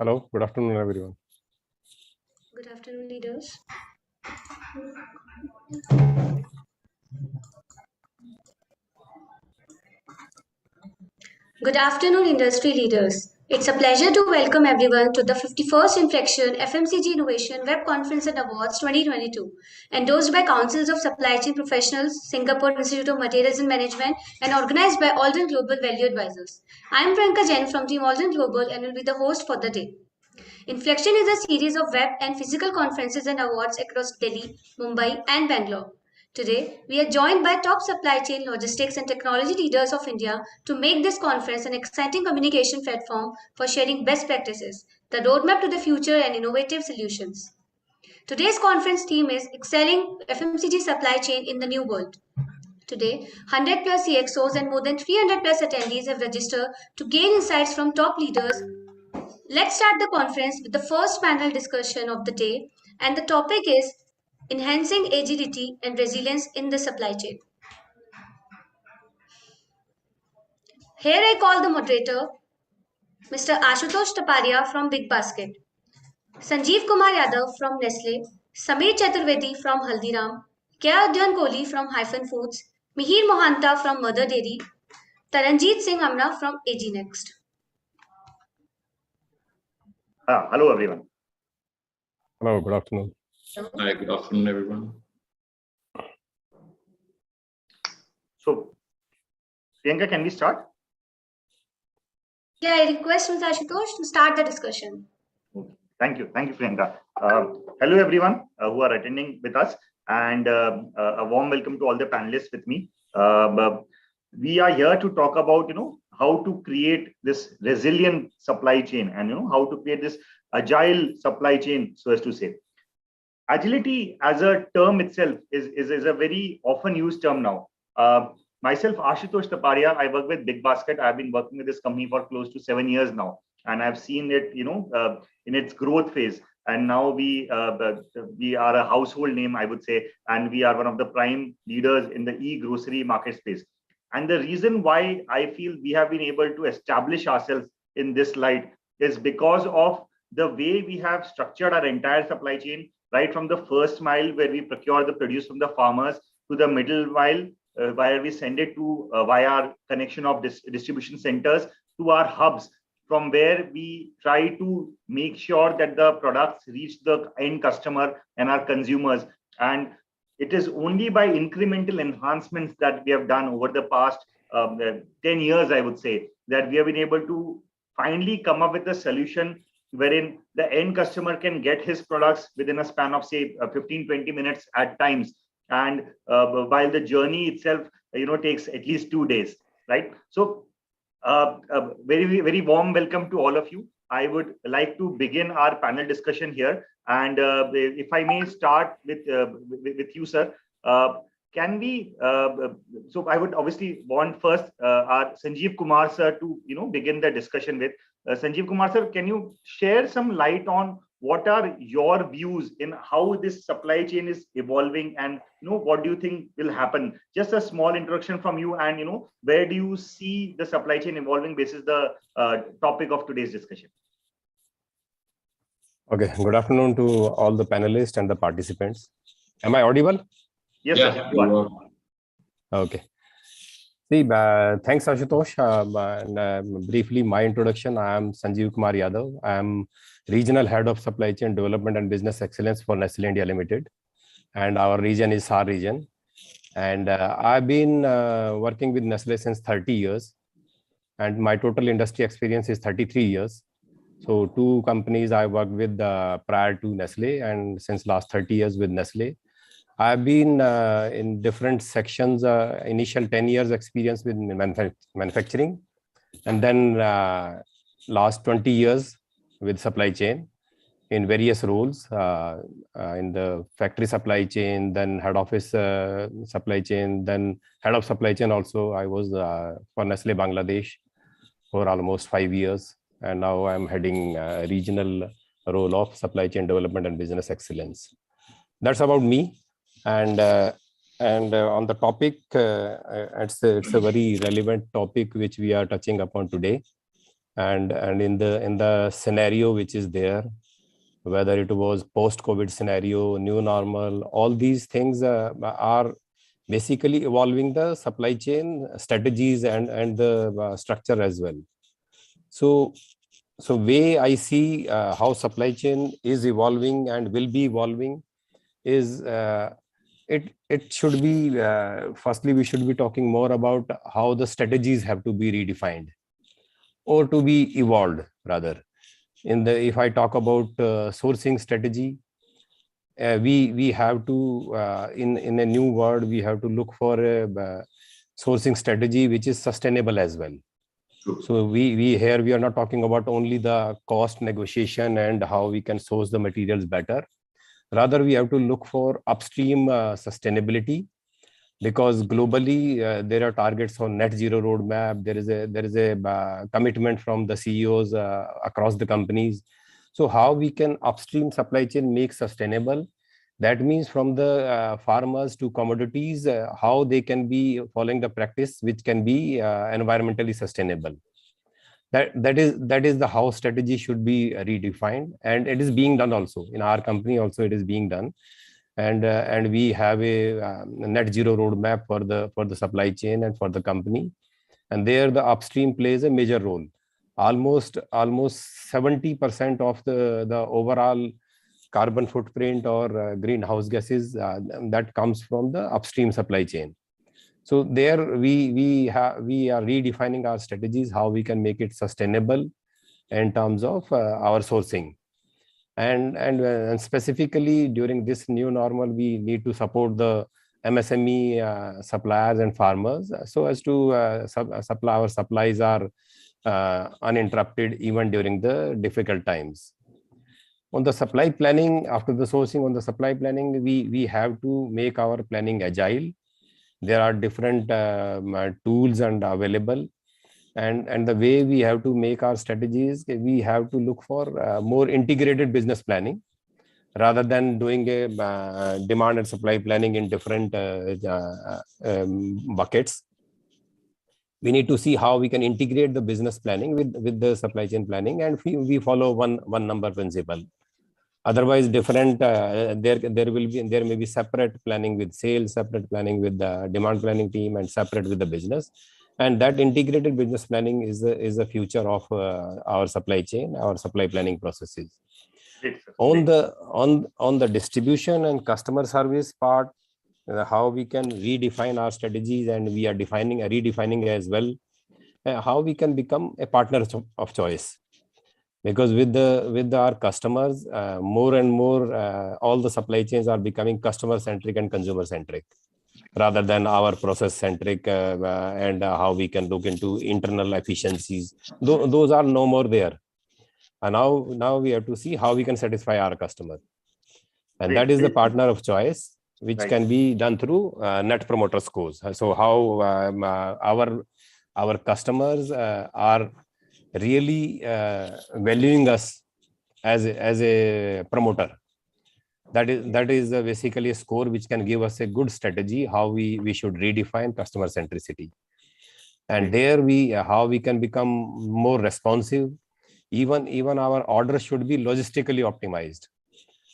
Hello, good afternoon, everyone. Good afternoon, leaders. Good afternoon, industry leaders. It's a pleasure to welcome everyone to the 51st Inflection FMCG Innovation Web Conference and Awards 2022, endorsed by Councils of Supply Chain Professionals, Singapore Institute of Materials and Management, and organized by Alden Global Value Advisors. I am Priyanka Jain from Team Alden Global and will be the host for the day. Inflection is a series of web and physical conferences and awards across Delhi, Mumbai, and Bangalore. Today, we are joined by top supply chain, logistics, and technology leaders of India to make this conference an exciting communication platform for sharing best practices, the roadmap to the future, and innovative solutions. Today's conference theme is Excelling FMCG Supply Chain in the New World. Today, 100 plus CXOs and more than 300 plus attendees have registered to gain insights from top leaders. Let's start the conference with the first panel discussion of the day, and the topic is Enhancing Agility and Resilience in the Supply Chain. Here I call the moderator Mr. Ashutosh Taparia from Big Basket, Sanjeev Kumar Yadav from Nestle, Sameer Chaturvedi from Haldiram, Kya Kohli from Hyphen Foods, Mihir Mohanta from Mother Dairy, Taranjeet Singh Amna from AG Next. Hello, everyone. Hello, good afternoon. Hi, good afternoon, everyone. So, Priyanka, can we start? Yeah, I request Mr. Ashutosh to start the discussion. Okay. Thank you, Priyanka. Hello, everyone who are attending with us, and a warm welcome to all the panelists with me. We are here to talk about, how to create this resilient supply chain, and how to create this agile supply chain, so as to say. Agility as a term itself is a very often used term now. Myself, Ashutosh Taparia, I work with Big Basket. I've been working with this company for close to 7 years now, and I've seen it, in its growth phase. And now we are a household name, I would say, and we are one of the prime leaders in the e-grocery market space. And the reason why I feel we have been able to establish ourselves in this light is because of the way we have structured our entire supply chain, right from the first mile where we procure the produce from the farmers to the middle mile where we send it to via our connection of distribution centers to our hubs, from where we try to make sure that the products reach the end customer and our consumers. And it is only by incremental enhancements that we have done over the past 10 years, I would say, that we have been able to finally come up with a solution wherein the end customer can get his products within a span of, say, 15-20 minutes at times. And while the journey itself, takes at least 2 days, right? So very, very warm welcome to all of you. I would like to begin our panel discussion here. And if I may start with you, sir, can we, so I would obviously want first our Sanjeev Kumar, sir, to, begin the discussion with. Sanjeev Kumar, sir, can you share some light on what are your views in how this supply chain is evolving, and what do you think will happen? Just a small introduction from you, and where do you see the supply chain evolving basis the topic of today's discussion? Okay, good afternoon to all the panelists and the participants. Am I audible? Yes, Yeah, sir. you are. Okay. See, thanks, Ashutosh. Briefly, my introduction. I am Sanjeev Kumar Yadav. I am Regional Head of Supply Chain Development and Business Excellence for Nestle India Limited. And our region is SAR region. And I've been working with Nestle since 30 years. And my total industry experience is 33 years. So 2 companies I worked with prior to Nestle, and since last 30 years with Nestle. I've been in different sections, initial 10 years experience with manufacturing, and then last 20 years with supply chain in various roles, in the factory supply chain, then head office supply chain, then head of supply chain also. I was for Nestle Bangladesh for almost 5 years, and now I'm heading a regional role of supply chain development and business excellence. That's about me. And on the topic, it's a very relevant topic which we are touching upon today. and in the scenario which is there, whether it was post-COVID scenario, new normal, all these things are basically evolving the supply chain strategies and the structure as well. So way I see how supply chain is evolving and will be evolving is it should be firstly we should be talking more about how the strategies have to be redefined or to be evolved rather. If I talk about sourcing strategy, we have to in a new world we have to look for a sourcing strategy which is sustainable as well. So we here we are not talking about only the cost negotiation and how we can source the materials better. Rather, we have to look for upstream sustainability, because globally there are targets on net zero roadmap. There is a commitment from the CEOs across the companies. So how we can upstream supply chain make sustainable? That means from the farmers to commodities, how they can be following the practice which can be environmentally sustainable. That is the how strategy should be redefined, and it is being done also in our company. Also, it is being done, and we have a net zero roadmap for the supply chain and for the company, and there the upstream plays a major role. Almost 70% of the overall carbon footprint or greenhouse gases that comes from the upstream supply chain. So there we are redefining our strategies, how we can make it sustainable in terms of our sourcing. And specifically during this new normal, we need to support the MSME suppliers and farmers so as to supply our supplies are uninterrupted even during the difficult times. On the supply planning, after the sourcing, on the supply planning, we have to make our planning agile. There are different tools and available, and the way we have to make our strategies, we have to look for more integrated business planning rather than doing a demand and supply planning in different buckets. We need to see how we can integrate the business planning with the supply chain planning, and we follow one number principle. Otherwise, different there may be separate planning with sales, separate planning with the demand planning team, and separate with the business. And that integrated business planning is a future of our supply chain, our supply planning processes. On the distribution and customer service part, how we can redefine our strategies, and we are redefining as well how we can become a partner of choice. Because with our customers, more and more, all the supply chains are becoming customer centric and consumer centric, rather than our process centric, and how we can look into internal efficiencies. Those are no more there. And now we have to see how we can satisfy our customer, and that is the partner of choice, which can be done through net promoter scores. So how our customers are really valuing us as a promoter. That is basically a score which can give us a good strategy how we should redefine customer centricity. And there how we can become more responsive. Even our orders should be logistically optimized,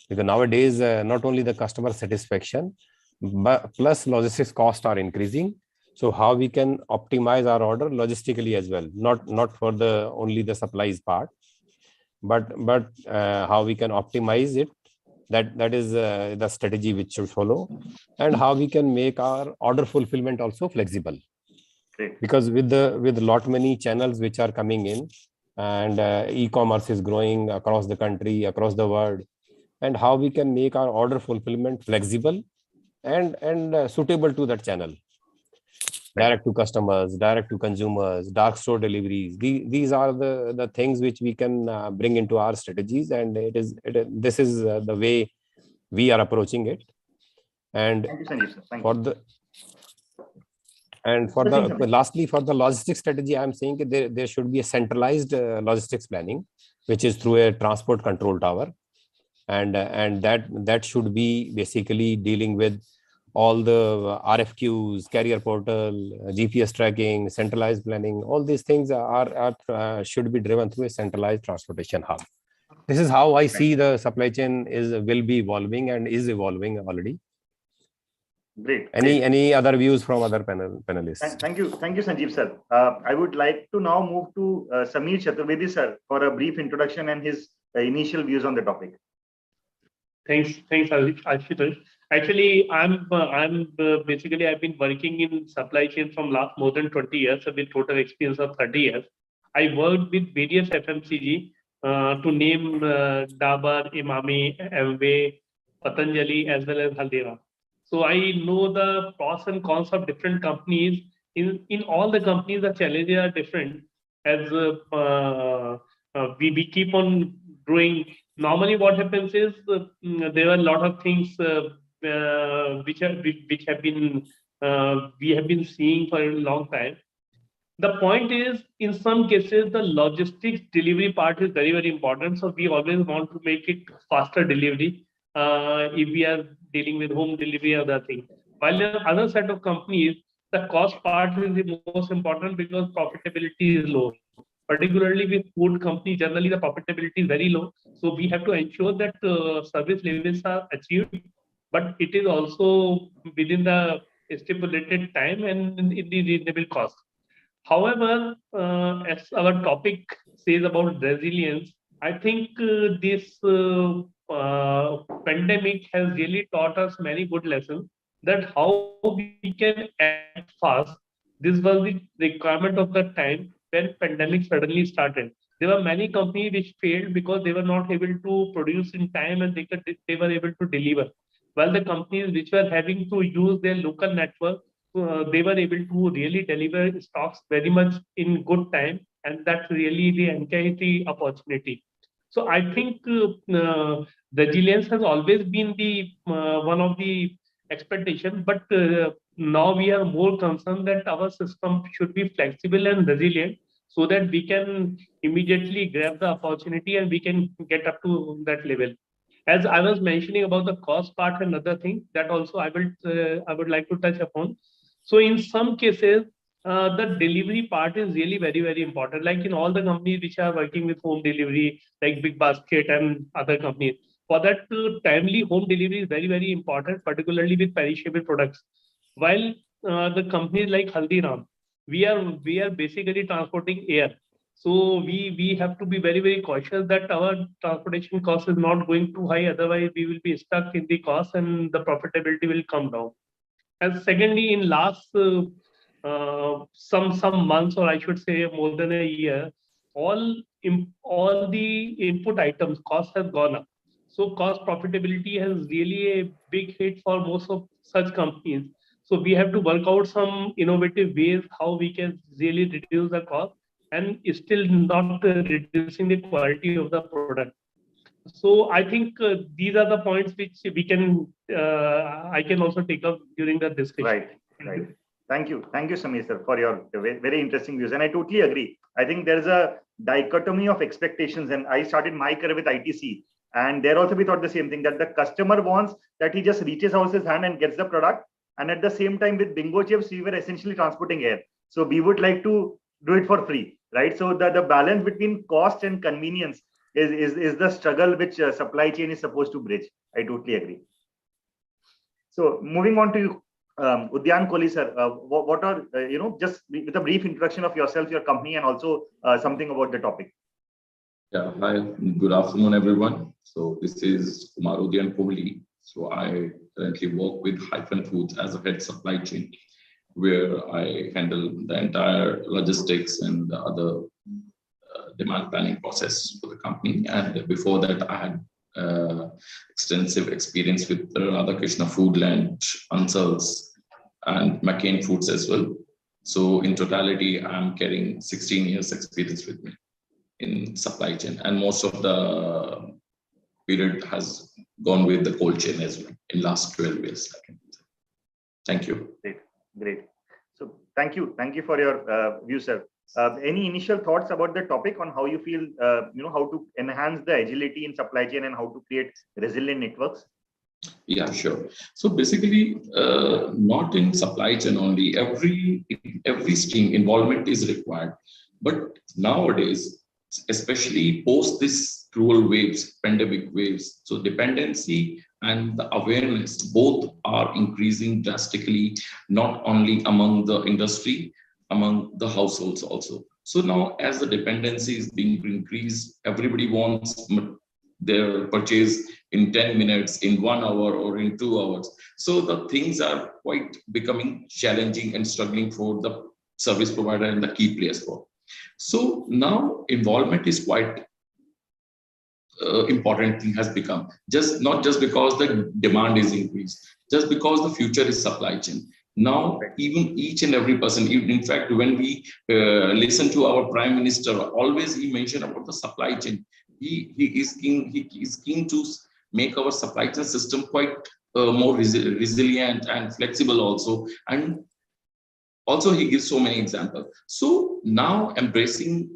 because nowadays not only the customer satisfaction but plus logistics costs are increasing. So how we can optimize our order logistically as well, not for the only the supplies part, but how we can optimize it. That is the strategy which should follow, and how we can make our order fulfillment also flexible. Because with lot many channels which are coming in, and e-commerce is growing across the country, across the world, and how we can make our order fulfillment flexible and suitable to that channel. Direct to customers, direct to consumers, dark store deliveries. These are the things which we can bring into our strategies, and this is the way we are approaching it. And lastly, for the logistics strategy, I am saying that there should be a centralized logistics planning, which is through a transport control tower, and that should be basically dealing with all the RFQs, carrier portal, GPS tracking, centralized planning, all these things should be driven through a centralized transportation hub. This is how I see the supply chain will be evolving and is evolving already. Great. Any other views from other panelists? Thank you, Sanjeev sir. I would like to now move to Sameer Chaturvedi sir for a brief introduction and his initial views on the topic. Thanks, Ashutosh. Actually, I'm basically I've been working in supply chain from last more than 20 years with total experience of 30 years. I worked with various FMCG to name Dabur, Imami, Amway, Patanjali, as well as Haldiram. So I know the pros and cons of different companies. In all the companies, the challenges are different. As we keep on growing. Normally, what happens is there are a lot of things which have been we have been seeing for a long time. The point is, in some cases, the logistics delivery part is very, very important. So we always want to make it faster delivery if we are dealing with home delivery or other thing. While in other set of companies, the cost part is the most important because profitability is low. Particularly with food companies, generally the profitability is very low. So we have to ensure that service levels are achieved, but it is also within the stipulated time and in the reasonable cost. However, as our topic says about resilience, I think this pandemic has really taught us many good lessons that how we can act fast. This was the requirement of the time when pandemic suddenly started. There were many companies which failed because they were not able to produce in time and they were able to deliver. While the companies which were having to use their local network, they were able to really deliver stocks very much in good time, and that's really the entire opportunity. So I think resilience has always been the one of the expectation, but now we are more concerned that our system should be flexible and resilient so that we can immediately grab the opportunity and we can get up to that level. As I was mentioning about the cost part and other things, that also I would like to touch upon. So in some cases, the delivery part is really very, very important. Like in all the companies which are working with home delivery, like Big Basket and other companies, for that timely home delivery is very, very important, particularly with perishable products. While the companies like Haldiram, we are basically transporting air. So we have to be very, very cautious that our transportation cost is not going too high. Otherwise, we will be stuck in the cost and the profitability will come down. And secondly, in last some months, or I should say more than a year, all the input items cost has gone up. So cost profitability has really a big hit for most of such companies. So we have to work out some innovative ways how we can really reduce the cost and still not reducing the quality of the product. So I think these are the points which we can I can also take up during the discussion. Right. Thank you, Sameer sir, for your very interesting views, and I totally agree. I think there is a dichotomy of expectations, and I started my career with ITC, and there also we thought the same thing, that the customer wants that he just reaches out his hand and gets the product, and at the same time with Bingo chips we were essentially transporting air, so we would like to do it for free, right? So the balance between cost and convenience is the struggle which supply chain is supposed to bridge. I totally agree. So moving on to Udyan Kohli sir, what are just with a brief introduction of yourself, your company, and also something about the topic. Yeah, hi, good afternoon, everyone. So this is Udyan Kohli. So I currently work with Hyphen Foods as a head supply chain, where I handle the entire logistics and the other demand planning process for the company. And before that, I had extensive experience with Radhakrishna Foodland, Ansals, and McCain Foods as well. So in totality, I'm carrying 16 years experience with me in supply chain, and most of the period has gone with the cold chain as well in last 12 years. Thank you. Great. So thank you for your view, sir. Any initial thoughts about the topic on how you feel, how to enhance the agility in supply chain and how to create resilient networks? Yeah, sure. So basically, not in supply chain only. Every stream involvement is required. But nowadays, especially post this cruel waves, pandemic waves, so dependency and the awareness both are increasing drastically, not only among the industry, among the households also. So now, as the dependency is being increased, everybody wants their purchase in 10 minutes, in 1 hour, or in 2 hours. So the things are quite becoming challenging and struggling for the service provider and the key players for. So now involvement is quite important thing has become, just not just because the demand is increased, just because the future is supply chain. Now even each and every person, in fact when we listen to our prime minister, always he mentioned about the supply chain. He is keen to make our supply chain system quite more resilient and flexible also, and also he gives so many examples. So now embracing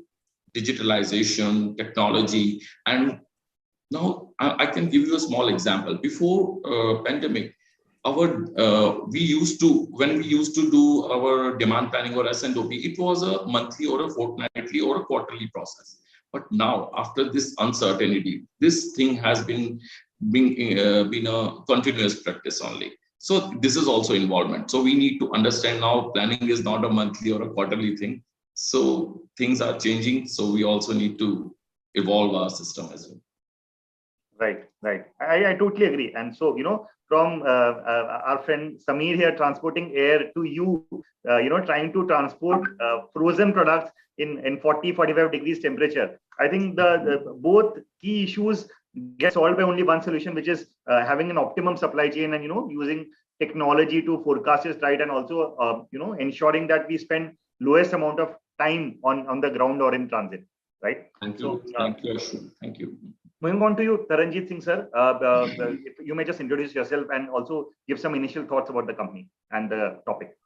digitalization technology, and now I can give you a small example. Before pandemic, our when we used to do our demand planning or S&OP, it was a monthly or a fortnightly or a quarterly process. But now, after this uncertainty, this thing has been a continuous practice only. So this is also involvement. So we need to understand now planning is not a monthly or a quarterly thing. So things are changing. So we also need to evolve our system as well. Right, right. I totally agree. And so, from our friend Samir here transporting air to you, trying to transport frozen products in 40, 45 degrees temperature. I think the both key issues get solved by only one solution, which is having an optimum supply chain and, using technology to forecast it right. And also, ensuring that we spend lowest amount of time on the ground or in transit. Right. Thank you. So, Thank you, Ashwin. Thank you. Moving on to you, Taranjeet Singh, sir. If you may just introduce yourself and also give some initial thoughts about the company and the topic.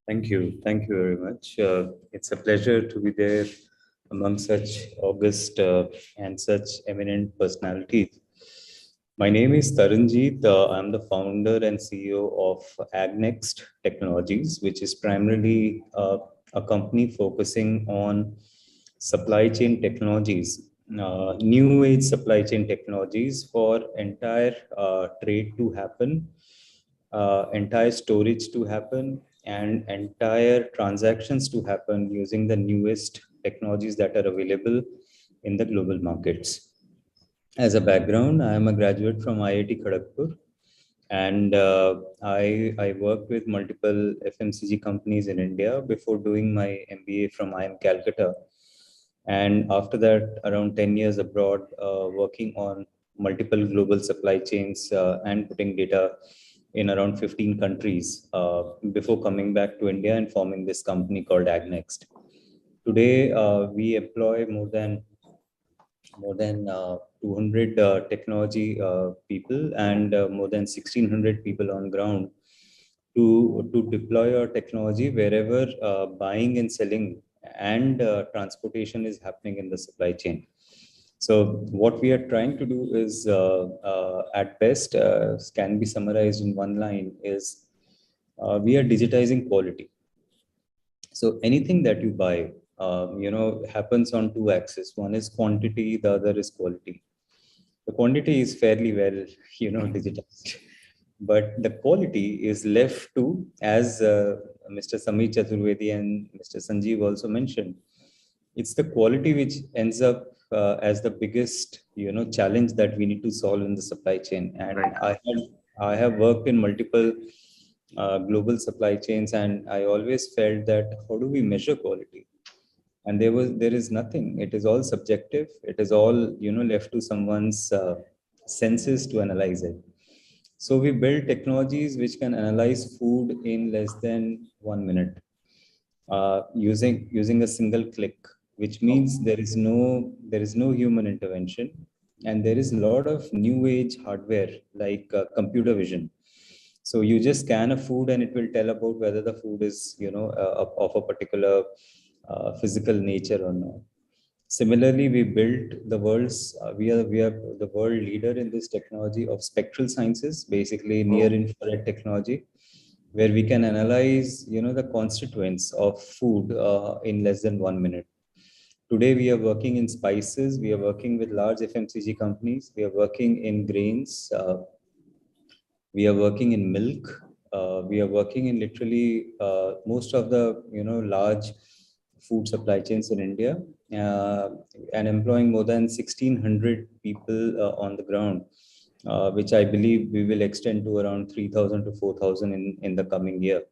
Thank you. Thank you very much. It's a pleasure to be there among such august and such eminent personalities. My name is Taranjeet. I'm the founder and CEO of AgNext Technologies, which is primarily a company focusing on supply chain technologies, new age supply chain technologies for entire trade to happen, entire storage to happen, and entire transactions to happen using the newest technologies that are available in the global markets. As a background, I am a graduate from IIT Kharagpur, and I worked with multiple FMCG companies in India before doing my MBA from IIM Calcutta. And after that, around 10 years abroad, working on multiple global supply chains and putting data in around 15 countries before coming back to India and forming this company called AgNext. Today, we employ more than 200 technology people and more than 1,600 people on ground to deploy our technology wherever buying and selling and transportation is happening in the supply chain. So what we are trying to do is, at best, can be summarized in one line, is we are digitizing quality. So anything that you buy, happens on two axes. One is quantity, the other is quality. The quantity is fairly well, digitized, but the quality is left to, as Mr. Samir Chaturvedi and Mr. Sanjeev also mentioned, it's the quality which ends up as the biggest, challenge that we need to solve in the supply chain. And Right. I have worked in multiple global supply chains, and I always felt that how do we measure quality? And there is nothing. It is all subjective. It is all left to someone's senses to analyze it. So we build technologies which can analyze food in less than 1 minute, using a single click, which means there is no human intervention, and there is a lot of new age hardware like computer vision. So you just scan a food and it will tell about whether the food is of a particular physical nature or not. Similarly, we built the world's, we are the world leader in this technology of spectral sciences, basically near infrared technology, where we can analyze, the constituents of food in less than 1 minute. Today, we are working in spices. We are working with large FMCG companies. We are working in grains. We are working in milk. We are working in literally most of the large food supply chains in India, and employing more than 1,600 people on the ground, which I believe we will extend to around 3,000 to 4,000 in the coming year.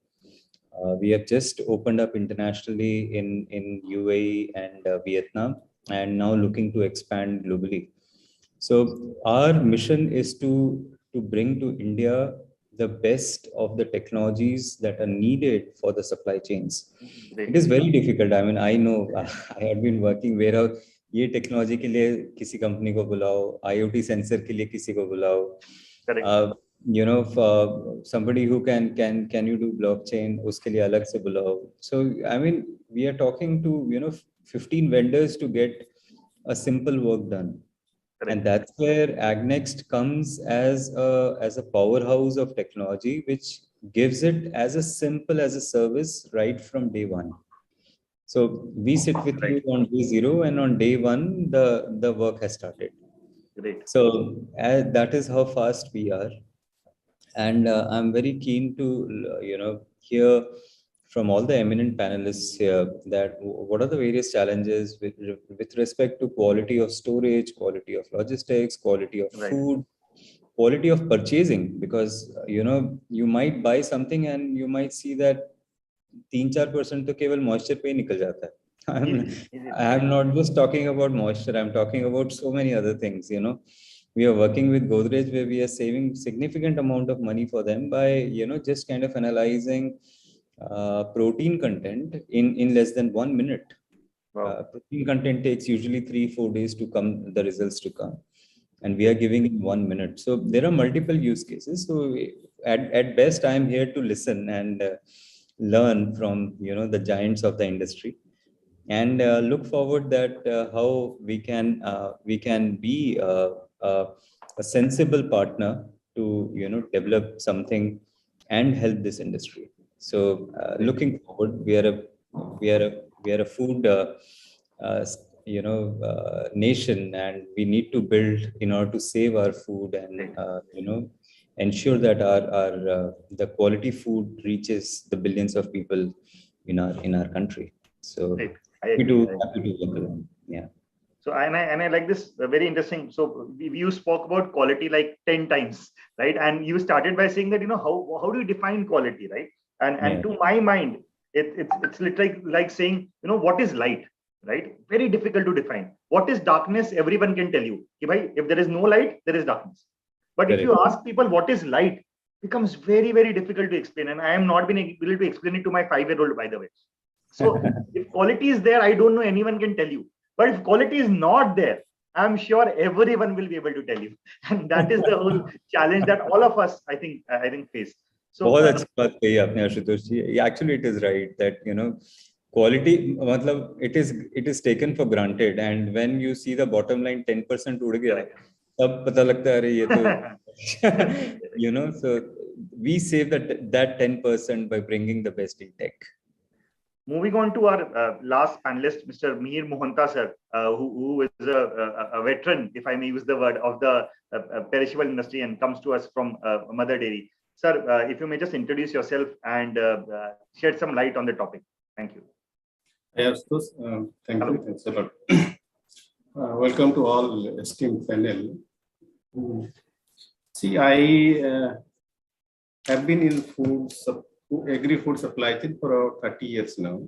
We have just opened up internationally in UAE and Vietnam, and now looking to expand globally. So our mission is to bring to India the best of the technologies that are needed for the supply chains. Great. It is very difficult. I mean, I know I have been working where ये technology के लिए किसी company को बुलाओ, IoT sensor के लिए किसी को बुलाओ, for somebody who can you do blockchain, उसके लिए अलग से बुलाओ. So I mean, we are talking to 15 vendors to get a simple work done. Correct. And that's where AgNext comes as a powerhouse of technology, which gives it as a simple as a service right from day one. So we sit with you on day 0, and on day 1, the work has started. Great. So that is how fast we are. And I'm very keen to, hear from all the eminent panelists here that what are the various challenges with respect to quality of storage, quality of logistics, quality of food, quality of purchasing, because, you might buy something and you might see that 3-4% to keval moisture pe nikal jata hai. I'm not just talking about moisture. I'm talking about so many other things, We are working with Godrej where we are saving significant amount of money for them by, just kind of analyzing protein content in less than 1 minute. Wow. Protein content takes usually 3-4 days to come, the results to come. And we are giving in 1 minute. So there are multiple use cases. So at best, I'm here to listen and learn from, the giants of the industry, and look forward that how we can be a sensible partner to, develop something and help this industry. So looking forward, we are a food, nation, and we need to build in order to save our food and, ensure that our the quality food reaches the billions of people in our country. So happy to look around. Yeah. So and I like this, very interesting. So you spoke about quality like 10 times, right? And you started by saying that, how do you define quality, right? And to my mind, it's literally like saying, what is light, right? Very difficult to define. What is darkness? Everyone can tell you. If there is no light, there is darkness. But if you ask people what is light, it becomes very, very difficult to explain. And I am not been able to explain it to my 5-year-old, by the way. So if quality is there, I don't know, anyone can tell you. But if quality is not there, I'm sure everyone will be able to tell you. And that is the whole challenge that all of us, I think face. So बहुत अच्छी बात कही आपने आशुतोष जी. Actually, it is right that, quality, matlab, it is taken for granted. And when you see the bottom line 10% उड़ गया, तब पता लगता है अरे ये तो so we save that 10% by bringing the best in tech. Moving on to our last panelist, Mr. Mihir Mohanta sir, who is a veteran, if I may use the word, of the perishable industry and comes to us from Mother Dairy. Sir, if you may just introduce yourself and shed some light on the topic. Thank you. Yes, thank you. Thanks a lot. Welcome to all esteemed panel. See, I have been in agri-food supply chain for 30 years now.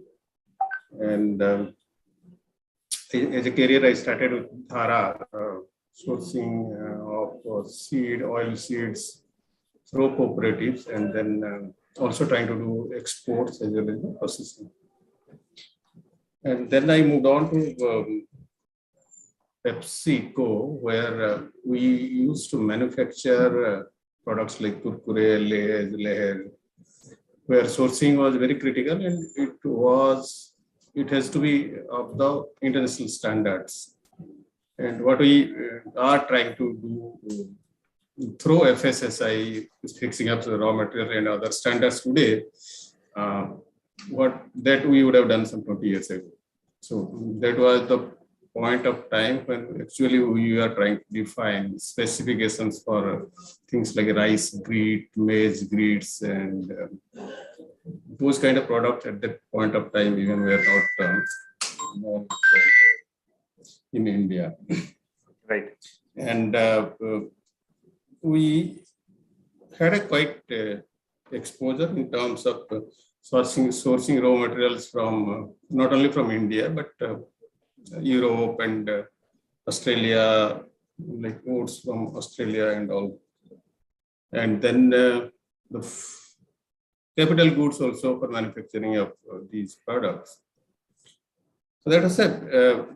And as a career, I started with Dhara, sourcing of seed, oil seeds through cooperatives, and then also trying to do exports as well as processing. And then I moved on to PepsiCo, where we used to manufacture products like Kurkure, Lay's, Leher, where sourcing was very critical, and it was it has to be of the international standards. And what we are trying to do through FSSI, is fixing up the raw material and other standards today, what that we would have done some 20 years ago. So that was the point of time when actually we are trying to define specifications for things like rice grit, maize grits, and those kind of products at that point of time even were not known in India. Right. And we had a quite exposure in terms of sourcing raw materials from not only from India but Europe and Australia, like oats from Australia and all. And then the capital goods also for manufacturing of these products. So that was said,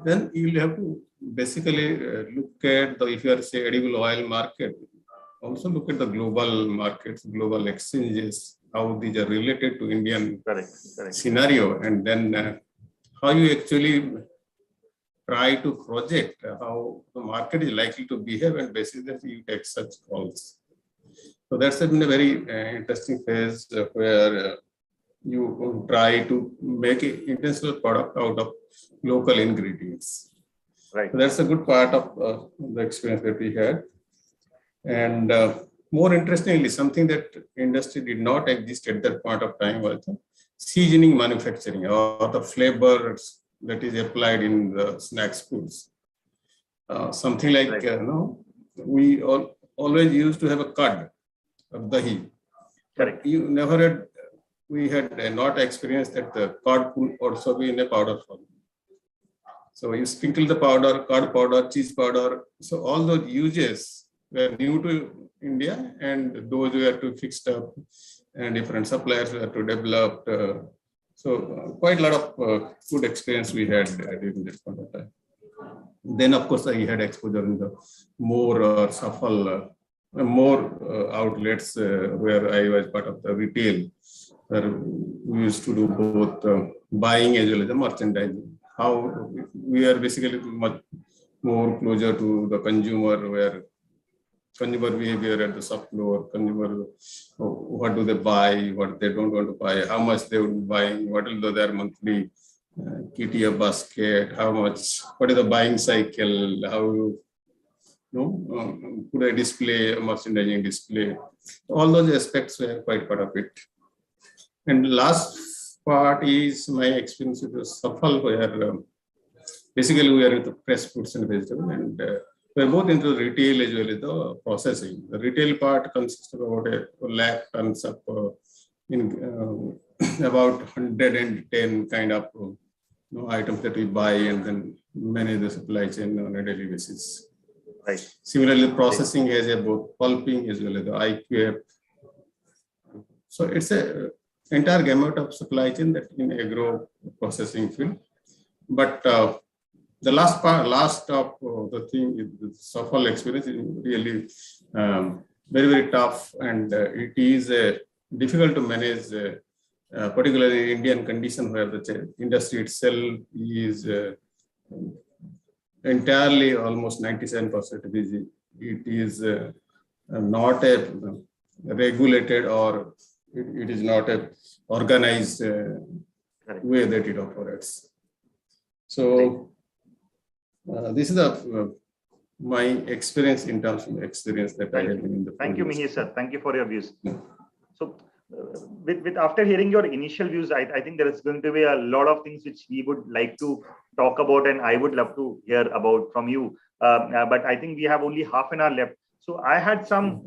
then you'll have to basically look at the, if you are say edible oil market, also look at the global markets, global exchanges, how these are related to Indian scenario, and then how you actually try to project how the market is likely to behave, and basically you take such calls. So that's been a very interesting phase where you try to make an intentional product out of local ingredients. Right. So that's a good part of the experience that we had. And more interestingly, something that industry did not exist at that point of time was the seasoning manufacturing or the flavors that is applied in the snacks foods. Something like, we always used to have a curd of dahi. But you never had, we had not experienced that the curd could also be in a powder form. So you sprinkle the powder, curd powder, cheese powder. So all those uses were new to India, and those were to fixed up, and different suppliers were to develop. So quite a lot of good experience we had during this point of time. Then of course I had exposure in the more outlets where I was part of the retail, where we used to do both buying as well as the merchandising. How we are basically much more closer to the consumer, where consumer behavior at the shop floor, consumer, what do they buy, what they don't want to buy, how much they would be buying, what will be their monthly kitty or basket, how much, what is the buying cycle, how you put a display, a merchandising display. All those aspects were quite part of it. And last part is my experience with the Safal, where basically we are into fresh fruits and vegetables, and we're both into retail as well as the processing. The retail part consists of about 1 lakh tons of about 110 kind of items that we buy and then manage the supply chain on a daily basis. Right. Similarly, processing has both pulping as well as the IQF. So it's a entire gamut of supply chain that in agro processing field. But the last of the thing is the Safal experience is really very, very tough, and it is difficult to manage, particularly in Indian condition where the industry itself is entirely almost 97% busy. It is not a regulated, or it is not a organized way that it operates. So this is my experience in terms of experience that I had in the. Thank you, Mihir sir. Thank you for your views. So with after hearing your initial views, I think there is going to be a lot of things which we would like to talk about, and I would love to hear about from you. But I think we have only half an hour left. So I had some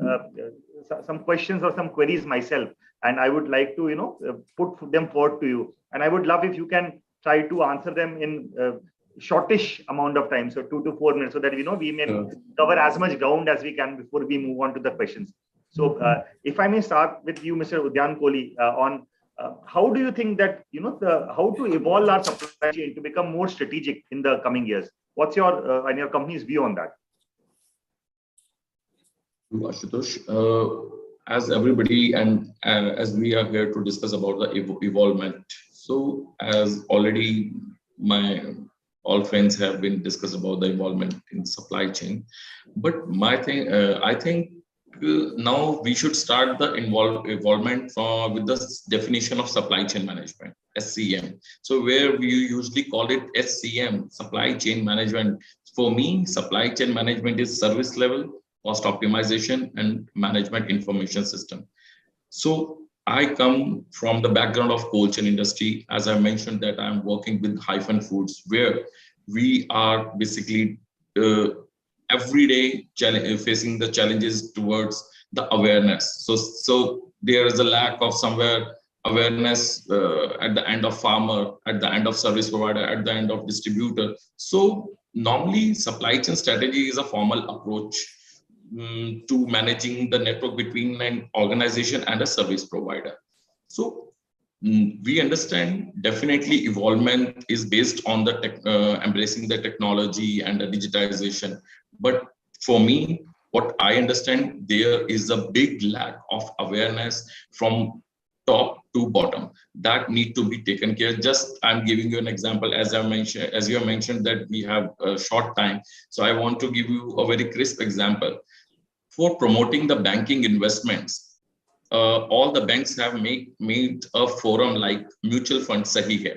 questions or some queries myself, and I would like to put them forward to you. And I would love if you can try to answer them in shortish amount of time, so 2 to 4 minutes, so that we may cover as much ground as we can before we move on to the questions. So if I may start with you, Mr. Udyan Kohli, on how do you think that how to evolve our supply chain to become more strategic in the coming years? What's your and your company's view on that? Ashutosh, as everybody and as we are here to discuss about the evolvement So as already all friends have been discussed about the involvement in supply chain, but my thing, I think now we should start the involvement with the definition of supply chain management, SCM. So where we usually call it SCM, supply chain management. For me, supply chain management is service level, cost optimization, and management information system. So I come from the background of cold chain industry. As I mentioned that I'm working with Hyphen Foods, where we are basically every day facing the challenges towards the awareness. So there is a lack of somewhere awareness at the end of farmer, at the end of service provider, at the end of distributor. So normally supply chain strategy is a formal approach to managing the network between an organization and a service provider. So we understand definitely evolvement is based on the embracing the technology and the digitization. But for me, what I understand, there is a big lack of awareness from top to bottom that need to be taken care. Just I'm giving you an example, as you have mentioned that we have a short time. So I want to give you a very crisp example. For promoting the banking investments, all the banks have made a forum like mutual fund sahi hai.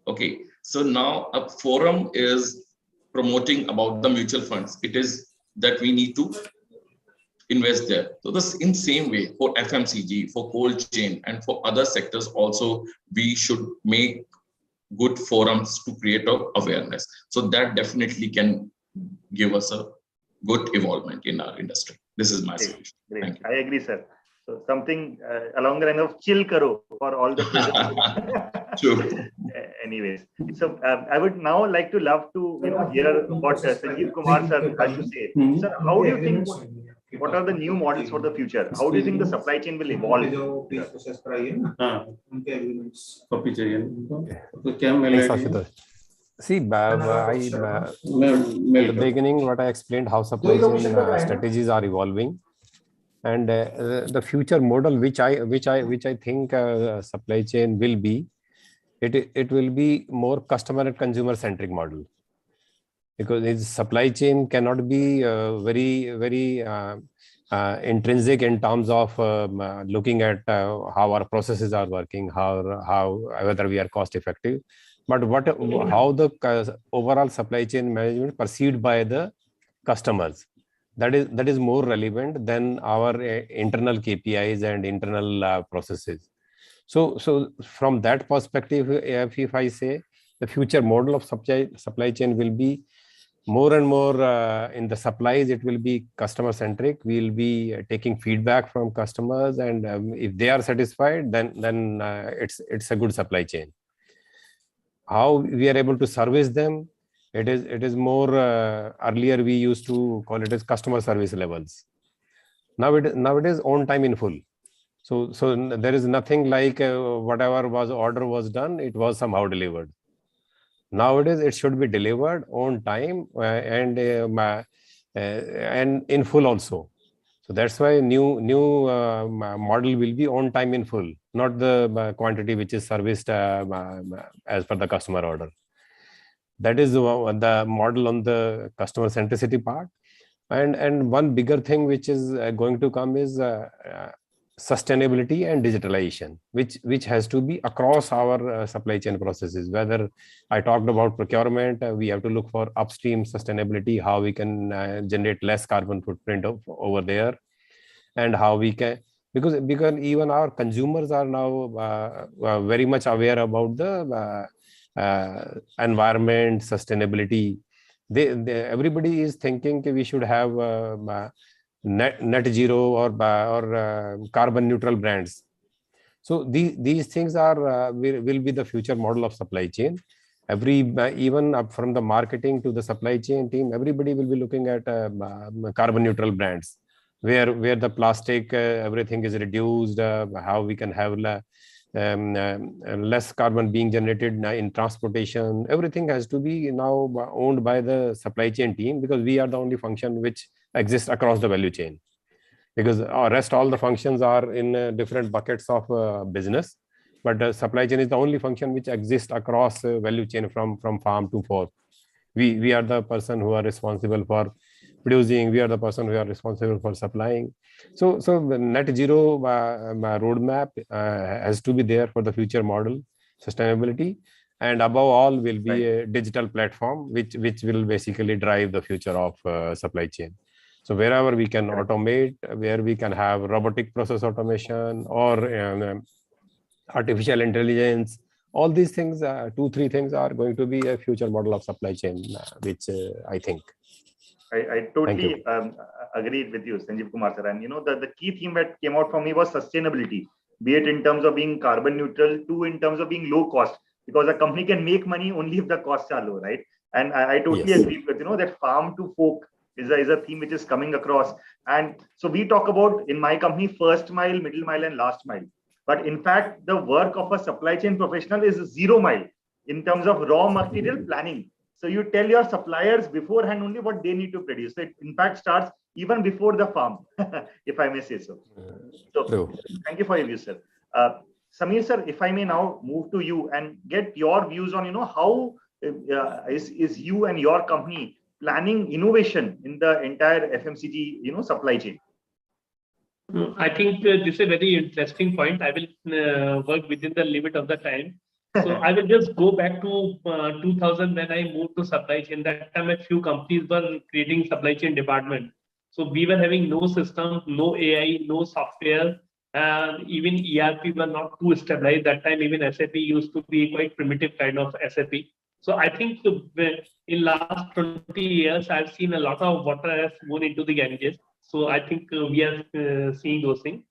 Okay, so now a forum is promoting about the mutual funds. It is that we need to invest there. So this in same way for FMCG, for cold chain, and for other sectors also, we should make good forums to create awareness. So that definitely can give us a good involvement in our industry. This is my solution. Great. Thank you. I agree, sir. So something along the line of chill karo for all the True. Anyways, so I would now like to love to hear what Sanjeev Kumar sir has to say. Sir, how do you think? What are the new models for the future? How do you think the supply chain will evolve? See, in the beginning, what I explained, how supply chain strategies are evolving, and the future model, which I think supply chain will be, it will be more customer and consumer centric model, because its supply chain cannot be very intrinsic in terms of looking at how our processes are working, how whether we are cost effective. But how the overall supply chain management perceived by the customers, that is more relevant than our internal KPIs and internal processes. So from that perspective, if I say the future model of supply chain will be more and more in the supplies, it will be customer centric. We will be taking feedback from customers, and if they are satisfied, then it's a good supply chain. How we are able to service them, it is more earlier we used to call it as customer service levels. Now it is on time in full. So there is nothing like whatever order was done, it was somehow delivered. Nowadays it should be delivered on time and in full also. So that's why new model will be on time in full, not the quantity which is serviced as per the customer order. That is the model on the customer centricity part. And one bigger thing which is going to come is sustainability and digitalization, which has to be across our supply chain processes. Whether I talked about procurement, we have to look for upstream sustainability, how we can generate less carbon footprint over there, and how we can, because even our consumers are now very much aware about the environment, sustainability. Everybody is thinking we should have net zero or carbon neutral brands. So these things are will be the future model of supply chain. Even up from the marketing to the supply chain team, everybody will be looking at carbon neutral brands, where the plastic everything is reduced, how we can have less carbon being generated in transportation. Everything has to be now owned by the supply chain team, because we are the only function which exists across the value chain, because all the functions are in different buckets of business. But supply chain is the only function which exists across value chain from farm to fork. We are the person who are responsible for producing. We are the person who are responsible for supplying. So the net zero roadmap has to be there for the future model sustainability, and above all will be a digital platform which will basically drive the future of supply chain. So wherever we can automate, where we can have robotic process automation or artificial intelligence, all these things, 2-3 things are going to be a future model of supply chain, which I think. I totally agreed with you, Sanjeev Kumar sir. And the key theme that came out for me was sustainability, be it in terms of being carbon neutral, to in terms of being low cost, because a company can make money only if the costs are low, right? And I totally agree with that farm to fork is a theme which is coming across. And so we talk about in my company first mile, middle mile, and last mile. But in fact, the work of a supply chain professional is 0 mile in terms of raw material planning. So you tell your suppliers beforehand only what they need to produce. So it in fact starts even before the farm, if I may say so. So thank you for your views, sir. Samir sir, if I may now move to you and get your views on how is you and your company planning innovation in the entire FMCG supply chain. I think this is a very interesting point. I will work within the limit of the time. So I will just go back to 2000 when I moved to supply chain. That time a few companies were creating supply chain department. So we were having no system, no AI, no software, and even ERP were not too stabilized. That time even SAP used to be quite primitive kind of SAP. So I think in last 20 years, I've seen a lot of water has gone into the Ganges. So I think we are seeing those things.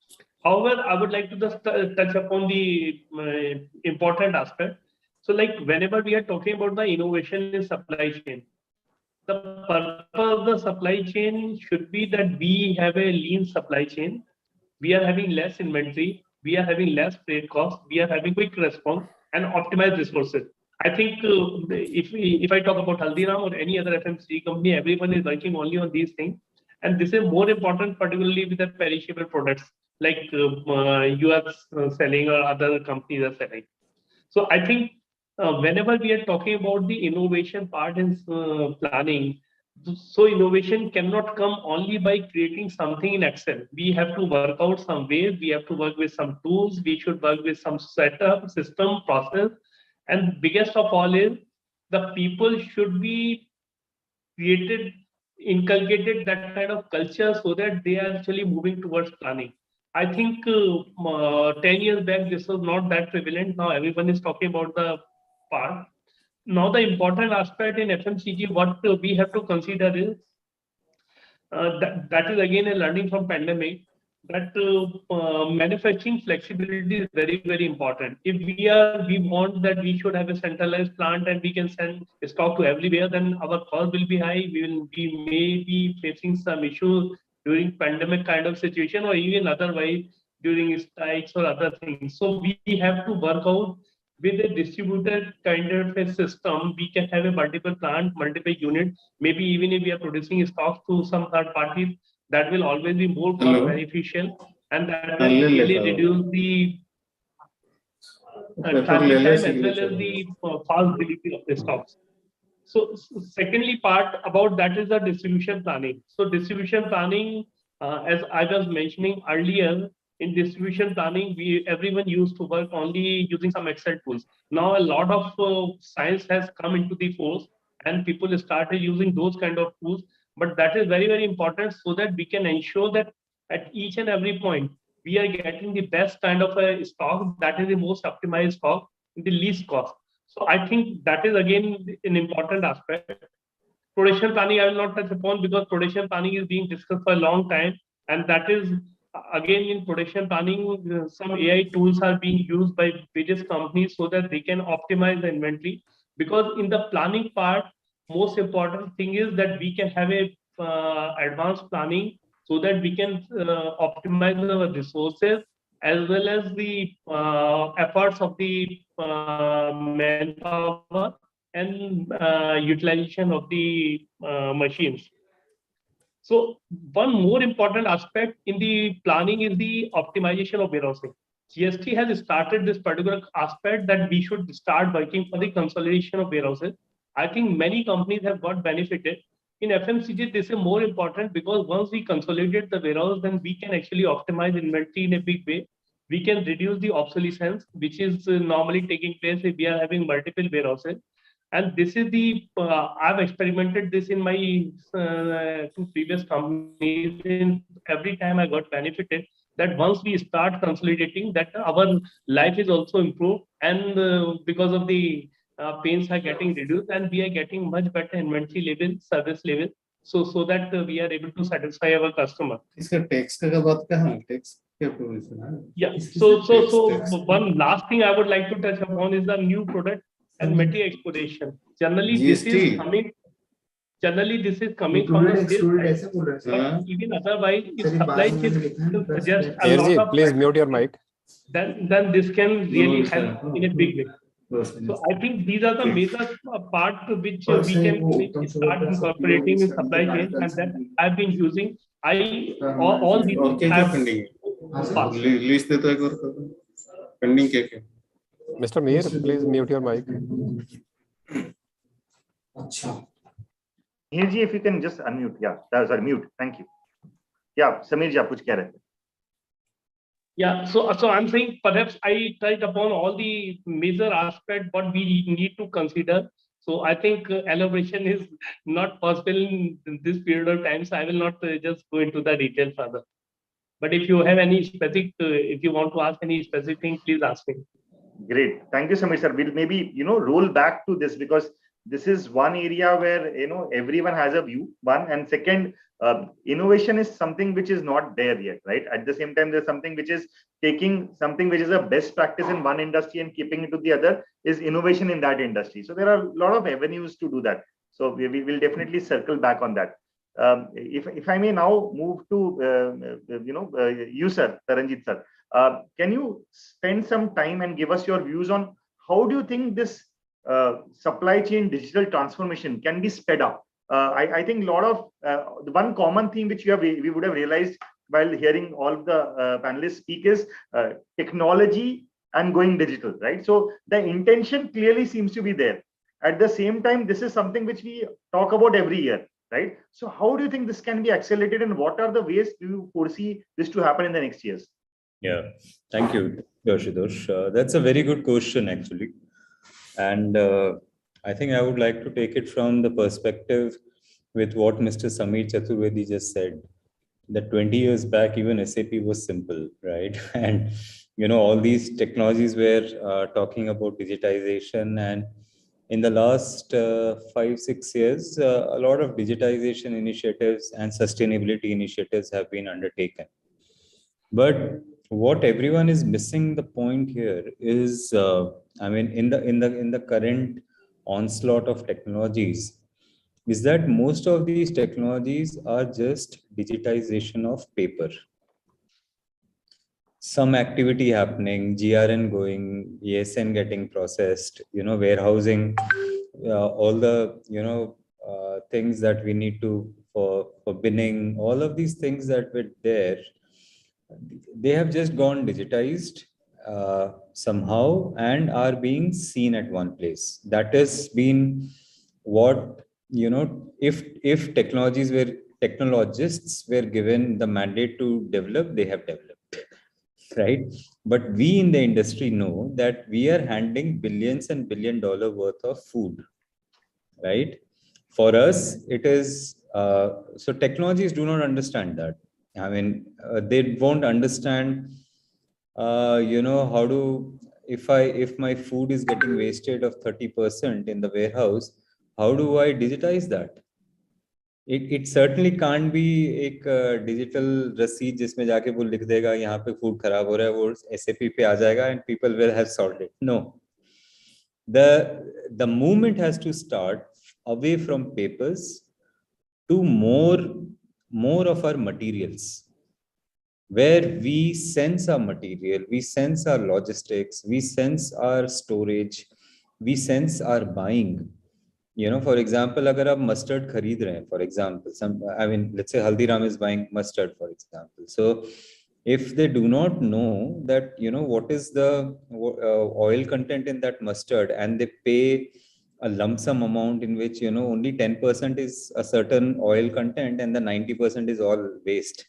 However, I would like to just touch upon the important aspect. So like whenever we are talking about the innovation in supply chain, the purpose of the supply chain should be that we have a lean supply chain. We are having less inventory. We are having less freight costs. We are having quick response and optimized resources. I think if I talk about Haldiram or any other FMCG company, everyone is working only on these things. And this is more important, particularly with the perishable products like you are selling or other companies are selling. So I think whenever we are talking about the innovation part in planning, so innovation cannot come only by creating something in Excel. We have to work out some ways. We have to work with some tools. We should work with some setup, system, process. And biggest of all is the people should be inculcated that kind of culture so that they are actually moving towards planning. I think 10 years back, this was not that prevalent. Now everyone is talking about the part. Now the important aspect in FMCG, what we have to consider is that is again a learning from pandemic, that manufacturing flexibility is very, very important. If we want that we should have a centralized plant and we can send stock to everywhere, then our cost will be high. We may be facing some issues during pandemic kind of situation, or even otherwise during strikes or other things. So we have to work out with a distributed kind of a system. We can have a multiple plant, multiple units. Maybe even if we are producing stock to some third parties, that will always be more cost beneficial, and that will really reduce the transit time as well as the fast delivery of the stocks. So secondly part about that is the distribution planning. So distribution planning, as I was mentioning earlier, in distribution planning, everyone used to work only using some Excel tools. Now a lot of science has come into the force, and people started using those kind of tools. But that is very, very important so that we can ensure that at each and every point, we are getting the best kind of a stock that is the most optimized stock in the least cost. So I think that is again an important aspect. Production planning I will not touch upon because production planning is being discussed for a long time, and that is again in production planning some AI tools are being used by various companies so that they can optimize the inventory. Because in the planning part, most important thing is that we can have a advanced planning so that we can optimize our resources as well as the efforts of the manpower and utilization of the machines. So one more important aspect in the planning is the optimization of warehousing. GST has started this particular aspect that we should start working for the consolidation of warehouses. I think many companies have got benefited. In FMCG, this is more important because once we consolidate the warehouse, then we can actually optimize inventory in a big way. We can reduce the obsolescence, which is normally taking place if we are having multiple warehouses. And this is the, I've experimented this in my two previous companies. In every time I got benefited that once we start consolidating, that our life is also improved, and because of the pains are getting reduced, and we are getting much better inventory level, service level, so that we are able to satisfy our customer. इसका tax का बात कहाँ tax क्या provision है Yeah. So one last thing I would like to touch upon is the new product and material exportation. Generally, this is coming. Generally, this is coming from the sales side. But even otherwise, if supply chain suggest a lot of please mute your mic. Then this can really help in a big way. So I think these are the major parts which we can start incorporating in supply chain, and that I've been using. All these और क्या have funding list दे तो एक और funding क्या Mr. Mir, please mute your mic. अच्छा Nirji, if you can just unmute. Yeah, sorry, mute. Thank you. Yeah, Samir ji, आप कुछ कह रहे थे? Yeah, so I'm saying perhaps I touched upon all the major aspects what we need to consider. So I think elaboration is not possible in this period of time. So I will not just go into the detail further. But if you have any specific, if you want to ask any specific thing, please ask me. Great. Thank you, Samir sir. We'll maybe, roll back to this because this is one area where, everyone has a view, one. And second, innovation is something which is not there yet, right? At the same time, there's something which is taking something which is a best practice in one industry and keeping it to the other is innovation in that industry. So there are a lot of avenues to do that. So we will definitely circle back on that. If I may now move to, you, sir, Taranjit sir. Can you spend some time and give us your views on how do you think this supply chain digital transformation can be sped up? I think a lot of the one common theme which we would have realized while hearing all of the panelists speak is technology and going digital, right? So the intention clearly seems to be there. At the same time, this is something which we talk about every year, right? So how do you think this can be accelerated, and what are the ways do you foresee this to happen in the next years? Yeah, thank you, Yoshidosh. That's a very good question, actually. And I think I would like to take it from the perspective with what Mr. Sameer Chaturvedi just said, that 20 years back, even SAP was simple, right? And, all these technologies were talking about digitization. And in the last 5-6 years, a lot of digitization initiatives and sustainability initiatives have been undertaken. But what everyone is missing the point here is, in the current onslaught of technologies, is that most of these technologies are just digitization of paper. Some activity happening, GRN going, ESN getting processed, warehousing, all the things that we need to for binning, all of these things that were there, they have just gone digitized somehow and are being seen at one place. That has been what, if technologists were given the mandate to develop, they have developed, right? But we in the industry know that we are handling billions and $1 billion worth of food, right? For us, it is, so technologies do not understand that. They won't understand, how to, if my food is getting wasted of 30% in the warehouse, how do I digitize that? It certainly can't be a digital receipt जिसमें जाके वो लिख देगा यहाँ पे food खराब हो रहा है, वो SAP पे आ जाएगा and people will have solved it. No. The movement has to start away from papers to more of our materials, where we sense our material, we sense our logistics, we sense our storage, we sense our buying. For example, agar aap mustard khareed rahe hain, for example, let's say Haldiram is buying mustard, for example. So if they do not know that, what is the oil content in that mustard, and they pay a lump sum amount in which, only 10% is a certain oil content and the 90% is all waste.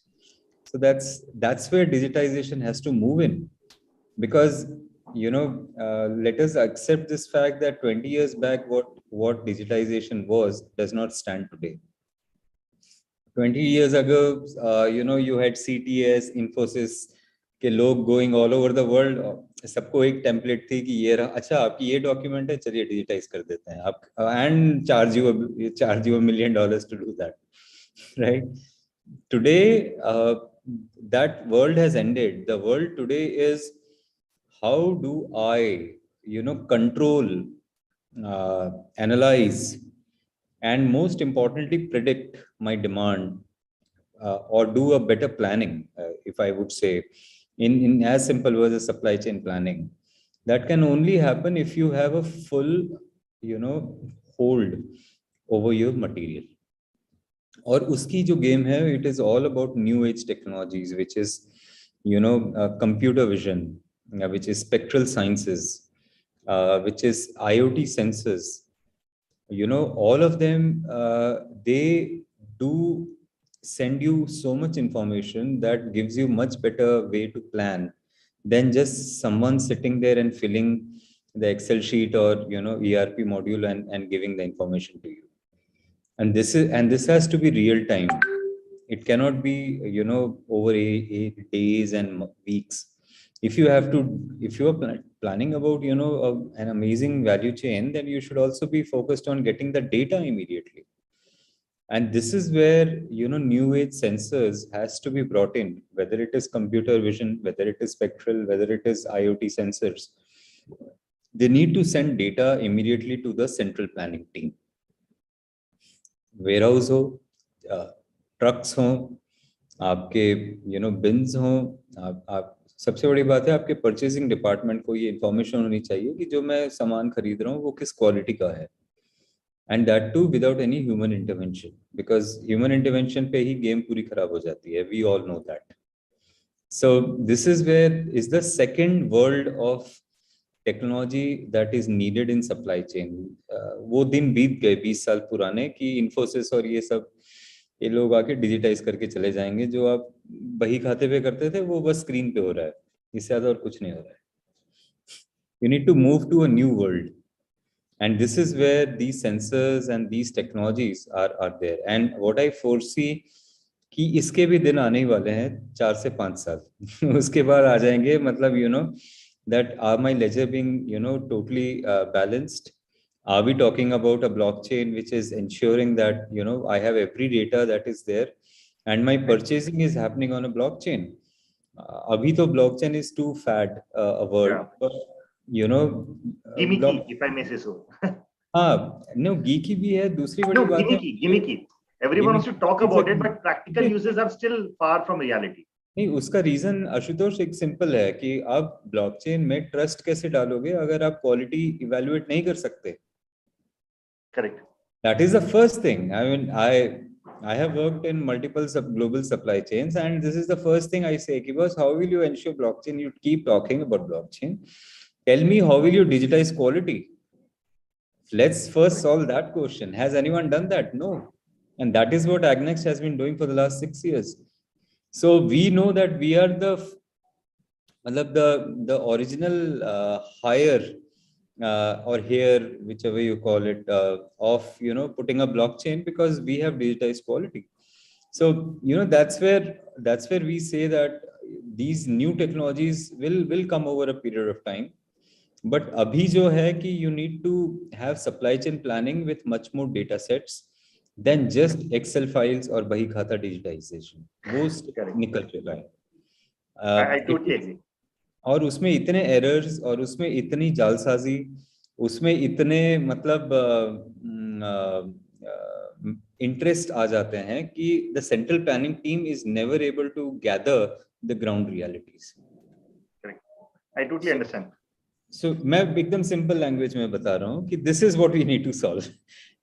So that's where digitization has to move in, because, let us accept this fact that 20 years back, what digitization was does not stand today. 20 years ago, you had CTS, Infosys के लोग going all over the world. सबको एक template थी कि ये अच्छा आपकी ये डॉक्यूमेंट है, चलिए डिजिटाइज कर देते हैं आप, and charge you $1 million to do that, right? Today, that world has ended. The world today is, how do I, control, analyze, and most importantly, predict my demand, or do a better planning, if I would say, in as simple as a supply chain planning. That can only happen if you have a full, hold over your material. और उसकी जो game है, it is all about new age technologies, which is, computer vision, which is spectral sciences, which is IoT sensors. All of them, they do send you so much information that gives you much better way to plan than just someone sitting there and filling the Excel sheet or, ERP module and giving the information to you. And this has to be real time. It cannot be, over 8 days and weeks. If you are planning about, an amazing value chain, then you should also be focused on getting the data immediately. And this is where, new age sensors has to be brought in, whether it is computer vision, whether it is spectral, whether it is IoT sensors. They need to send data immediately to the central planning team. Warehouse हो, trucks हो, आपके bins हो, आप सबसे बड़ी बात है आपके purchasing department को ये information होनी चाहिए कि जो मैं सामान खरीद रहा हूँ वो किस quality का है, and that too without any human intervention, because human intervention पे ही game पूरी खराब हो जाती है. We all know that. So this is where is the second world of technology that is needed in supply chain. वो दिन बीत गए 20 साल पुराने कि इन्फोसिस और ये लोग आके डिजिटाइज करके चले जाएंगे. जो आप बही खाते पे करते थे वो बस स्क्रीन पे हो रहा है, इससे ज्यादा और कुछ नहीं हो रहा है. You need to move to a new world, and this is where these sensors and these technologies are there. And what I foresee कि इसके भी दिन आने वाले हैं 4 से 5 साल. उसके बाद आ जाएंगे, मतलब that are my ledger being totally balanced? Are we talking about a blockchain which is ensuring that I have every data that is there and my purchasing is happening on a blockchain? Abhi to blockchain is too fad a word, yeah. But gimmicky, if I may say so. No, geeky bhi hai, dusri badi baat hai gimmicky. Everyone wants to talk about it, but practical uses are still far from reality. नहीं, उसका reason Ashutosh एक simple है कि आप blockchain में trust कैसे डालोगे अगर आप क्वालिटी इवैल्यूएट नहीं कर सकते. Correct. That is the first thing. I mean I have worked in multiple global supply chains, and this is the first thing I say, because how will you ensure blockchain? You keep talking about blockchain. Tell me, how will you digitize quality? Let's first solve that question. Has anyone done that? No. And that is what Agnex has been doing for the last 6 years. So we know that we are the original hire or here, whichever you call it, of putting a blockchain, because we have digitized quality. So that's where we say that these new technologies will come over a period of time. But abhi jo hai ki you need to have supply chain planning with much more data sets than just Excel files or bahi khata digitization. वो निकल चुका है. I totally agree. और उसमें इतने errors और उसमें इतनी जालसाजी, उसमें इतने मतलब interest आ जाते हैं कि the central planning team is never able to gather the ground realities. Correct. I totally understand. So मैं एकदम simple language में बता रहा हूँ कि this is what we need to solve.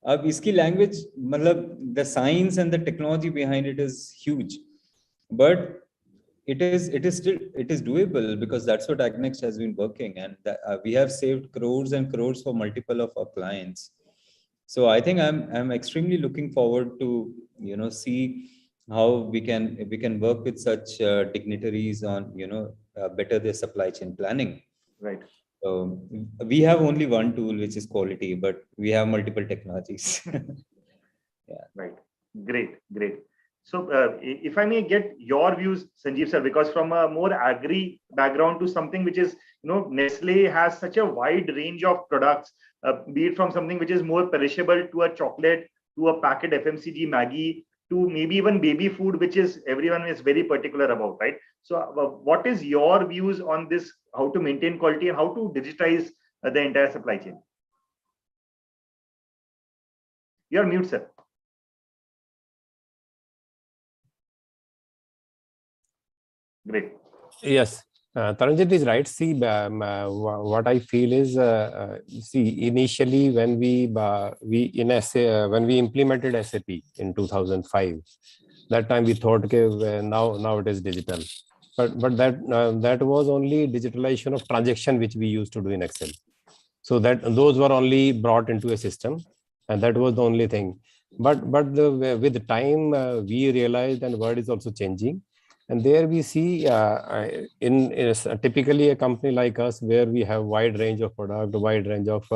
अब इसकी लैंग्वेज मतलब the science and the technology behind it is huge, but it is doable, because that's what Agnext has been working, and we have saved crores and crores for multiple of our clients. So I think I'm extremely looking forward to see how we can work with such dignitaries on better their supply chain planning. Right. So we have only one tool, which is quality, but we have multiple technologies. Yeah. Right. Great. So if I may get your views, Sanjeev sir, because from a more agri background to something which is, Nestle has such a wide range of products, be it from something which is more perishable to a chocolate, to a packet FMCG Maggie, to maybe even baby food, which is everyone is very particular about, right? So what is your views on this, how to maintain quality and how to digitize the entire supply chain? You're mute, sir. Great. Yes, Taranjit is right. See, what I feel is, see, initially when when we implemented SAP in 2005, that time we thought, okay, now it is digital, but that was only digitalization of transaction which we used to do in Excel. So that those were only brought into a system, and that was the only thing. But with the time, we realized, and word is also changing. And there we see typically a company like us, where we have wide range of product, wide range of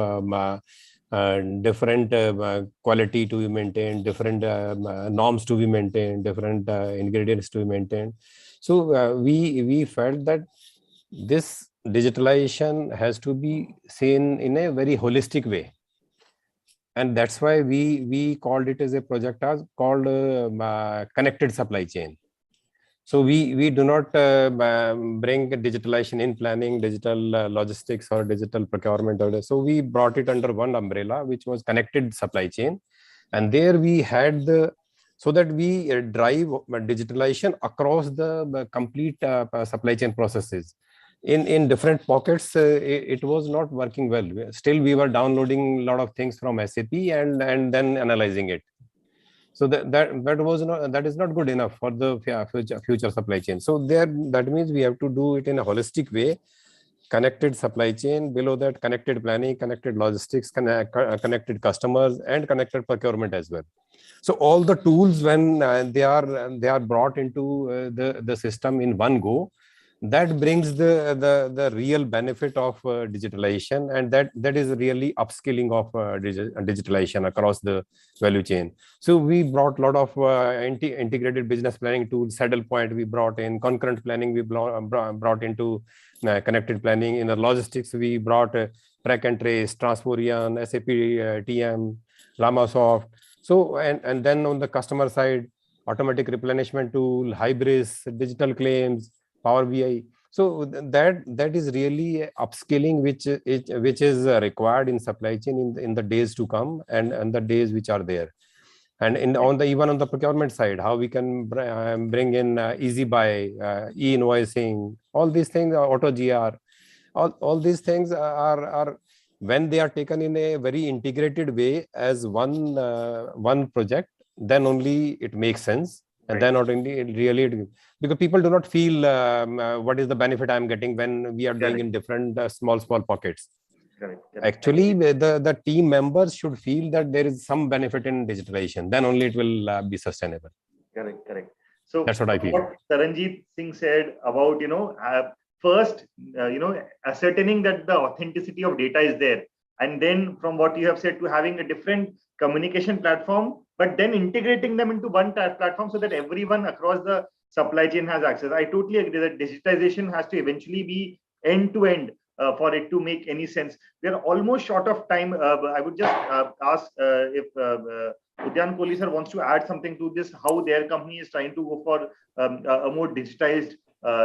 different quality to be maintained, different norms to be maintained, different ingredients to be maintained. So we felt that this digitalization has to be seen in a very holistic way. And that's why we called it as a project as called connected supply chain. So we do not bring digitalization in planning, digital logistics or digital procurement. So we brought it under one umbrella, which was connected supply chain. And there we had so that we drive digitalization across the complete supply chain processes. In different pockets, it was not working well. Still, we were downloading a lot of things from SAP and then analyzing it. So that is not good enough for the future supply chain. So that means we have to do it in a holistic way. Connected supply chain, below that connected planning, connected logistics, connected customers, and connected procurement as well. So all the tools, when they are brought into the system in one go, that brings the real benefit of digitalization, and that is really upskilling of digitalization across the value chain. So we brought a lot of integrated business planning tools. Saddle point we brought in, concurrent planning we brought into connected planning. In the logistics, we brought track and trace, Transporion, SAP TM, Lamasoft. So and then on the customer side, automatic replenishment tool, Hybris, digital claims, Power BI. So that is really upskilling which is required in supply chain in the days to come and the days which are there. And even on the procurement side, how we can bring in easy buy, e-invoicing, all these things, auto GR, all these things are when they are taken in a very integrated way as one project, then only it makes sense. And then not only really, because people do not feel what is the benefit I'm getting when we are doing in different small pockets. Correct. Actually, the team members should feel that there is some benefit in digitalization. Then only it will be sustainable. Correct. So that's what I feel. What Taranjit Singh said about first ascertaining that the authenticity of data is there, and then from what you have said to having a different communication platform, but then integrating them into one platform so that everyone across the supply chain has access. I totally agree that digitization has to eventually be end to end for it to make any sense. We are almost short of time. I would just ask if Udyan Kohli sir wants to add something to this, how their company is trying to go for a more digitized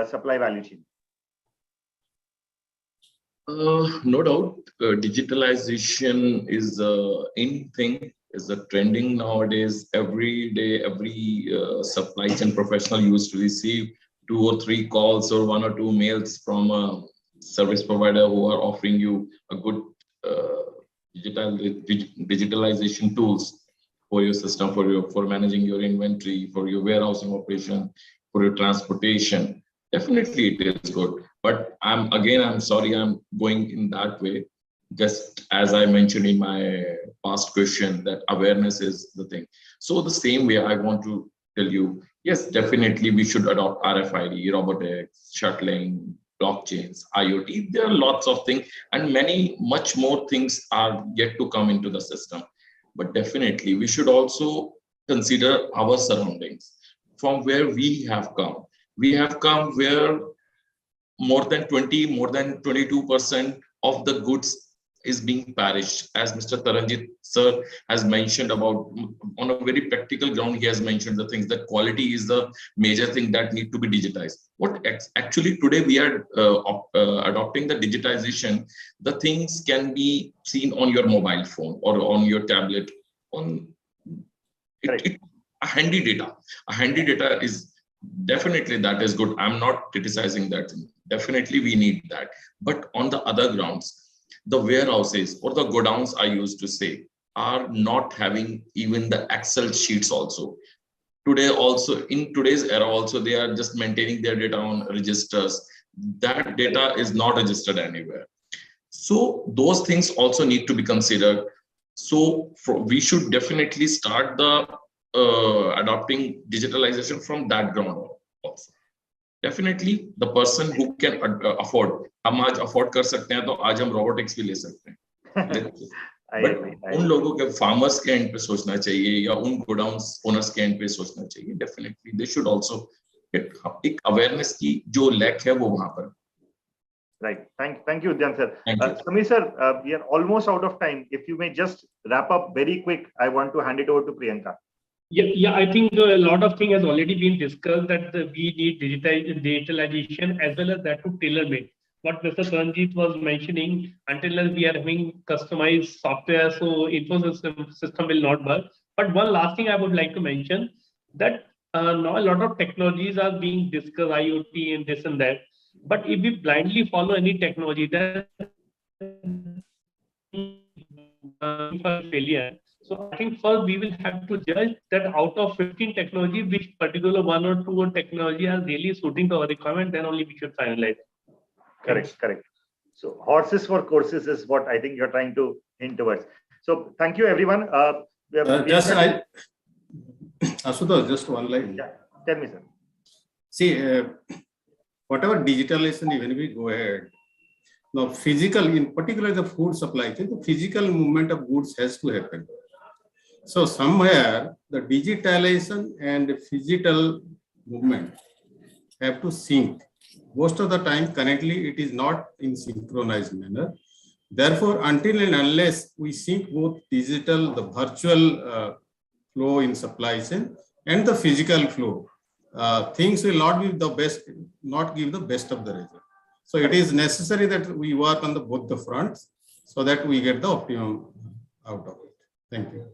supply value chain. No doubt, digitalization is in thing, is a trending nowadays. Every day, every supply chain professional used to receive 2 or 3 calls or 1 or 2 mails from a service provider who are offering you a good digitalization tools for your system, for managing your inventory, for your warehousing operation, for your transportation. Definitely it is good. But I'm sorry, I'm going in that way. Just as I mentioned in my past question, that awareness is the thing. So the same way I want to tell you, yes, definitely we should adopt RFID, robotics, shuttling, blockchains, IoT. There are lots of things, and much more things are yet to come into the system. But definitely we should also consider our surroundings, from where we have come. We have come where more than 22% of the goods is being perished. As Mr. Taranjit sir has mentioned about, on a very practical ground, he has mentioned the things that quality is the major thing that need to be digitized. Actually today we are adopting the digitization. The things can be seen on your mobile phone or on your tablet. On a handy data is definitely, that is good. I'm not criticizing that. Definitely we need that. But on the other grounds, the warehouses or the godowns, I used to say, are not having even the Excel sheets also. Today also, in today's era also, they are just maintaining their data on registers. That data is not registered anywhere. So those things also need to be considered. So we should definitely start the adopting digitalization from that ground also. Definitely the person who can afford, हम आज afford कर सकते हैं तो आज हम robotics भी ले सकते हैं. But उन लोगों के farmers के end पे सोचना चाहिए या उन godowns owners के end पे सोचना चाहिए. Definitely they should also get एक awareness की जो lack है वो वहाँ पर. Right. Thank you, Udyan sir. Samir sir, we are almost out of time. If you may just wrap up very quick, I want to hand it over to Priyanka. Yeah, I think a lot of things has already been discussed, that we need digitalization as well as that to tailor-made. What Mr. Taranjit was mentioning, until we are having customized software, so system will not work. But one last thing I would like to mention, that now a lot of technologies are being discussed, IoT and this and that. But if we blindly follow any technology, then for failure. So I think first we will have to judge that out of 15 technology, which particular one or two technology are really suiting to our requirement, then only we should finalize. Correct. So horses for courses is what I think you're trying to hint towards. So thank you, everyone. Ashutosh, just one line. Yeah, tell me, sir. See, whatever digitalization, even if we go ahead, now physical, in particular the food supply chain, the physical movement of goods has to happen. So somewhere the digitalization and the physical movement have to sync. Most of the time, currently, it is not in synchronized manner. Therefore, until and unless we sync both digital, the virtual flow in supply chain and the physical flow, things will not be the best, not give the best of the result. So it is necessary that we work on both the fronts so that we get the optimum out of it. Thank you.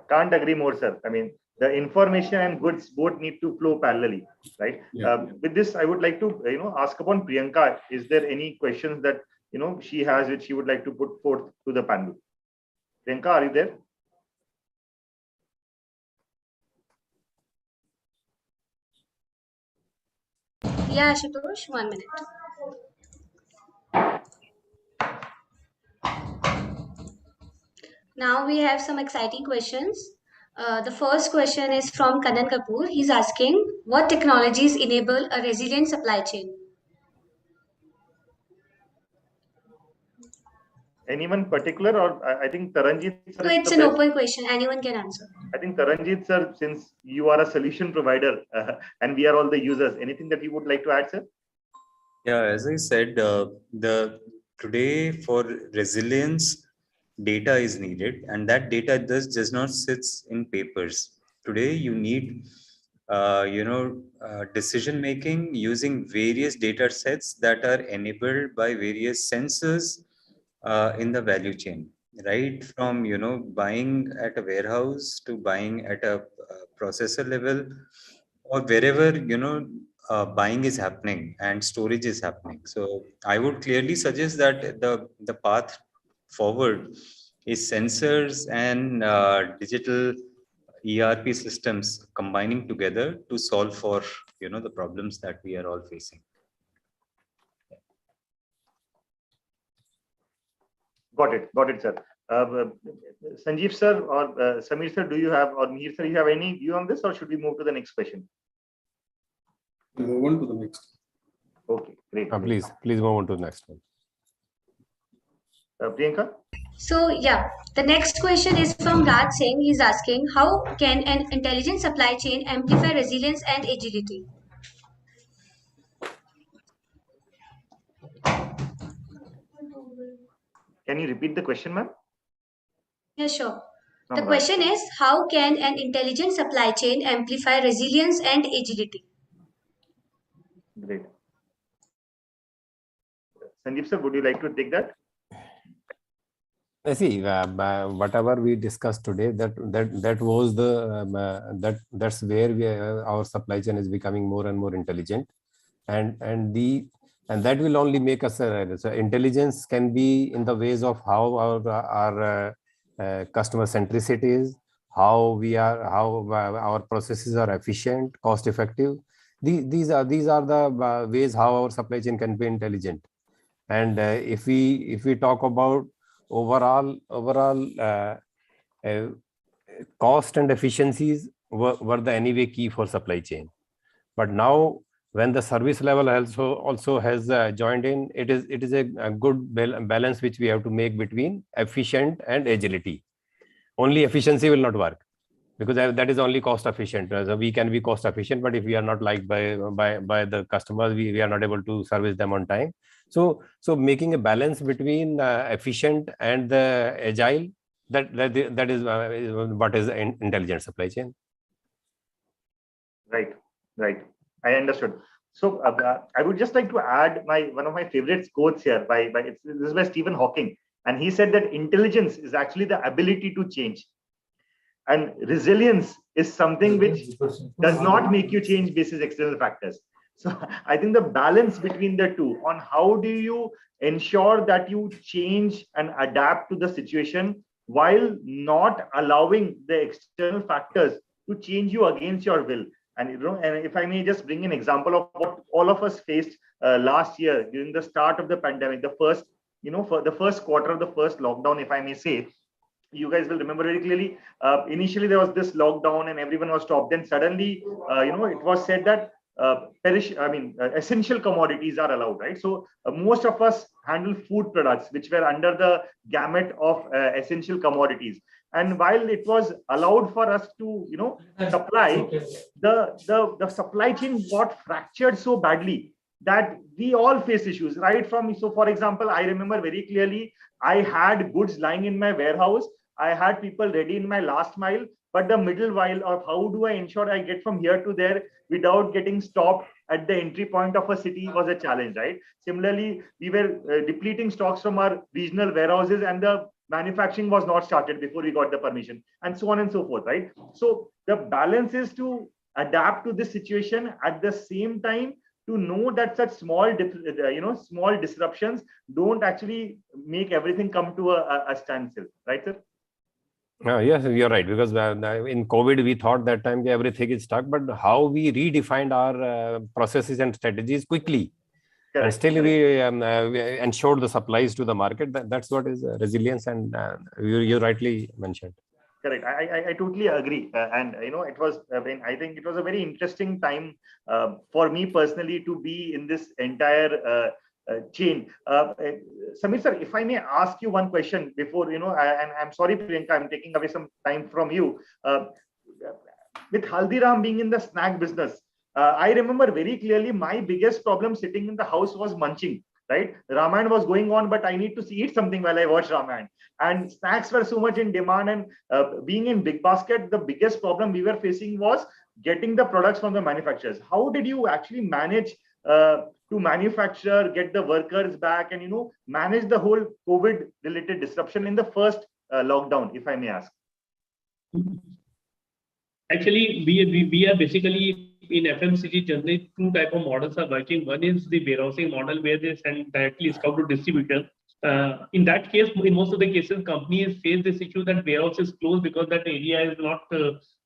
Can't agree more, sir. I mean, the information and goods both need to flow parallelly, right? Yeah. With this, I would like to, ask upon Priyanka. Is there any questions that she has which she would like to put forth to the panel? Priyanka, are you there? Yeah, Ashutosh, 1 minute. Now we have some exciting questions. The first question is from Kanan Kapoor. He's asking, what technologies enable a resilient supply chain? Anyone particular, or I think Taranjit sir? So it's an open question. Anyone can answer. I think Taranjit sir, since you are a solution provider and we are all the users, anything that you would like to add, sir? Yeah, as I said, today for resilience, data is needed, and that data does not sits in papers. Today, you need decision making using various data sets that are enabled by various sensors in the value chain, right from buying at a warehouse to buying at a processor level, or wherever buying is happening and storage is happening. So I would clearly suggest that the path forward is sensors and digital ERP systems combining together to solve for the problems that we are all facing. Got it, sir. Sanjeev sir or Samir sir, do you have, or Mihir sir, you have any view on this, or should we move to the next question? Move on to the next. Okay, great. Please move on to the next one. Priyanka? So yeah, the next question is from Raj Singh. He's asking, how can an intelligent supply chain amplify resilience and agility? Can you repeat the question, ma'am? Yeah, sure. From The Raj. question is, how can an intelligent supply chain amplify resilience and agility? Great. Sanjeev sir, would you like to take that? See, whatever we discussed today, that was the that's where our supply chain is becoming more and more intelligent, and that will only make us so intelligence can be in the ways of how our customer centricity is, how our processes are efficient, cost effective. These are the ways how our supply chain can be intelligent. And if we talk about overall cost and efficiencies were the anyway key for supply chain, but now when the service level also has joined in, it is a good balance which we have to make between efficient and agility. Only efficiency will not work, because that is only cost efficient. So we can be cost efficient, but if we are not liked by the customers, we are not able to service them on time. So making a balance between efficient and the agile, that is what is intelligent supply chain. Right. I understood. So I would just like to add one of my favorite quotes here this is by Stephen Hawking, and he said that intelligence is actually the ability to change, and resilience is something which does not make you change basis external factors. So I think the balance between the two, on how do you ensure that you change and adapt to the situation while not allowing the external factors to change you against your will. And and if I may just bring an example of what all of us faced last year during the start of the pandemic, the first, for the first quarter of the first lockdown, if I may say, you guys will remember very clearly. Initially, there was this lockdown and everyone was stopped. Then suddenly, it was said that essential commodities are allowed, right? So most of us handle food products, which were under the gamut of essential commodities. And while it was allowed for us to, supply, the supply chain got fractured so badly that we all face issues, right? So for example, I remember very clearly, I had goods lying in my warehouse. I had people ready in my last mile, but the middle mile of how do I ensure I get from here to there without getting stopped at the entry point of a city was a challenge, right? Similarly, we were depleting stocks from our regional warehouses, and the manufacturing was not started before we got the permission, and so on and so forth, right? So the balance is to adapt to this situation at the same time, to know that such small disruptions don't actually make everything come to a standstill, right, sir? Yes, you're right, because in COVID, we thought that time everything is stuck, but how we redefined our processes and strategies quickly. Correct. And still we ensured the supplies to the market. That's what is resilience, and you rightly mentioned. Correct. I totally agree. And, it was, I think it was a very interesting time for me personally to be in this entire chain. Samir sir, if I may ask you one question before, and I'm sorry, Priyanka, I'm taking away some time from you. With Haldiram being in the snack business, I remember very clearly my biggest problem sitting in the house was munching, right? Ramayana was going on, but I need to eat something while I watch Ramayana. And snacks were so much in demand. And being in Big Basket, the biggest problem we were facing was getting the products from the manufacturers. How did you actually manage to manufacture, get the workers back, and manage the whole COVID-related disruption in the first lockdown, if I may ask? Actually, we are basically in FMCG. Generally, two type of models are working. One is the warehousing model, where they send directly stock to distribution. In that case, in most of the cases, companies face this issue that warehouse is closed because that area is not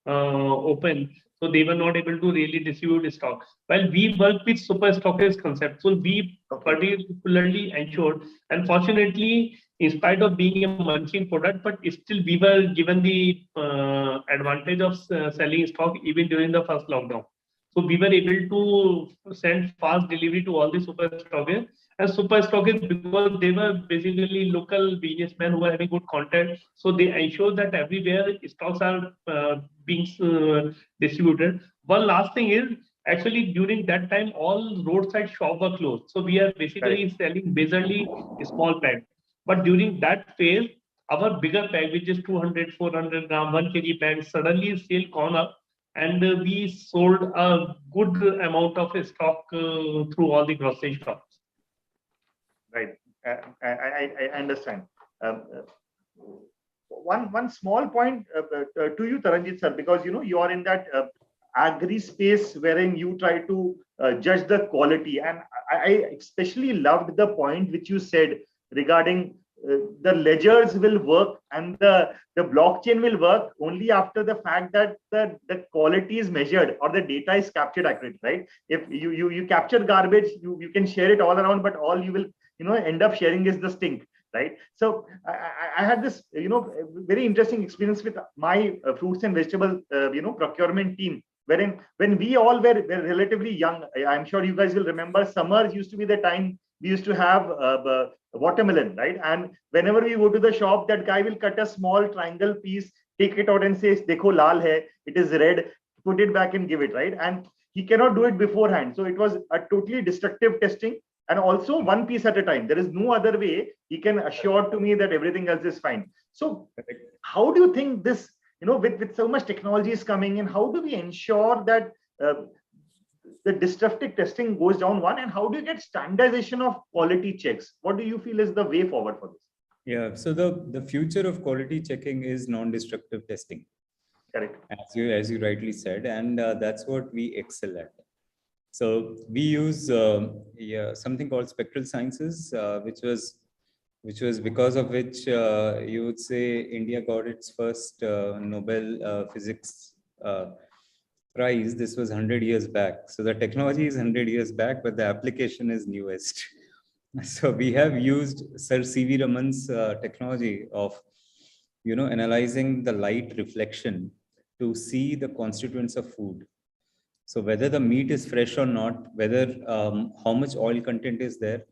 open. So they were not able to really distribute the stock. While we work with super stockist concept, so we particularly ensured, and fortunately, in spite of being a munching product, but still we were given the advantage of selling stock even during the first lockdown. So we were able to send fast delivery to all the super stockists. And super stockists, because they were basically local businessmen who were having good content, so they ensure that everywhere stocks are being distributed. One last thing is, actually during that time all roadside shops were closed, so we are basically selling majorly small packs. But during that phase, our bigger pack, which is 200, 400 gram, 1 kg pack, suddenly sale gone up, and we sold a good amount of stock through all the grocery shops. Right. I understand. One small point to you, Taranjit sir, because you are in that agri space wherein you try to judge the quality, and I especially loved the point which you said regarding the ledgers will work and the blockchain will work only after the fact that the quality is measured or the data is captured accurately, right? If you capture garbage, you can share it all around, but all you will end up sharing is the stink, right? So I had this very interesting experience with my fruits and vegetable procurement team, wherein when we all were relatively young, I'm sure you guys will remember, summers used to be the time we used to have watermelon, right? And whenever we go to the shop, that guy will cut a small triangle piece, take it out and says, "Dekho lal hai, it is red," put it back and give it, right? And he cannot do it beforehand. So it was a totally destructive testing, and also one piece at a time. There is no other way he can assure to me that everything else is fine. So how do you think this, with so much technology is coming in, how do we ensure that the disruptive testing goes down one, and how do you get standardization of quality checks? What do you feel is the way forward for this? Yeah, so the future of quality checking is non-destructive testing. Correct. As you rightly said, and that's what we excel at. So we use something called spectral sciences, which was because of which you would say India got its first Nobel Physics prize. This was 100 years back. So the technology is 100 years back, but the application is newest. So we have used Sir C.V. Raman's technology of, analyzing the light reflection to see the constituents of food. So whether the meat is fresh or not, whether how much oil content is there,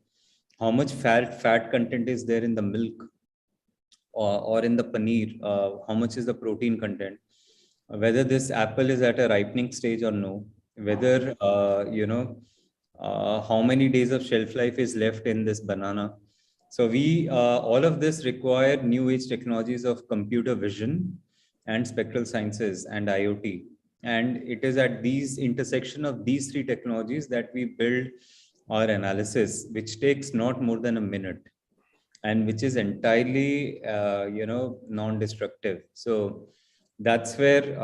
how much fat content is there in the milk or in the paneer, how much is the protein content, whether this apple is at a ripening stage or no, whether, how many days of shelf life is left in this banana. So we, all of this require new age technologies of computer vision and spectral sciences and IoT. And it is at these intersection of these three technologies that we build our analysis, which takes not more than a minute and which is entirely, non-destructive. So that's where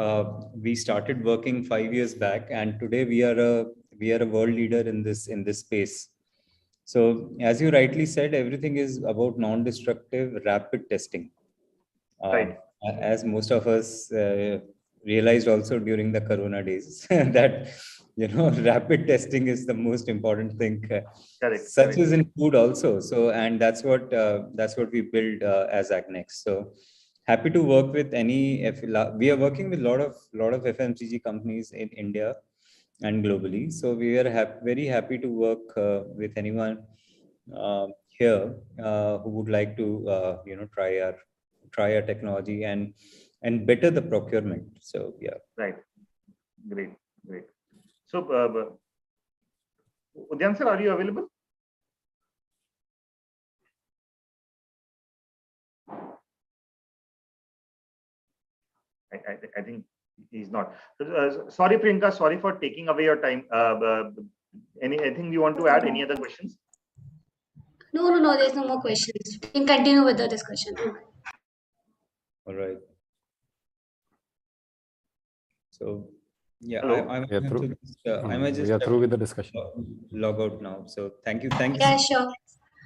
we started working 5 years back, and today we are a world leader in this space. So as you rightly said, everything is about non-destructive rapid testing. Right. As most of us realized also during the Corona days that rapid testing is the most important thing. Such is in food also. So, and that's what we build as Agnex. So happy to work with any. We are working with lot of FMCG companies in India and globally. So we are very happy to work with anyone here who would like to try our technology and better the procurement. So yeah. Right. Great. So Udyan sir, are you available? I think he's not. Sorry, Priyanka. Sorry for taking away your time. Anything you want to add? Any other questions? No. There's no more questions. We can continue with the discussion. All right. So yeah, we are through with the discussion. Log out now. So thank you. Yeah, sure.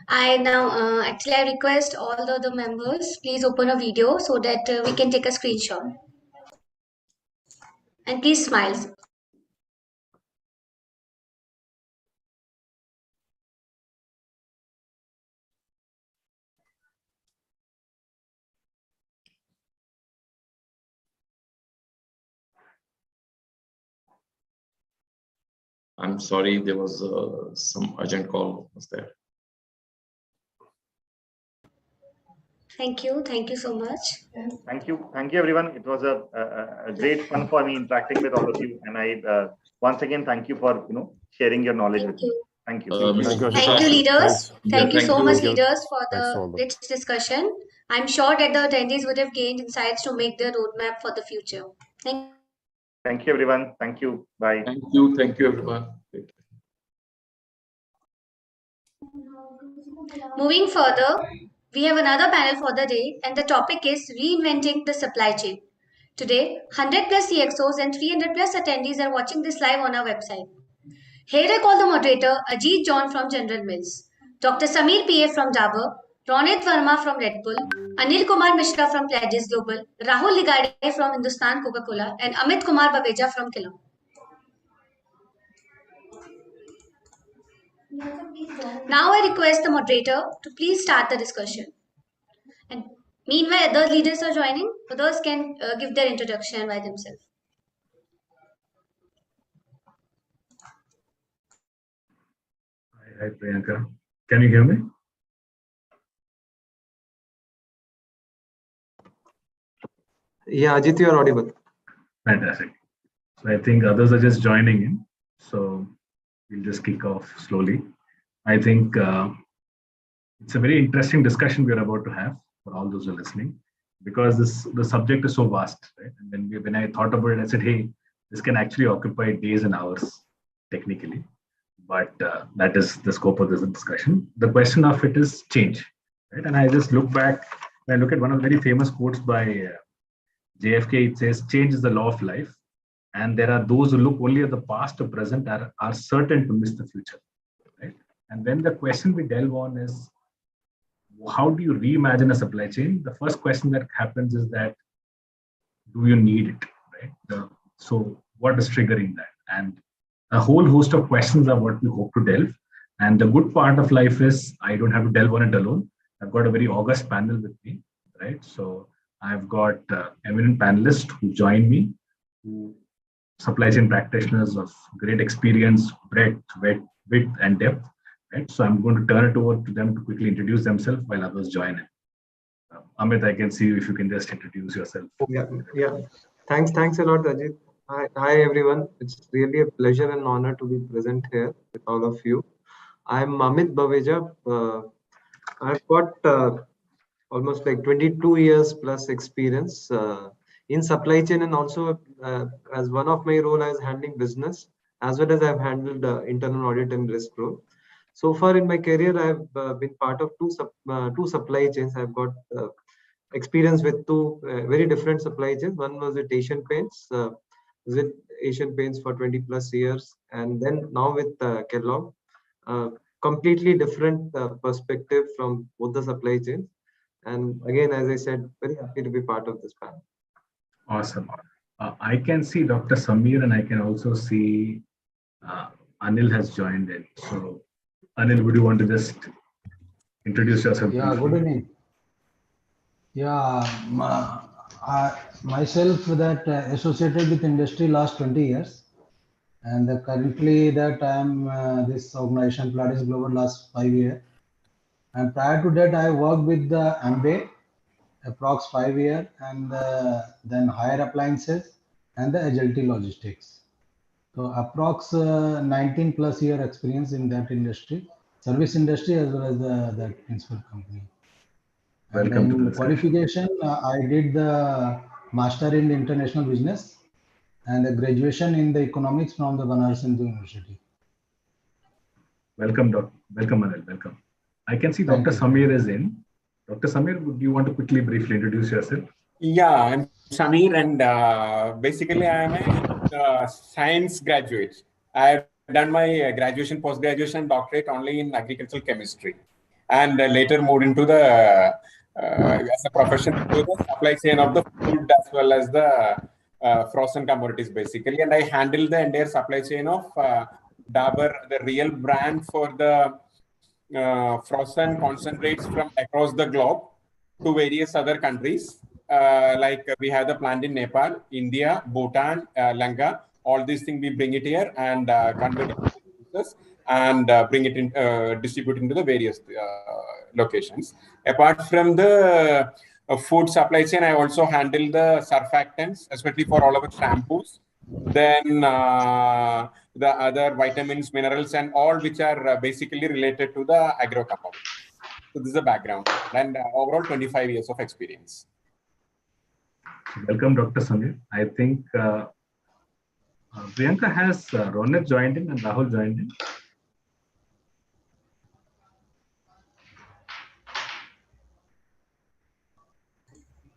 I now actually I request all the other members please open a video so that we can take a screenshot. And please smile. I'm sorry, there was some urgent call was there. Thank you. Thank you so much. Thank you. Thank you, everyone. It was a great fun for me interacting with all of you. And I once again thank you for sharing your knowledge Thank with me. you. Thank you. Thank you, Thank you, Ashutosh. leaders. Thanks. Thank you thank so you. much, Thank you. leaders, for Thanks the for all the- rich discussion. I'm sure that the attendees would have gained insights to make their roadmap for the future. Thank Thank you, everyone. Thank you. Bye. Thank you, everyone. Moving further, we have another panel for the day, and the topic is reinventing the supply chain. Today, 100 plus CXOs and 300 plus attendees are watching this live on our website. Here I call the moderator Ajit John from General Mills, Dr. Sameer PA from Dabur, Ronit Verma from Red Bull, Anil Kumar Mishra from Pledges Global, Rahul Ligade from Hindustan Coca-Cola, and Amit Kumar Babeja from Kilon. Now I request the moderator to please start the discussion. And meanwhile, other leaders are joining. Others can give their introduction by themselves. Hi, Priyanka. Can you hear me? Yeah, Ajit, you are audible. Fantastic. So I think others are just joining in. So we'll just kick off slowly. I think it's a very interesting discussion we're about to have for all those who are listening, because the subject is so vast, right? And when I thought about it, I said, hey, this can actually occupy days and hours technically, but that is the scope of this discussion. The question of it is change, right? And I just look back, when I look at one of the very famous quotes by JFK, it says, change is the law of life. And there are those who look only at the past or present are certain to miss the future, right? And when the question we delve on is, how do you reimagine a supply chain? The first question that happens is that, do you need it, right? So what is triggering that? And a whole host of questions are what we hope to delve. And the good part of life is I don't have to delve on it alone. I've got a very august panel with me, right? So I've got eminent panelists who join me, who supply chain practitioners of great experience, breadth, width, and depth, right? So I'm going to turn it over to them to quickly introduce themselves while others join in. Amit, I can see you if you can just introduce yourself. Yeah. Thanks a lot, Ajit. Hi, everyone. It's really a pleasure and honor to be present here with all of you. I'm Amit Babeja. I've got almost like 22 years plus experience in supply chain, and also as one of my role as handling business, as well as I've handled internal audit and risk role. So far in my career, I've been part of two supply chains. I've got experience with two very different supply chains. One was with Asian Paints, with Asian Paints for 20 plus years, and then now with Kellogg. Completely different perspective from both the supply chains. And again, as I said, very happy to be part of this panel. Awesome. I can see Dr. Sameer, and I can also see Anil has joined in. So Anil, would you want to just introduce yourself? Yeah, good evening. Yeah, myself that associated with industry last 20 years, and currently that I am this organization Pledges Global last 5 years. And prior to that, I worked with the Amway, approx 5 years, and then Higher Appliances and the Agility Logistics. So approx 19 plus year experience in that industry, service industry, as well as that principal company. And Welcome to then the qualification, I did the master in international business and the graduation in the economics from the Banaras Hindu University. Welcome, Anil. Welcome. I can see Dr. Sameer is in. Dr. Sameer, would you want to quickly, briefly introduce yourself? Yeah, I'm Sameer, and basically I'm a science graduate. I've done my graduation, post-graduation, doctorate only in agricultural chemistry, and later moved into the as a profession into the supply chain of the food as well as the frozen commodities, basically. And I handle the entire supply chain of Dabur, the real brand for the frozen concentrates from across the globe to various other countries. Like we have the plant in Nepal, India, Bhutan, Lanka, all these things, we bring it here and convert it into juices and bring it in, distribute into the various locations. Apart from the food supply chain, I also handle the surfactants, especially for all of our shampoos. Then the other vitamins, minerals, and all which are basically related to the agro compound. So this is the background, and overall 25 years of experience. Welcome, Dr. Samir. I think Priyanka has Ronak joined in and Rahul joined in.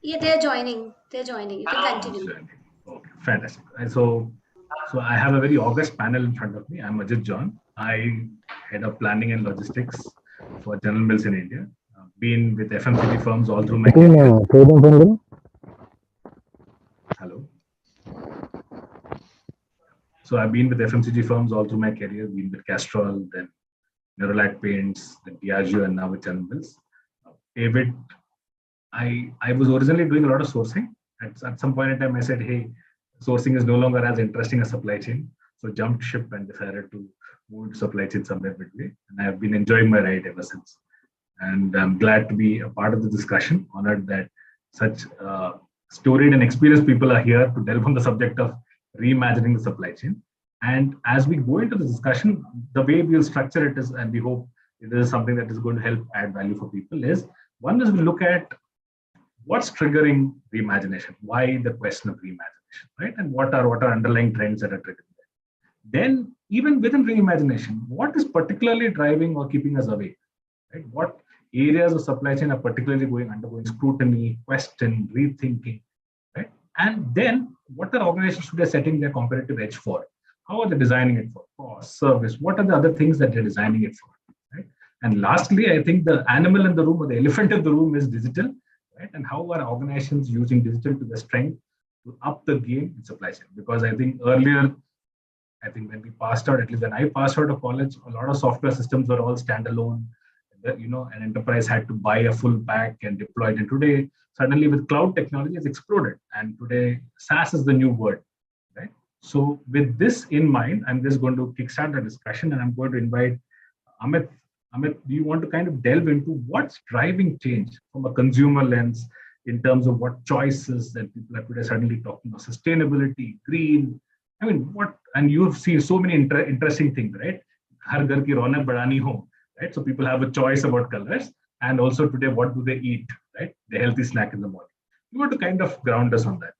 Yeah, they're joining. They're joining. You can continue. Okay, fantastic. And so I have a very august panel in front of me. I'm Ajit John. I head up planning and logistics for General Mills in India. Been with FMCG firms all through my career. Hello. So I've been with FMCG firms all through my career. Been with Castrol, then Nerolac Paints, then Diageo, and now with General Mills. David, I was originally doing a lot of sourcing. At some point in time, I said, hey, sourcing is no longer as interesting as supply chain. So jumped ship and decided to move to supply chain somewhere midway. And I have been enjoying my ride ever since. And I'm glad to be a part of the discussion, honored that such storied and experienced people are here to delve on the subject of reimagining the supply chain. And as we go into the discussion, the way we'll structure it is, and we hope it is something that is going to help add value for people, is one is we look at what's triggering reimagination, why the question of reimagination, right? And what are underlying trends that are triggering that. Then even within reimagination, what is particularly driving or keeping us awake, right? What areas of supply chain are particularly undergoing scrutiny, question, rethinking, right? And then what are organizations today setting their competitive edge for? How are they designing it for? Cost, service, what are the other things that they're designing it for, right? And lastly, I think the animal in the room or the elephant in the room is digital, right? And how are organizations using digital to their strength to up the game in supply chain? Because I think earlier, when we passed out, at least when I passed out of college, a lot of software systems were all standalone. An enterprise had to buy a full pack and deploy it. And today, suddenly with cloud technology, it's exploded. And today, SaaS is the new word, right? So with this in mind, I'm just going to kickstart the discussion, and I'm going to invite Amit. Amit, do you want to kind of delve into what's driving change from a consumer lens in terms of what choices that people are today suddenly talking about sustainability, green? I mean, what? And you've seen so many interesting things, right? Har ghar ki raunak badani ho, right? So people have a choice about colors, and also today, what do they eat, right? The healthy snack in the morning. You want to kind of ground us on that.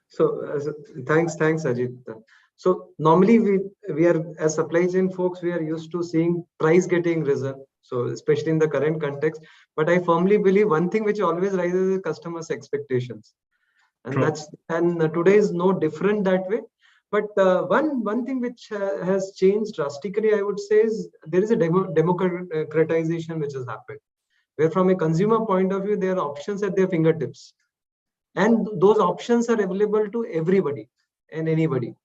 So thanks, Ajit. So normally we are, as supply chain folks, we are used to seeing price getting risen. So especially in the current context, but I firmly believe one thing which always rises is customers' expectations, and True. Today is no different that way. But one thing which has changed drastically, I would say, is there is a democratization which has happened, where from a consumer point of view, there are options at their fingertips, and those options are available to everybody and anybody.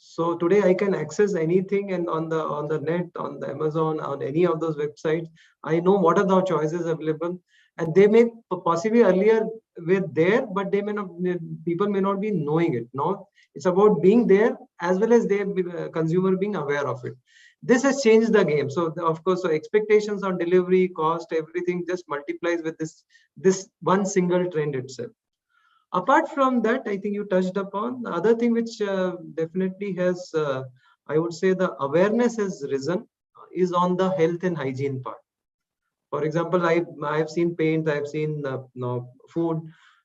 So today I can access anything, and on the net, on the Amazon, on any of those websites, I know what are the choices available, and they may possibly earlier were there, but people may not be knowing it. Now it's about being there as well as the consumer being aware of it. This has changed the game. So of course, so expectations on delivery, cost, everything just multiplies with this one single trend itself. Apart from that, I think you touched upon the other thing which definitely has, I would say, the awareness has risen is on the health and hygiene part. For example, I've seen paint, I've seen food.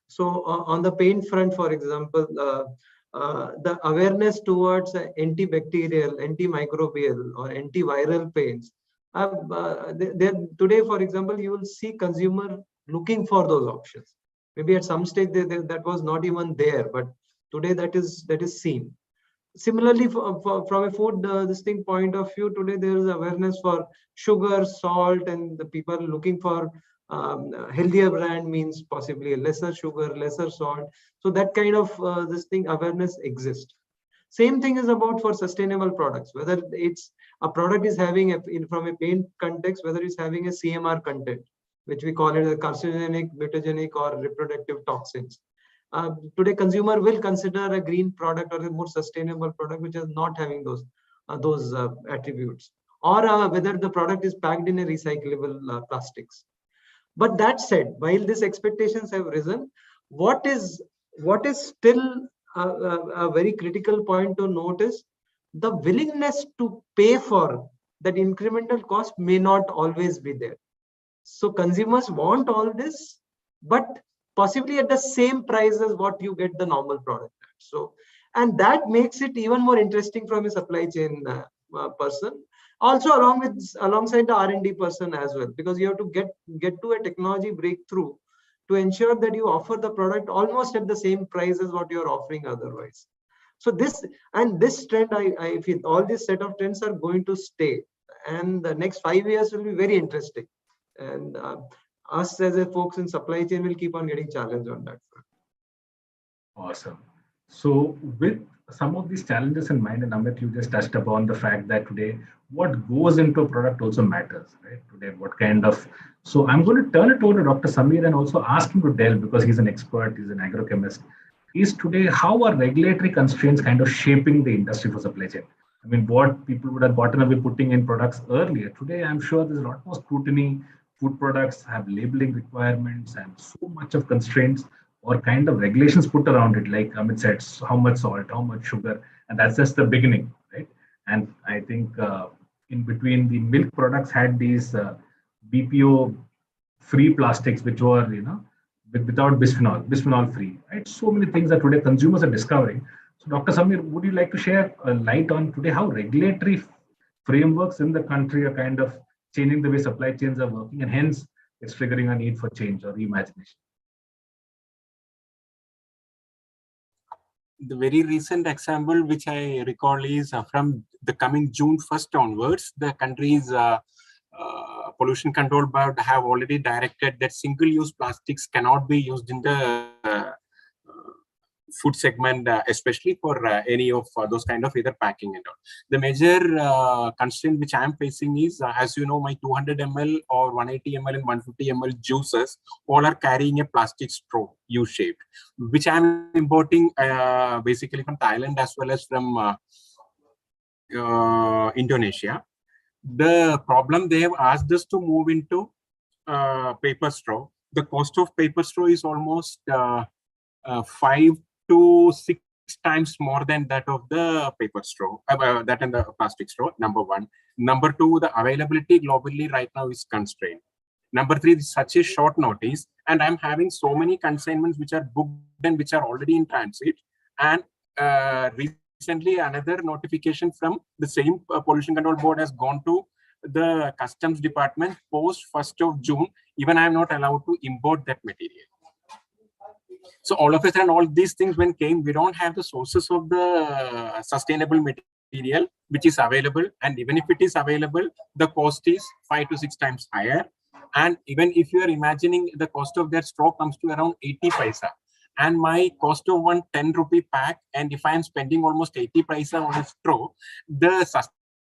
So on the paint front, for example, the awareness towards antibacterial, antimicrobial, or antiviral paints. Today, for example, you will see consumer looking for those options. Maybe at some stage that was not even there, but today that is seen. Similarly, from a food distinct point of view, today there is awareness for sugar, salt, and the people looking for healthier brand means possibly a lesser sugar, lesser salt. So that kind of awareness exists. Same thing is about for sustainable products, whether it's a product is having from a paint context, whether it's having a CMR content, which we call it a carcinogenic, mutagenic, or reproductive toxins. Today, consumer will consider a green product or a more sustainable product which is not having those attributes, or whether the product is packed in a recyclable plastics. But that said, while these expectations have risen, what is still a very critical point to note is the willingness to pay for that incremental cost may not always be there. So consumers want all this, but possibly at the same price as what you get the normal product at. So, and that makes it even more interesting from a supply chain person. Also, alongside the R&D person as well, because you have to get to a technology breakthrough to ensure that you offer the product almost at the same price as what you're offering otherwise. So this trend, I feel all this set of trends are going to stay, and the next 5 years will be very interesting. And us as a folks in supply chain will keep on getting challenged on that front. Awesome. So with some of these challenges in mind, and Amit, you just touched upon the fact that today what goes into a product also matters, right? Today, what kind of, so I'm going to turn it over to Dr. Samir and also ask him to delve, because he's an expert, he's an agrochemist, is today how are regulatory constraints kind of shaping the industry for supply chain? I mean, what people would have gotten away putting in products earlier. Today, I'm sure there's a lot more scrutiny. Food products have labeling requirements and so much of constraints or kind of regulations put around it, like Amit said, how much salt, how much sugar, and that's just the beginning, right? And I think in between, the milk products had these BPO-free plastics, which were, without bisphenol free, right? So many things that today consumers are discovering. So, Dr. Samir, would you like to share a light on today how regulatory frameworks in the country are kind of changing the way supply chains are working, and hence it's triggering a need for change or reimagination? The very recent example which I recall is from the coming June 1st onwards, the country's pollution control board have already directed that single-use plastics cannot be used in the food segment, especially for any of those kind of either packing and all. The major constraint which I am facing is, as you know, my 200 ml or 180 ml and 150 ml juices all are carrying a plastic straw, U-shaped, which I am importing basically from Thailand as well as from Indonesia. The problem, they have asked us to move into paper straw. The cost of paper straw is almost 5 to 6 times more than that of the paper straw, that and the plastic straw, number one. Number two, the availability globally right now is constrained. Number three, such a short notice, and I'm having so many consignments which are booked and which are already in transit. And recently, another notification from the same pollution control board has gone to the customs department post 1st of June. Even I am not allowed to import that material. So all of a sudden, all these things when came, we don't have the sources of the sustainable material which is available. And even if it is available, the cost is 5 to 6 times higher. And even if you are imagining the cost of that straw comes to around 80 paisa, and my cost of one 10 rupee pack, and if I am spending almost 80 paisa on a straw, the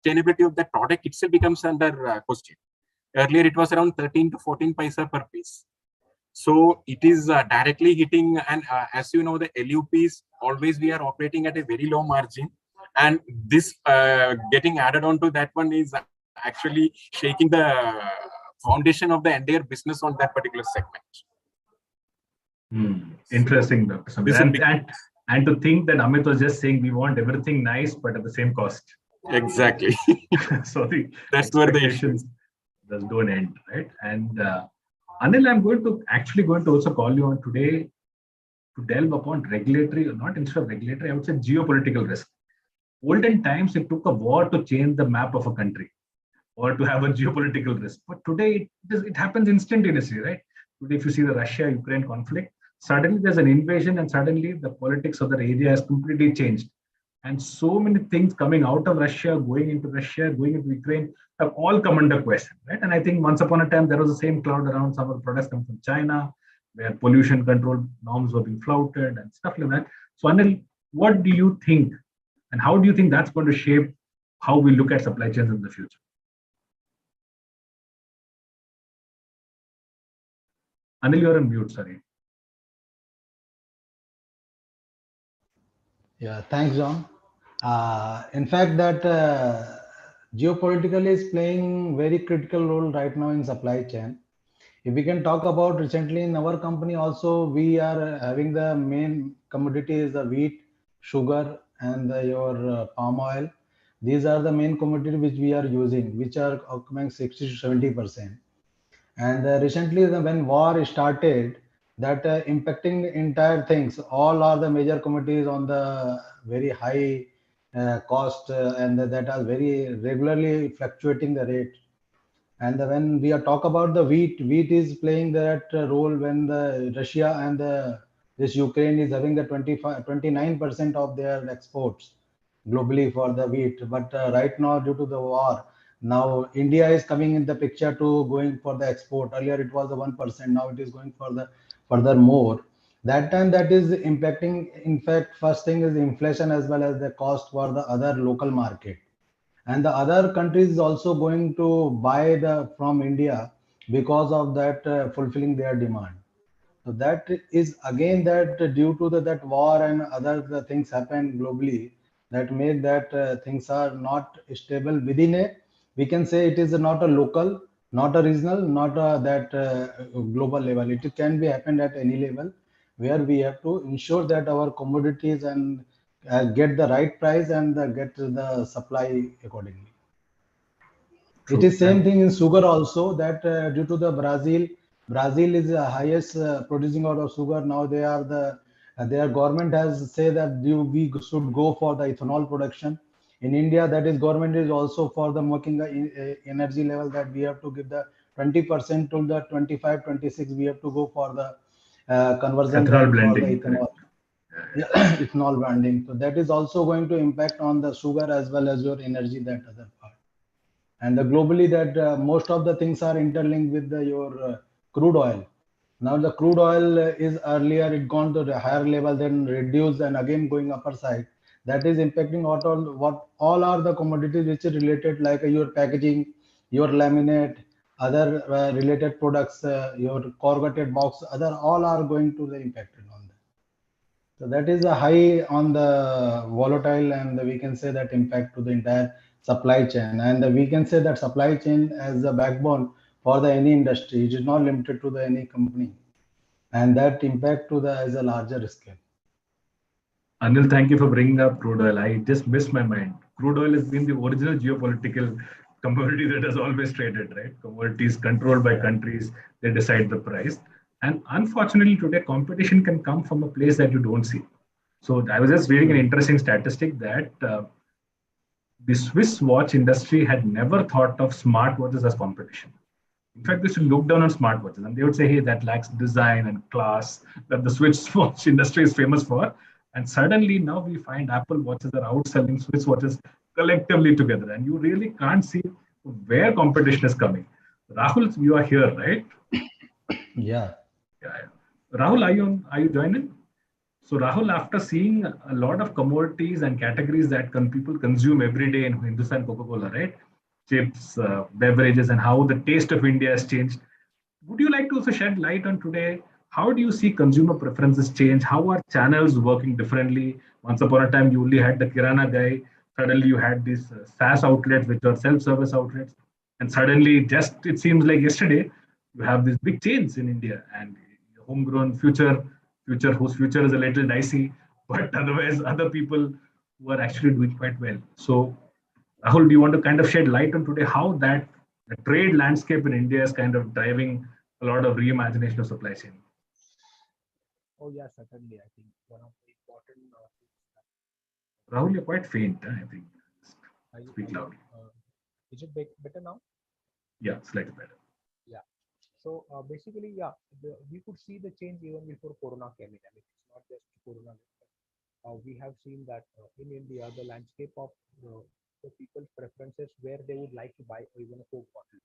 sustainability of that product itself becomes under question. Earlier, it was around 13 to 14 paisa per piece. So it is directly hitting, and as you know, the LUPs, always we are operating at a very low margin. And this getting added on to that one is actually shaking the foundation of the entire business on that particular segment. Interesting, Dr. Samir. And to think that Amit was just saying we want everything nice, but at the same cost. Exactly. So that's where the issues just don't end, right? And Anil, I'm going to also call you on today to delve upon regulatory, not instead of regulatory, I would say geopolitical risk. Olden times, it took a war to change the map of a country or to have a geopolitical risk. But today, it happens instantaneously, right? Today, if you see the Russia-Ukraine conflict, suddenly there's an invasion and suddenly the politics of the area has completely changed. And so many things coming out of Russia, going into Ukraine, have all come under question, right? And I think once upon a time, there was the same cloud around some of the products come from China, where pollution control norms were being flouted and stuff like that. So Anil, what do you think, and how do you think that's going to shape how we look at supply chains in the future? Anil, you're on mute, sorry. Yeah, thanks, John. In fact, that geopolitical is playing very critical role right now in supply chain. If we can talk about recently in our company also, we are having the main commodities, the wheat, sugar, and your palm oil. These are the main commodities which we are using, which are occupying 60 to 70%. And recently, when war started, that impacting entire things, all are the major commodities on the very high cost, and that are very regularly fluctuating the rate. And when we are talk about the wheat is playing that role when the Russia and this Ukraine is having the 29% of their exports globally for the wheat. But right now, due to the war, now India is coming in the picture to going for the export. Earlier it was the 1%. Now it is going for the further more. That time that is impacting. In fact, first thing is inflation as well as the cost for the other local market, and the other countries is also going to buy the from India because of that fulfilling their demand. So that is again that due to that war and other the things happen globally that make that things are not stable within a, we can say it is not a local, not a regional, not a, that global level. It can be happened at any level where we have to ensure that our commodities and get the right price and get the supply accordingly. It True. is same thing in sugar also, that due to the Brazil is the highest producing out of sugar. Now they are the their government has said that we should go for the ethanol production. In India, that is government is also for the making the energy level that we have to give the 20% to the 25, 26. We have to go for the conversion Ethanol that for the blending, correct. ethanol. Yeah, ethanol branding. So that is also going to impact on the sugar as well as your energy, that other part. And globally that most of the things are interlinked with your crude oil. Now the crude oil is earlier it gone to the higher level, then reduced and again going upper side. That is impacting what all are the commodities which is related, like your packaging, your laminate, other related products, your corrugated box, other all are going to the impacted on that. So that is a high on the volatile, and we can say that impact to the entire supply chain. And we can say that supply chain as a backbone for the any industry. It is not limited to the any company, and that impact to the as a larger scale. Anil, thank you for bringing up crude oil. I just missed my mind. Crude oil has been the original geopolitical commodity that has always traded, right? Commodities controlled by countries, they decide the price. And unfortunately, today competition can come from a place that you don't see. So I was just reading an interesting statistic that the Swiss watch industry had never thought of smartwatches as competition. In fact, they should look down on smartwatches and they would say, hey, that lacks design and class that the Swiss watch industry is famous for. And suddenly now we find Apple watches are outselling Swiss watches collectively together. And you really can't see where competition is coming. Rahul, you are here, right? Yeah. Yeah. Rahul, are you joining? So Rahul, after seeing a lot of commodities and categories that people consume every day in Hindustan Coca-Cola, right? Chips, beverages, and how the taste of India has changed. Would you like to also shed light on today? How do you see consumer preferences change? How are channels working differently? Once upon a time, you only had the Kirana guy. Suddenly, you had these SaaS outlets, which are self-service outlets. And suddenly, just it seems like yesterday, you have these big chains in India and homegrown future whose future is a little dicey, but otherwise, other people who are actually doing quite well. So, Rahul, do you want to kind of shed light on today how that the trade landscape in India is kind of driving a lot of reimagination of supply chain? Oh yeah, certainly. I think one of the important Rahul, you're quite faint, I think. Speak loud. is it better now? Yeah, slightly better. Yeah. So basically, yeah, we could see the change even before Corona came in. I mean, it's not just Corona. We have seen that in India, the landscape of the people's preferences where they would like to buy even a Coke bottle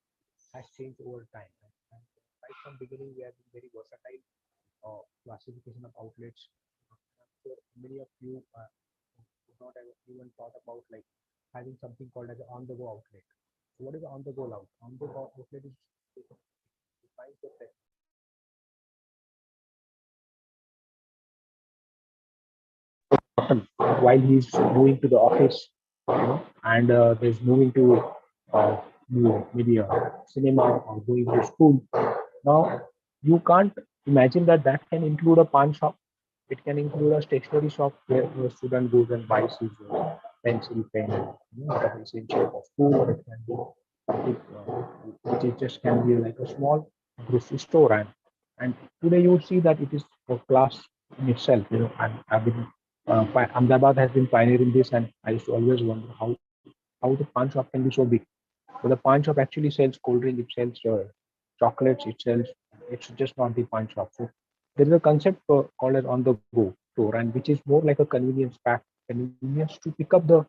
has changed over time. And right from beginning, we have been very versatile classification of outlets. I'm sure many of you would not have even thought about like having something called as an on-the-go outlet. So what is an on-the-go outlet? On-the-go outlet is defines the bottle while he's moving to the office, and there's moving to maybe a cinema or going to school. Now, you can't imagine that that can include a pawn shop. It can include a stationery shop where a student goes and buys his pencil, pen, whatever is in shape of food, or it can be, which it just can be like a small grocery store. And today you would see that it is a class in itself. And I've been Ahmedabad has been pioneering this, and I used to always wonder how the pawn shop can be so big. So the pawn shop actually sells cold drink, it sells chocolates, it sells. It's just not the pawn shop. So there is a concept called as on the go store, and which is more like a convenience to pick up the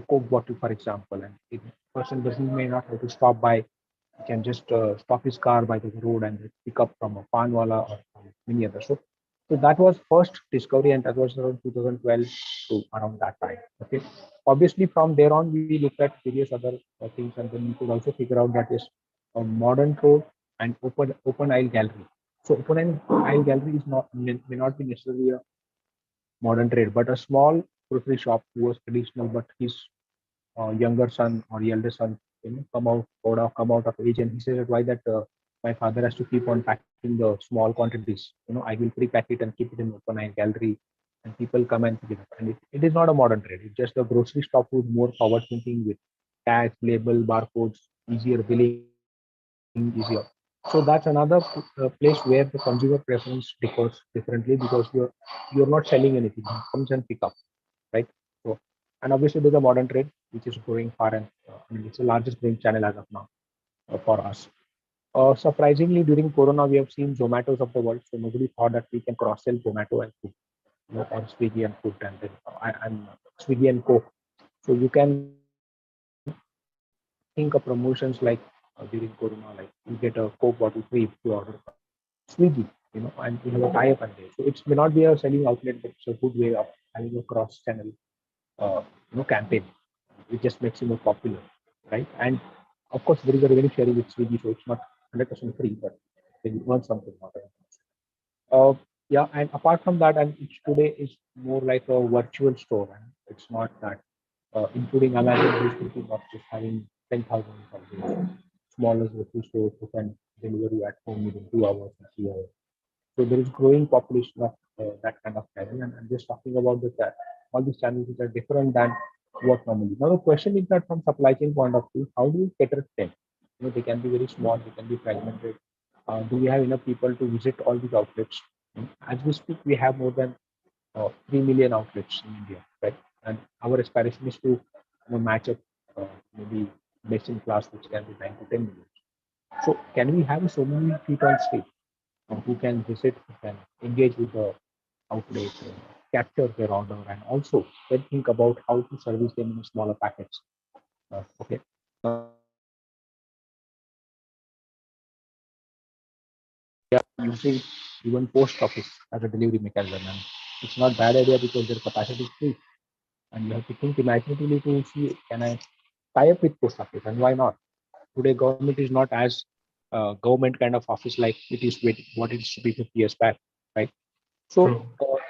Coke bottle, for example. And if a person doesn't may not have to stop by, he can just stop his car by the road and pick up from a pan wala or many others. So that was first discovery, and that was around 2012 to around that time. Okay. Obviously, from there on, we looked at various other things, and then we could also figure out that is a modern trade and open aisle gallery. So open aisle gallery is not may not be necessarily a modern trade, but a small grocery shop who was traditional, but his younger son or elder son, come out of age, and he says that why that my father has to keep on packing the small quantities. I will pre-pack it and keep it in open aisle gallery, and people come and pick it up. And it is not a modern trade. It's just a grocery shop with more forward thinking, with tags, label, barcodes, easier billing, easier. So that's another place where the consumer preference differs differently, because you're not selling anything. It comes and pick up, right? So, and obviously there's a modern trade which is growing far, and it's the largest growing channel as of now for us. Surprisingly, during Corona, we have seen Zomatos of the world. So nobody thought that we can cross sell Zomato and food, or Swiggy and food, and then and Swiggy and Coke. So you can think of promotions like during Corona, like you get a Coke bottle free if you order from Swiggy, and we have a tie-up and there. So it may not be a selling outlet, but it's a good way of having a cross-channel, campaign. It just makes it more popular, right? And of course, there is a revenue sharing with Swiggy, so it's not 100% free, but then you earn something out of it. Yeah, and apart from that, and each today is more like a virtual store, and it's not that, including Amazon, who's thinking of just having 10,000 of those smaller grocery stores who can deliver you at home within 2 hours or 3 hours. So there is growing population of that kind of channel, and I'm just talking about all these channels which are different than what normally. Now the question is that from supply chain point of view, how do you cater them? They can be very small, they can be fragmented. Do we have enough people to visit all these outlets? As we speak, we have more than 3 million outlets in India, right? And our aspiration is to match up maybe best in class, which can be 9 to 10 million. So can we have so many feet on street who can visit, who can engage with the outlet, capture their order, and also then think about how to service them in smaller packets. Okay. We are using even post office as a delivery mechanism, and it's not bad idea because their capacity is huge, and you have to think imaginatively to see, can I tie up with post office, and why not? Today, government is not as government kind of office like it is with what it used to be 50 years back, right? So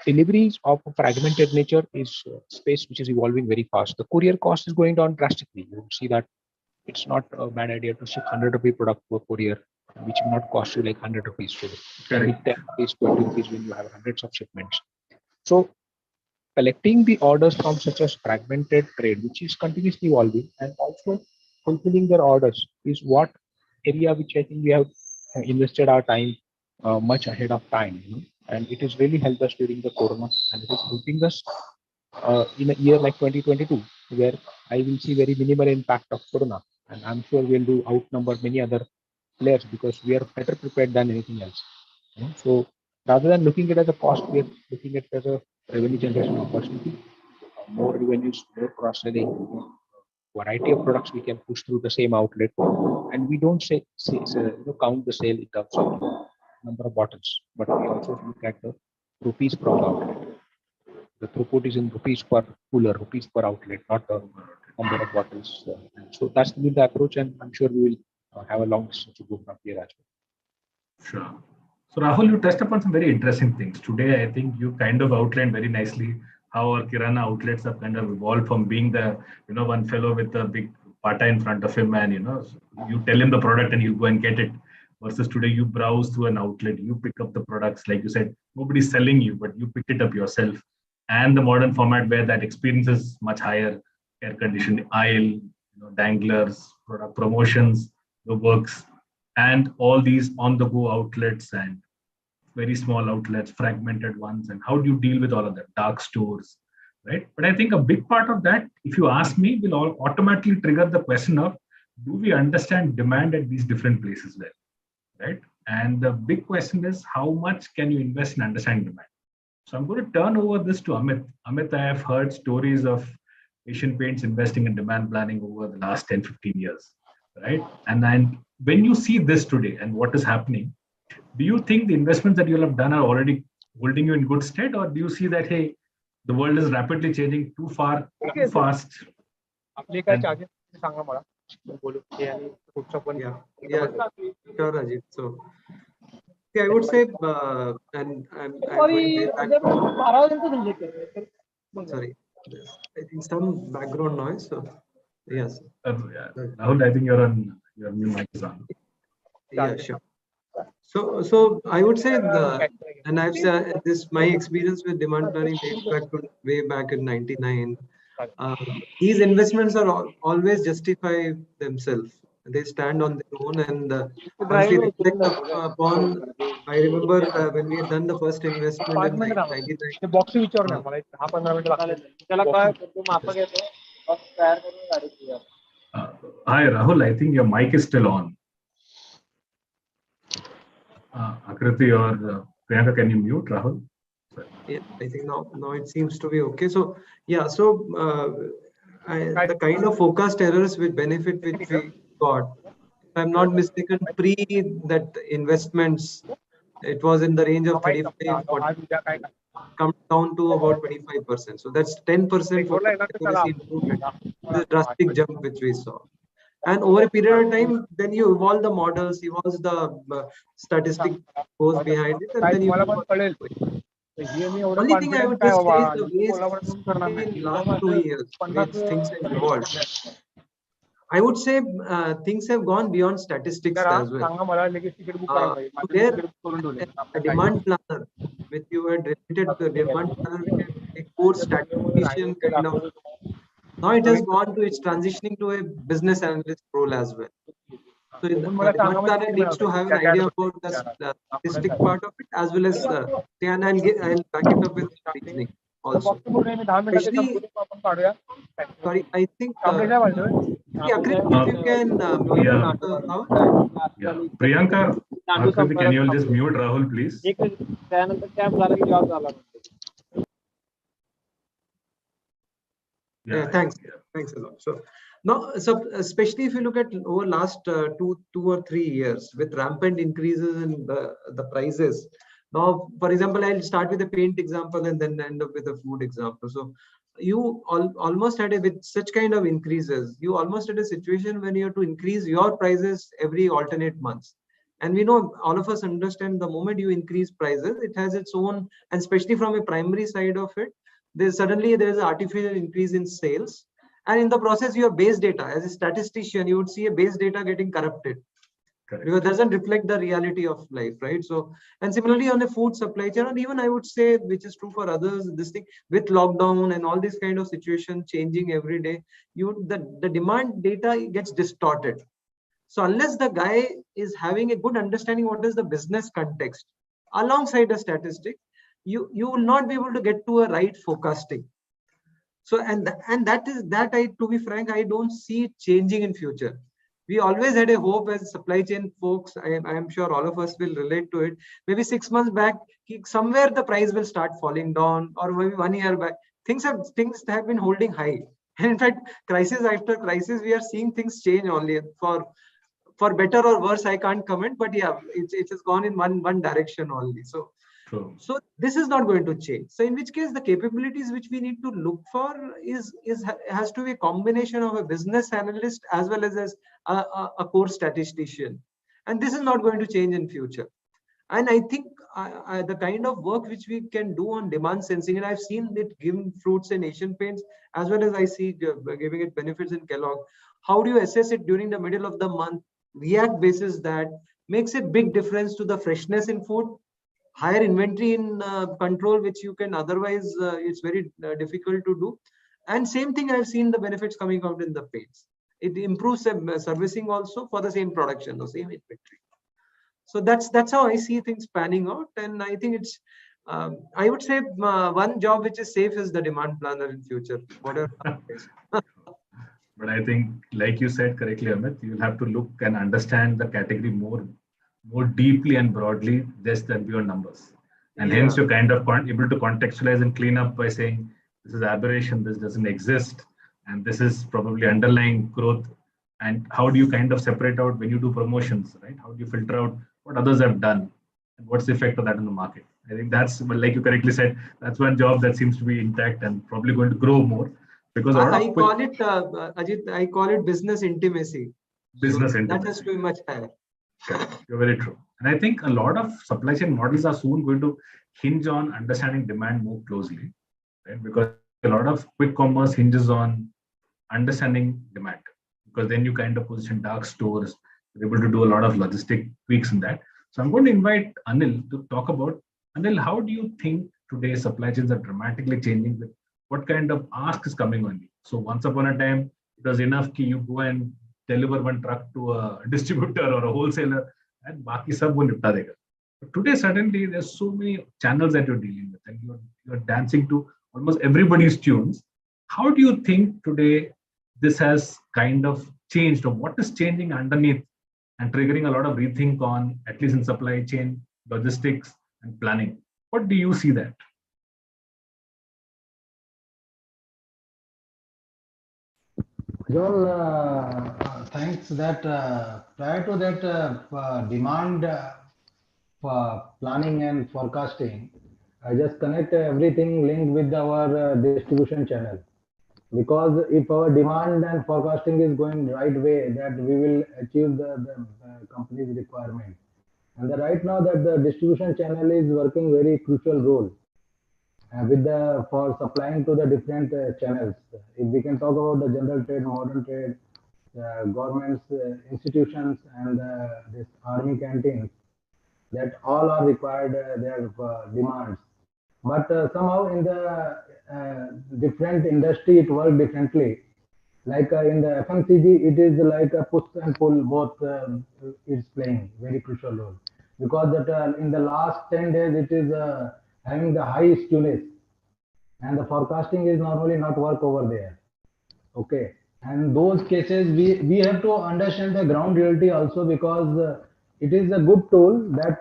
deliveries of a fragmented nature is space which is evolving very fast. The courier cost is going down drastically. You see that it's not a bad idea to ship 100 rupee product per courier, which will not cost you like 100 rupees today. Correct. 10 rupees, 20 rupees when you have hundreds of shipments. So collecting the orders from such a fragmented trade, which is continuously evolving, and also fulfilling their orders is what area which I think we have invested our time much ahead of time, and it has really helped us during the corona, and it is helping us in a year like 2022, where I will see very minimal impact of corona, and I'm sure we'll do outnumber many other players because we are better prepared than anything else. So rather than looking at it as a cost, we are looking at it as a revenue generation opportunity. More revenues, more cross-selling, variety of products we can push through the same outlet, and we don't count the sale in terms of number of bottles, but we also look at the rupees per outlet. The throughput is in rupees per cooler, rupees per outlet, not the number of bottles. So that's the approach, and I'm sure we will have a long distance to go from here as well. Sure. So Rahul, you touched upon some very interesting things. Today, I think you kind of outlined very nicely how our Kirana outlets have kind of evolved from being the, one fellow with a big pata in front of him and, you tell him the product and he'll go and get it. Versus today, you browse through an outlet, you pick up the products. Like you said, nobody's selling you, but you pick it up yourself. And the modern format where that experience is much higher, air-conditioned aisle, danglers, product promotions, the works, and all these on-the-go outlets and very small outlets, fragmented ones, and how do you deal with all of that? Dark stores, right? But I think a big part of that, if you ask me, will all automatically trigger the question of, do we understand demand at these different places well, right? And the big question is, how much can you invest in understanding demand? So I'm going to turn over this to Amit. Amit, I have heard stories of Asian Paints investing in demand planning over the last 10, 15 years, right? And when you see this today and what is happening, do you think the investments that you have done are already holding you in good stead, or do you see that, hey, the world is rapidly changing too fast? Yeah, sure, Ajit. So, yeah, I would say, and I'm going way back to, sorry, I think some background noise. So, yes. Rahul, I think your new mic is on. Yeah, sure. So I would say and I've said this, my experience with demand planning dates back to way back in '99. These investments are always justify themselves. They stand on their own, and once we reflect upon, I remember when we had done the first investment in 1999. Hi, Rahul. I think your mic is still on. Akriti or Priyanka, can you mute Rahul? Yeah, I think now it seems to be okay. So yeah, so the kind of forecast errors with benefit which we got, if I'm not mistaken, pre that investments, it was in the range of 35, 40, come down to about 25%. So that's 10% forecast accuracy improvement. The drastic jump which we saw. And over a period of time, then you evolve the models, evolve the statistic goes behind it, and then you only thing I would just say is the way in last 2 years, which things have evolved. I would say things have gone beyond statistics as well. So there, a demand planner, with you had related to a demand planner, a core statistician kind of. Now it has gone to its transitioning to a business analyst role as well. So the demand planner needs to have an idea about the statistic part of it as well as and I'll back it up with reasoning also. Especially, sorry, I think if you can Priyanka, Akriti, can you just mute Rahul, please? Yeah, thanks a lot. So now, especially if you look at over last 2 or 3 years with rampant increases in the prices. Now, for example, I'll start with a paint example and then end up with a food example. So you almost had with such kind of increases, you almost had a situation when you have to increase your prices every alternate months. And we know, all of us understand, the moment you increase prices, it has its own, and especially from a primary side of it, there's an artificial increase in sales. And in the process, your base data, as a statistician, you would see a base data getting corrupted. Correct. Because it doesn't reflect the reality of life, right? So, and similarly on the food supply chain, and even I would say, which is true for others, this thing with lockdown and all this kind of situation changing every day, the demand data gets distorted. So unless the guy is having a good understanding what is the business context alongside the statistics, you will not be able to get to a right forecasting. So and that to be frank, I don't see it changing in future. We always had a hope as supply chain folks. I am sure all of us will relate to it. Maybe 6 months back, somewhere the price will start falling down, or maybe 1 year back, things have been holding high. And in fact, crisis after crisis, we are seeing things change only for better or worse. I can't comment, but yeah, it has gone in one direction only. So. True. So this is not going to change. So in which case, the capabilities which we need to look for has to be a combination of a business analyst as well as a core statistician, and this is not going to change in future. And I think the kind of work which we can do on demand sensing, and I've seen it give fruits in Asian Paints, as well as I see giving it benefits in Kellogg. How do you assess it during the middle of the month? React basis that makes a big difference to the freshness in food, higher inventory in control, which you can otherwise, it's very difficult to do. And same thing, I've seen the benefits coming out in the paints. It improves servicing also for the same production, the same inventory. So that's how I see things panning out. And I think it's, I would say one job which is safe is the demand planner in future, whatever. But I think, like you said correctly, Amit, you'll have to look and understand the category more deeply and broadly, just than beyond numbers. And hence you're kind of able to contextualize and clean up by saying, this is aberration, this doesn't exist, and this is probably underlying growth. And how do you kind of separate out when you do promotions, right? How do you filter out what others have done and what's the effect of that in the market? I think that's, well, like you correctly said, that's one job that seems to be intact and probably going to grow more, because I call it, Ajit, I call it business intimacy. Business intimacy. That has to be much higher. You're very true. And I think a lot of supply chain models are soon going to hinge on understanding demand more closely, right? Because a lot of quick commerce hinges on understanding demand, because then you kind of position dark stores, you're able to do a lot of logistic tweaks in that. So I'm going to invite Anil to talk about, Anil, how do you think today supply chains are dramatically changing with what kind of ask is coming on you? So once upon a time, it was enough that you go and deliver one truck to a distributor or a wholesaler and baki sab wo nipta dega. But today, suddenly, there's so many channels that you're dealing with, and you're dancing to almost everybody's tunes. How do you think today this has kind of changed, or what is changing underneath and triggering a lot of rethink on, at least in supply chain, logistics, and planning? What do you see that? Joel, thanks that prior to that demand planning and forecasting, I just connect everything linked with our distribution channel. Because if our demand and forecasting is going right way, that we will achieve the company's requirement. And right now that the distribution channel is working very crucial role for supplying to the different channels. If we can talk about the general trade, modern trade, governments, institutions, and this army canteens, that all are required their demands. But somehow in the different industry, it works differently. Like in the FMCG, it is like a push and pull, both is playing very crucial role. Because that in the last 10 days, it is having the high skewness, and the forecasting is normally not work over there. Okay, and those cases we have to understand the ground reality also, because it is a good tool that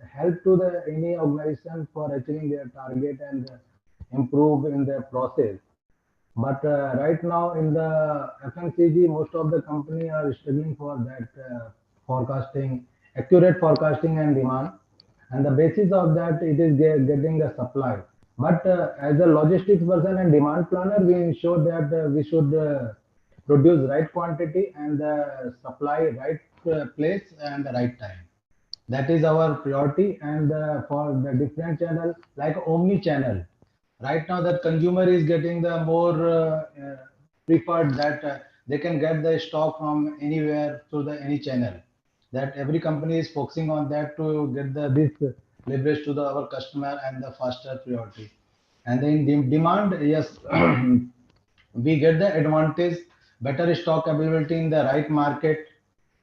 help to the any organization for achieving their target and improve in their process. But right now in the FMCG, most of the company are struggling for that forecasting, accurate forecasting and demand. And the basis of that, it is getting the supply. But as a logistics person and demand planner, we ensure that we should produce right quantity and supply right place and the right time. That is our priority. And for the different channel, like omni channel, right now the consumer is getting the more preferred that they can get the stock from anywhere through the any channel. That every company is focusing on that to get this leverage to our customer and the faster priority. And then the demand, yes, we get the advantage, better stock availability in the right market,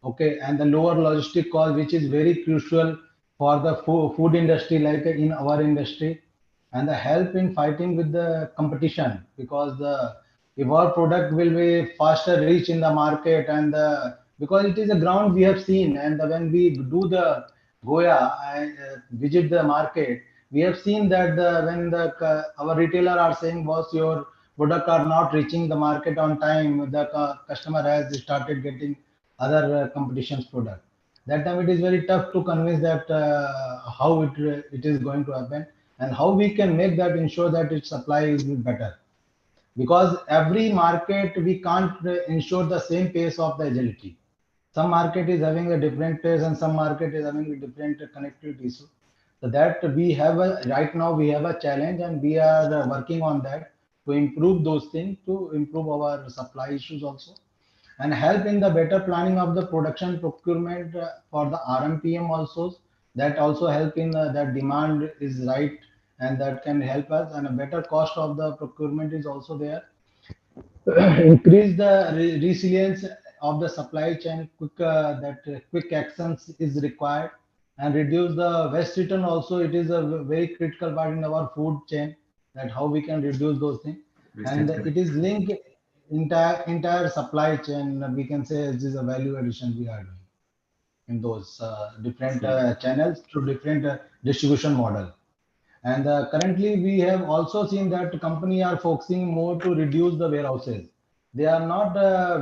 okay, and the lower logistic cost, which is very crucial for the food industry, like in our industry, and the help in fighting with the competition, because the if our product will be faster reach in the market, and because it is a ground we have seen, and when we do the Goya and visit the market, we have seen that when our retailer are saying, boss, your product are not reaching the market on time, the customer has started getting other competition's product. That time it is very tough to convince that how it is going to happen, and how we can make that ensure that its supply is better. Because every market we can't ensure the same pace of the agility. some market is having a different taste and some market is having a different connectivity issue. So that we have right now we have a challenge and we are working on that to improve those things, to improve our supply issues also, and help in the better planning of the production procurement for the RMPM also. That also help in that demand is right, and that can help us, and a better cost of the procurement is also there. Increase the resilience of the supply chain, quick actions is required, and reduce the waste return also. It is a very critical part in our food chain, that how we can reduce those things. And it is linked entire supply chain. We can say this is a value addition we are doing in those different channels through different distribution model. And currently, we have also seen that company are focusing more to reduce the warehouses. They are not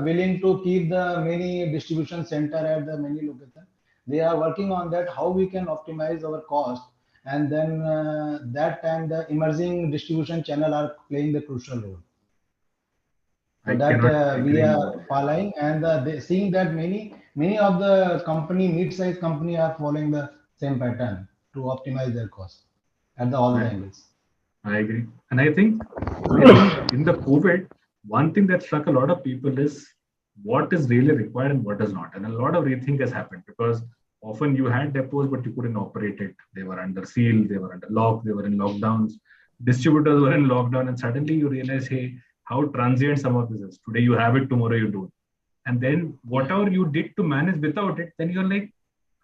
willing to keep the many distribution center at the many locations. They are working on that, how we can optimize our cost. And then that time the emerging distribution channel are playing the crucial role. So that we are following, and seeing that many of the company, mid-sized company, are following the same pattern to optimize their cost at all the angles. I agree. And I think in the COVID, one thing that struck a lot of people is what is really required and what is not. And a lot of rethink has happened, because often you had depots, but you couldn't operate it. They were under seal, they were under lock, they were in lockdowns, distributors were in lockdown, and suddenly you realize, hey, how transient some of this is. Today you have it, tomorrow you don't. And then whatever you did to manage without it, then you're like,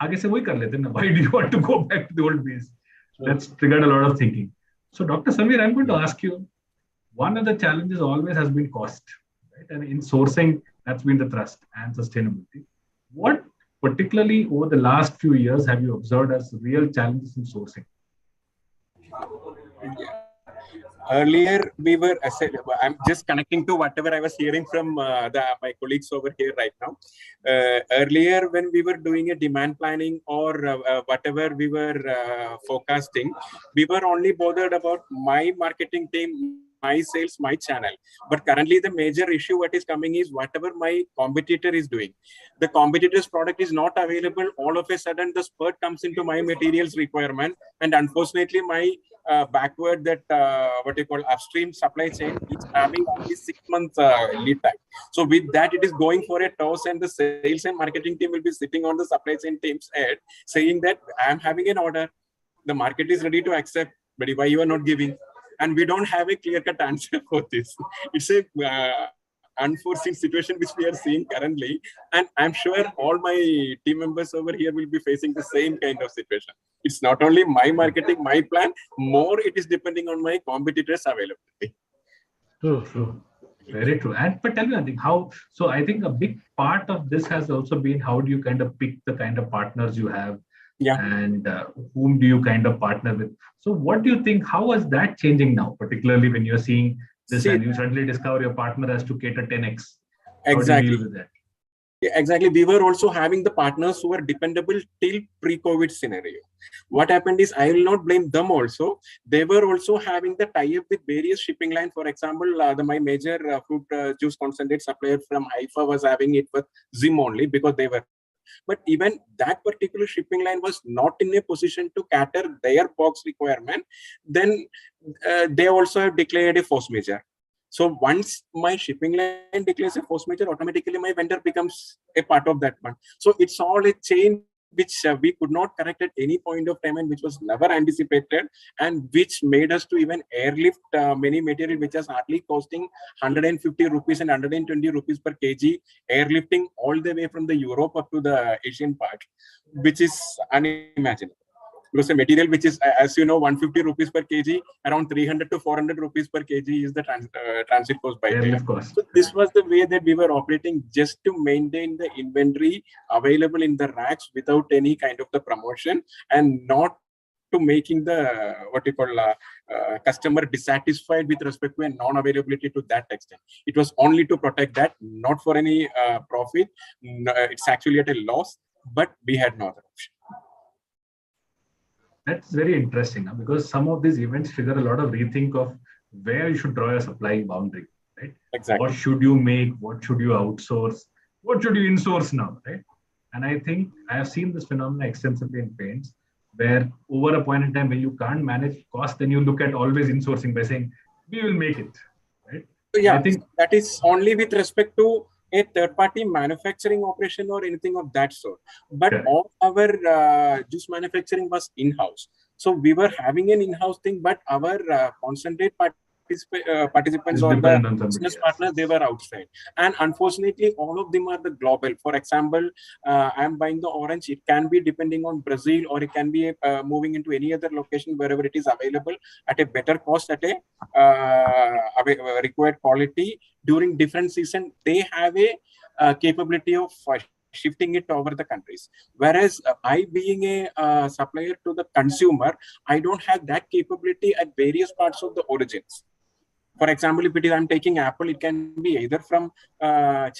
aage se wohi kar lete na. Why do you want to go back to the old ways? That's triggered a lot of thinking. So Dr. Samir, I'm going to ask you, one of the challenges always has been cost, right? And in sourcing, that's been the thrust, and sustainability. What particularly over the last few years have you observed as real challenges in sourcing? Earlier, we were, I'm just connecting to whatever I was hearing from my colleagues over here right now. Earlier, when we were doing a demand planning or whatever we were forecasting, we were only bothered about my marketing team, my sales, my channel. But currently, the major issue what is coming is whatever my competitor is doing. The competitor's product is not available. All of a sudden, the spurt comes into my materials requirement. And unfortunately, my backward that what you call upstream supply chain is having only 6 months lead time. So with that, it is going for a toss, and the sales and marketing team will be sitting on the supply chain team's head saying that I am having an order, the market is ready to accept, but why you are not giving? And we don't have a clear-cut answer for this. It's a unforeseen situation which we are seeing currently, and I'm sure all my team members over here will be facing the same kind of situation. It's not only my marketing, my plan, more it is depending on my competitors' availability. True. Very true. And but tell me, I think how. So I think a big part of this has also been how do you kind of pick the kind of partners you have, and whom do you kind of partner with. So what do you think? How is that changing now, particularly when you're seeing this and you suddenly discover your partner has to cater 10x? How do you deal with that? Yeah, exactly. We were also having the partners who were dependable till pre-COVID scenario. What happened is, I will not blame them also. They were also having the tie-up with various shipping line. For example, my major fruit juice concentrate supplier from Haifa was having it with Zim only because they were. But even that particular shipping line was not in a position to cater their box requirement. Then they also have declared a force majeure. So once my shipping line declares a force majeure, automatically my vendor becomes a part of that one. So it's all a chain which we could not correct at any point of time, and which was never anticipated, and which made us to even airlift many material which is hardly costing 150 rupees and 120 rupees per kg, airlifting all the way from the Europe up to the Asian part, which is unimaginable. Because the material which is, as you know, 150 rupees per kg, around 300 to 400 rupees per kg is the transit cost by air. So this was the way that we were operating, just to maintain the inventory available in the racks without any kind of the promotion, and not to making the what you call customer dissatisfied with respect to a non-availability to that extent. It was only to protect that, not for any profit. It's actually at a loss, but we had no other option. That's very interesting, because some of these events trigger a lot of rethink of where you should draw a supply boundary, right? Exactly. What should you make? What should you outsource? What should you insource now, right? And I think I have seen this phenomenon extensively in paints, where over a point in time when you can't manage cost, then you look at always insourcing by saying, we will make it, right? So And I yeah, think that is only with respect to a third-party manufacturing operation or anything of that sort. But correct. all our juice manufacturing was in-house. So we were having an in-house thing, but our concentrate participants It's or the dependent on somebody business else. partners, they were outside. And unfortunately, all of them are the global. For example, I'm buying the orange. It can be depending on Brazil, or it can be moving into any other location wherever it is available at a better cost, at a required quality during different season. They have a capability of shifting it over the countries. Whereas I, being a supplier to the consumer, I don't have that capability at various parts of the origins. For example, if it is I'm taking Apple, it can be either from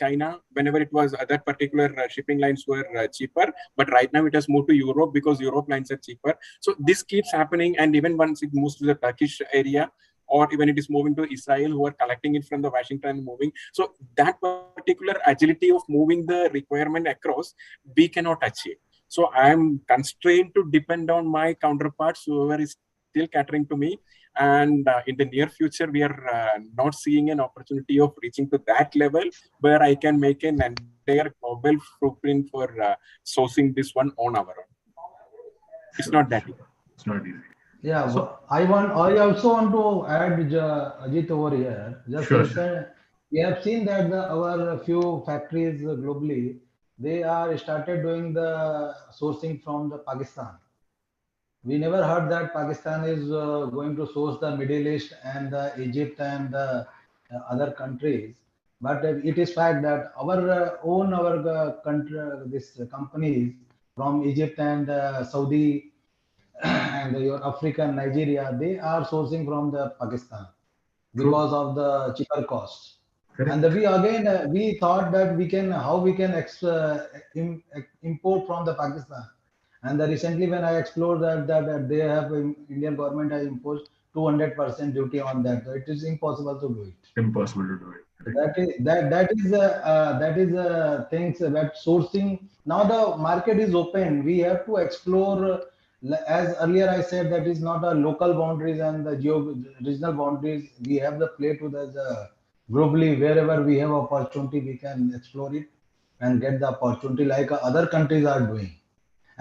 China, whenever it was that particular shipping lines were cheaper, but right now it has moved to Europe because Europe lines are cheaper. So this keeps happening, and even once it moves to the Turkish area, or even it is moving to Israel, who are collecting it from the Washington and moving. So that particular agility of moving the requirement across, we cannot achieve. So I am constrained to depend on my counterparts, whoever is still catering to me. And in the near future, we are not seeing an opportunity of reaching to that level where I can make an entire global footprint for sourcing this one on our own. It's not that easy. It's not easy. Yeah, So, I also want to add, Ajit, over here. Just sure. we have seen that our few factories globally, they are started doing the sourcing from the Pakistan. We never heard that Pakistan is going to source the Middle East and the Egypt and the other countries. But it is fact that our country, this companies from Egypt and Saudi and your African Nigeria, they are sourcing from the Pakistan because of the cheaper cost. Correct. And we again we thought that how we can import from the Pakistan. And recently when I explored that they have Indian government has imposed 200% duty on that. So it is impossible to do it. Impossible to do it. That is things that sourcing. Now the market is open. We have to explore. As earlier I said, that is not a local boundaries and the regional boundaries. We have the play to the globally, wherever we have opportunity, we can explore it and get the opportunity like other countries are doing.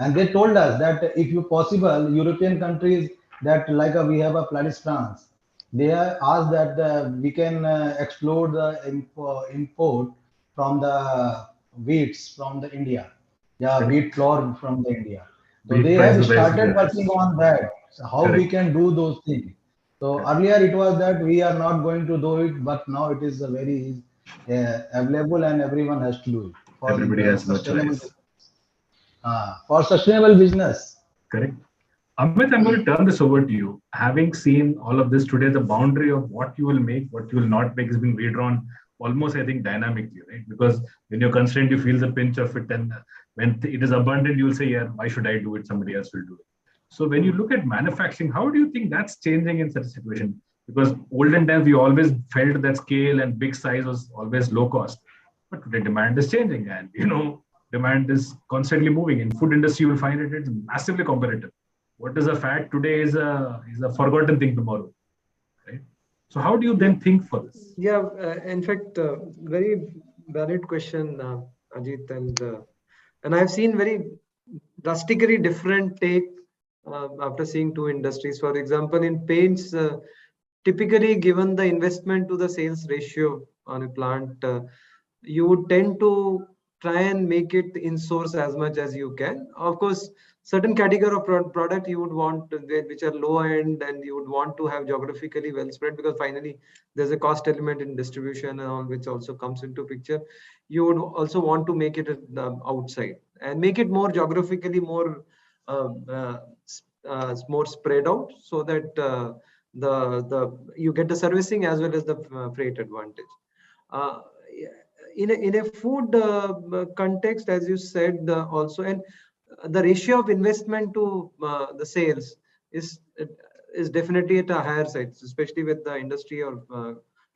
And they told us that if you possible, European countries that like we have a Paris, France, they have asked that we can explore the import from the wheats from the India, yeah, wheat flour from the India. So they have started working on that. So how we can do those things. So earlier it was that we are not going to do it, but now it is very available and everyone has to do it. Everybody has no choice. For sustainable business. Correct. Amit, I'm going to turn this over to you. Having seen all of this today, the boundary of what you will make, what you will not make is being redrawn almost, I think, dynamically, right? Because when you're constrained, you feel the pinch of it. And when it is abundant, you'll say, yeah, why should I do it? Somebody else will do it. So when you look at manufacturing, how do you think that's changing in such a situation? Because olden times, we always felt that scale and big size was always low cost. But today, demand is changing. And, demand is constantly moving. In food industry, you will find it's massively competitive. What is a fact today is a forgotten thing tomorrow, right? So how do you then think for this? Yeah, in fact, very valid question, Ajit, and I've seen very drastically different take after seeing two industries. For example, in paints, typically given the investment to the sales ratio on a plant, you would tend to try and make it in source as much as you can. Of course, certain category of product you would want which are low end, and you would want to have geographically well spread, because finally there's a cost element in distribution and all, which also comes into picture. You would also want to make it outside and make it more geographically more more spread out, so that you get the servicing as well as the freight advantage. In a food context, as you said, also, and the ratio of investment to the sales is definitely at a higher side, especially with the industry or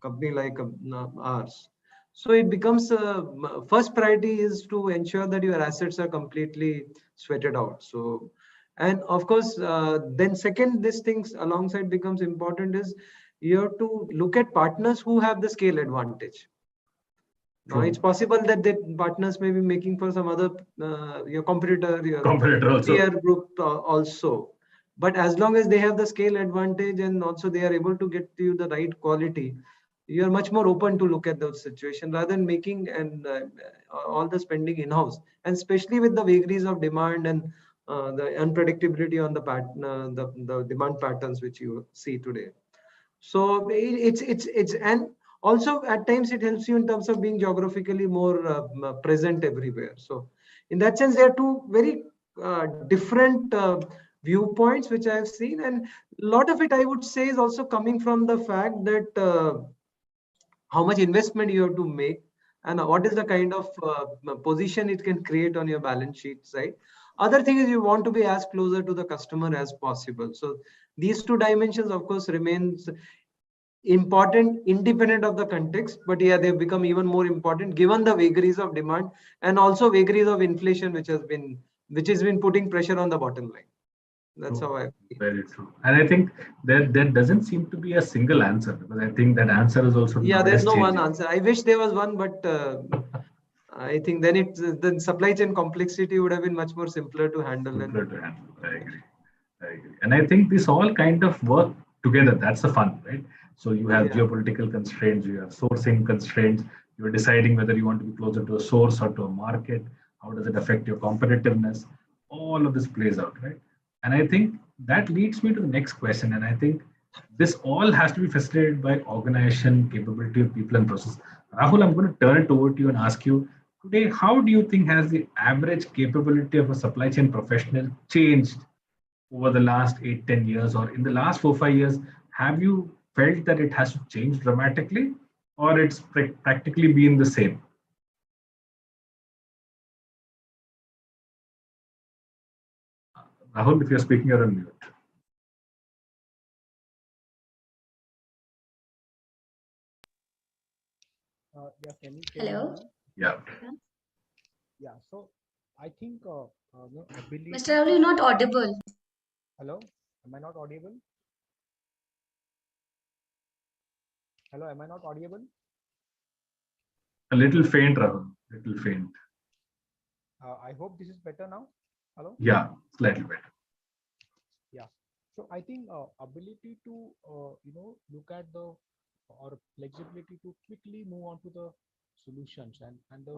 company like ours. So it becomes first priority is to ensure that your assets are completely sweated out. So, and of course, then second, this things alongside becomes important is you have to look at partners who have the scale advantage. Now, it's possible that the partners may be making for some other your competitor, your peer group also. But as long as they have the scale advantage and also they are able to get you the right quality, you are much more open to look at those situations rather than making and all the spending in-house. And especially with the vagaries of demand and the unpredictability on the demand patterns which you see today. So it's and also at times it helps you in terms of being geographically more present everywhere. So in that sense, there are two very different viewpoints which I have seen, and a lot of it I would say is also coming from the fact that how much investment you have to make and what is the kind of position it can create on your balance sheet side. Other thing is you want to be as closer to the customer as possible. So these two dimensions, of course, remains important independent of the context, but yeah, they've become even more important given the vagaries of demand and also vagaries of inflation, which has been putting pressure on the bottom line. That's how I feel. Very true. And I think there doesn't seem to be a single answer, because I think that answer is also there's no one answer. I wish there was one, but I think then the supply chain complexity would have been much more simpler to handle. I agree. And I think this all kind of work together. That's the fun, right? So you have geopolitical constraints, you have sourcing constraints, you're deciding whether you want to be closer to a source or to a market. How does it affect your competitiveness? All of this plays out, right? And I think that leads me to the next question. And I think this all has to be facilitated by organization, capability of people and process. Rahul, I'm going to turn it over to you and ask you today, how do you think has the average capability of a supply chain professional changed over the last 8-10 years, or in the last 4-5 years? Have you felt that it has to change dramatically, or it's practically been the same? Rahul, if you're speaking, you're on mute. Can you Hello. Yeah. So I think ability. Mr. Rahul, you're not audible. Hello, am I not audible? Hello, am I not audible? A little faint, Rahul. Little faint. I hope this is better now. Hello. Yeah, slightly better. Yeah. So I think ability to look at the or flexibility to quickly move on to the solutions, and the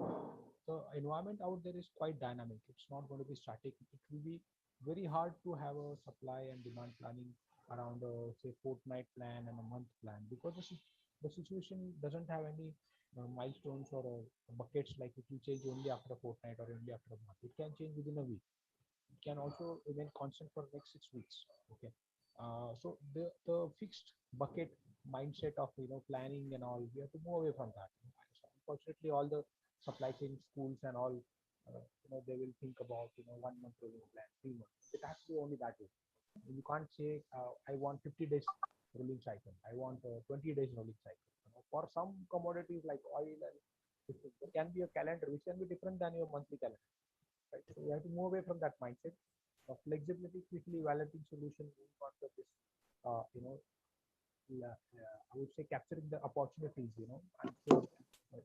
environment out there is quite dynamic. It's not going to be static. It will be very hard to have a supply and demand planning around a say fortnight plan and a month plan, because the situation doesn't have any milestones or buckets like it will change only after a fortnight or only after a month. It can change within a week. It can also remain constant for next 6 weeks. Okay. So the fixed bucket mindset of planning and all, we have to move away from that. So unfortunately, all the supply chain schools and all, they will think about 1 month rolling plan, 3 months. It has to be only that way. You can't say I want 50 days rolling cycle. I want 20 days rolling cycle. For some commodities like oil, and it can be a calendar which can be different than your monthly calendar. Right? So you have to move away from that mindset of flexibility, quickly evaluating solution, moving on to this, I would say capturing the opportunities. I'm sure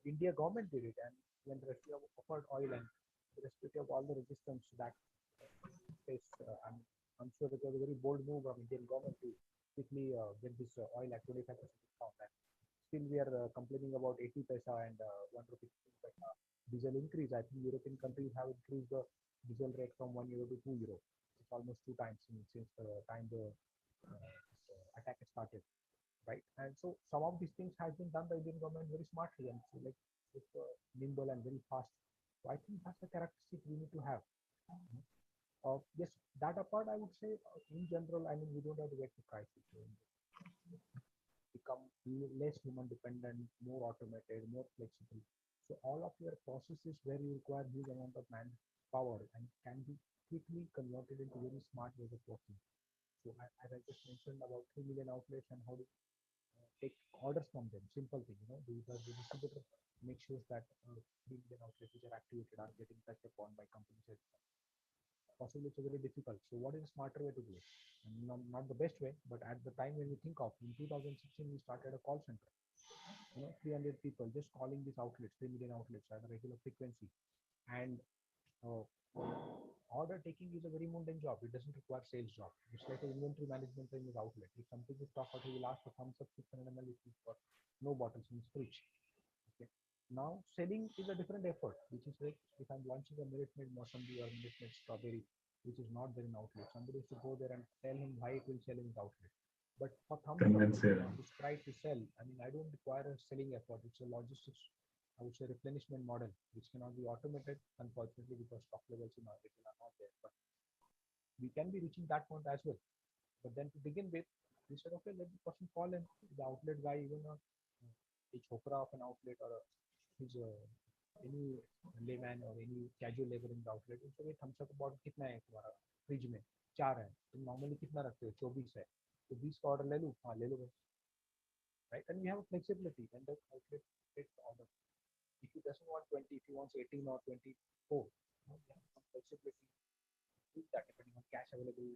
India government did it, and when Russia offered oil and irrespective of all the resistance that face, I'm sure it was a very bold move of Indian government to quickly get this oil at 25% discount. And still we are complaining about 80 paisa and 1 rupee diesel increase. I think European countries have increased the diesel rate from €1 to €2. It's almost 2 times since the time the attack started, right? And so some of these things has been done by Indian government very smartly, and so like it's nimble and very fast. So I think that's the characteristic we need to have. Yes, that apart, I would say in general, I mean, we don't have to get to crisis. Become less human dependent, more automated, more flexible. So all of your processes where you require huge amount of manpower and can be quickly converted into very smart ways of working. So as I just mentioned about 3 million outlets and how to take orders from them. Simple thing, the distributor makes sure that 3 million outlets which are activated are getting touched upon by companies. Possibly it's very difficult. So what is a smarter way to do it? And not the best way, but at the time when we think of, in 2016, we started a call center. 300 people just calling these outlets, 3 million outlets at a regular frequency. And order taking is a very mundane job. It doesn't require sales job. It's like an inventory management in his outlet. If something is stock out, he will ask for thumbs up 600 ml if he's got no bottles in his fridge. Okay. Now selling is a different effort, which is like if I'm launching a Minute Maid Mossambi or Minute Maid Strawberry, which is not there in outlet, somebody has to go there and tell him why it will sell in his outlet. But for thumbs up, to try to sell, I mean, I don't require a selling effort. It's a logistics, I would say, replenishment model, which cannot be automated, unfortunately, because stock levels in our retail are not there. But we can be reaching that point as well. But then to begin with, we said, okay, let the person call in the outlet guy, even a chopra of an outlet or his any layman or any casual labor in the outlet. So we thumbs up about कितना है तुम्हारा fridge में 4 है तुम normally कितना रखते हो 24 है तो 20 का ऑर्डर ले लूं हाँ ले लो right, and we have a flexibility when the outlet takes the order. If he doesn't want 20, if he wants 18 or 24, we have some flexibility to that depending on cash available.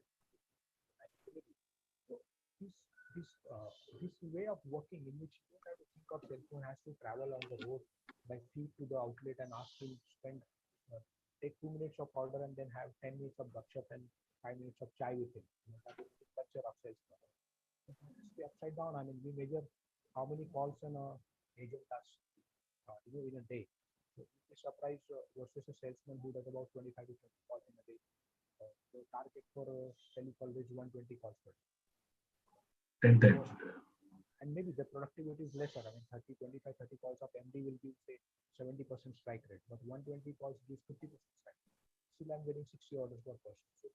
So this way of working in which you don't have to think of cell phone has to travel on the road by feet to the outlet and ask him to spend take 2 minutes of order and then have 10 minutes of gupshup and 5 minutes of chai with him. That is the culture of sales. It's upside down. I mean, we measure how many calls an agent does in a day. So it's a surprise versus a salesman who does about 25 to 30 calls in a day. The target for a telecall is 120 calls per day. 10 times. And maybe the productivity is lesser. I mean, 25, 30 calls of MD will give, say, 70% strike rate, but 120 calls gives 50% strike rate. Still, I'm getting 60 orders per person. So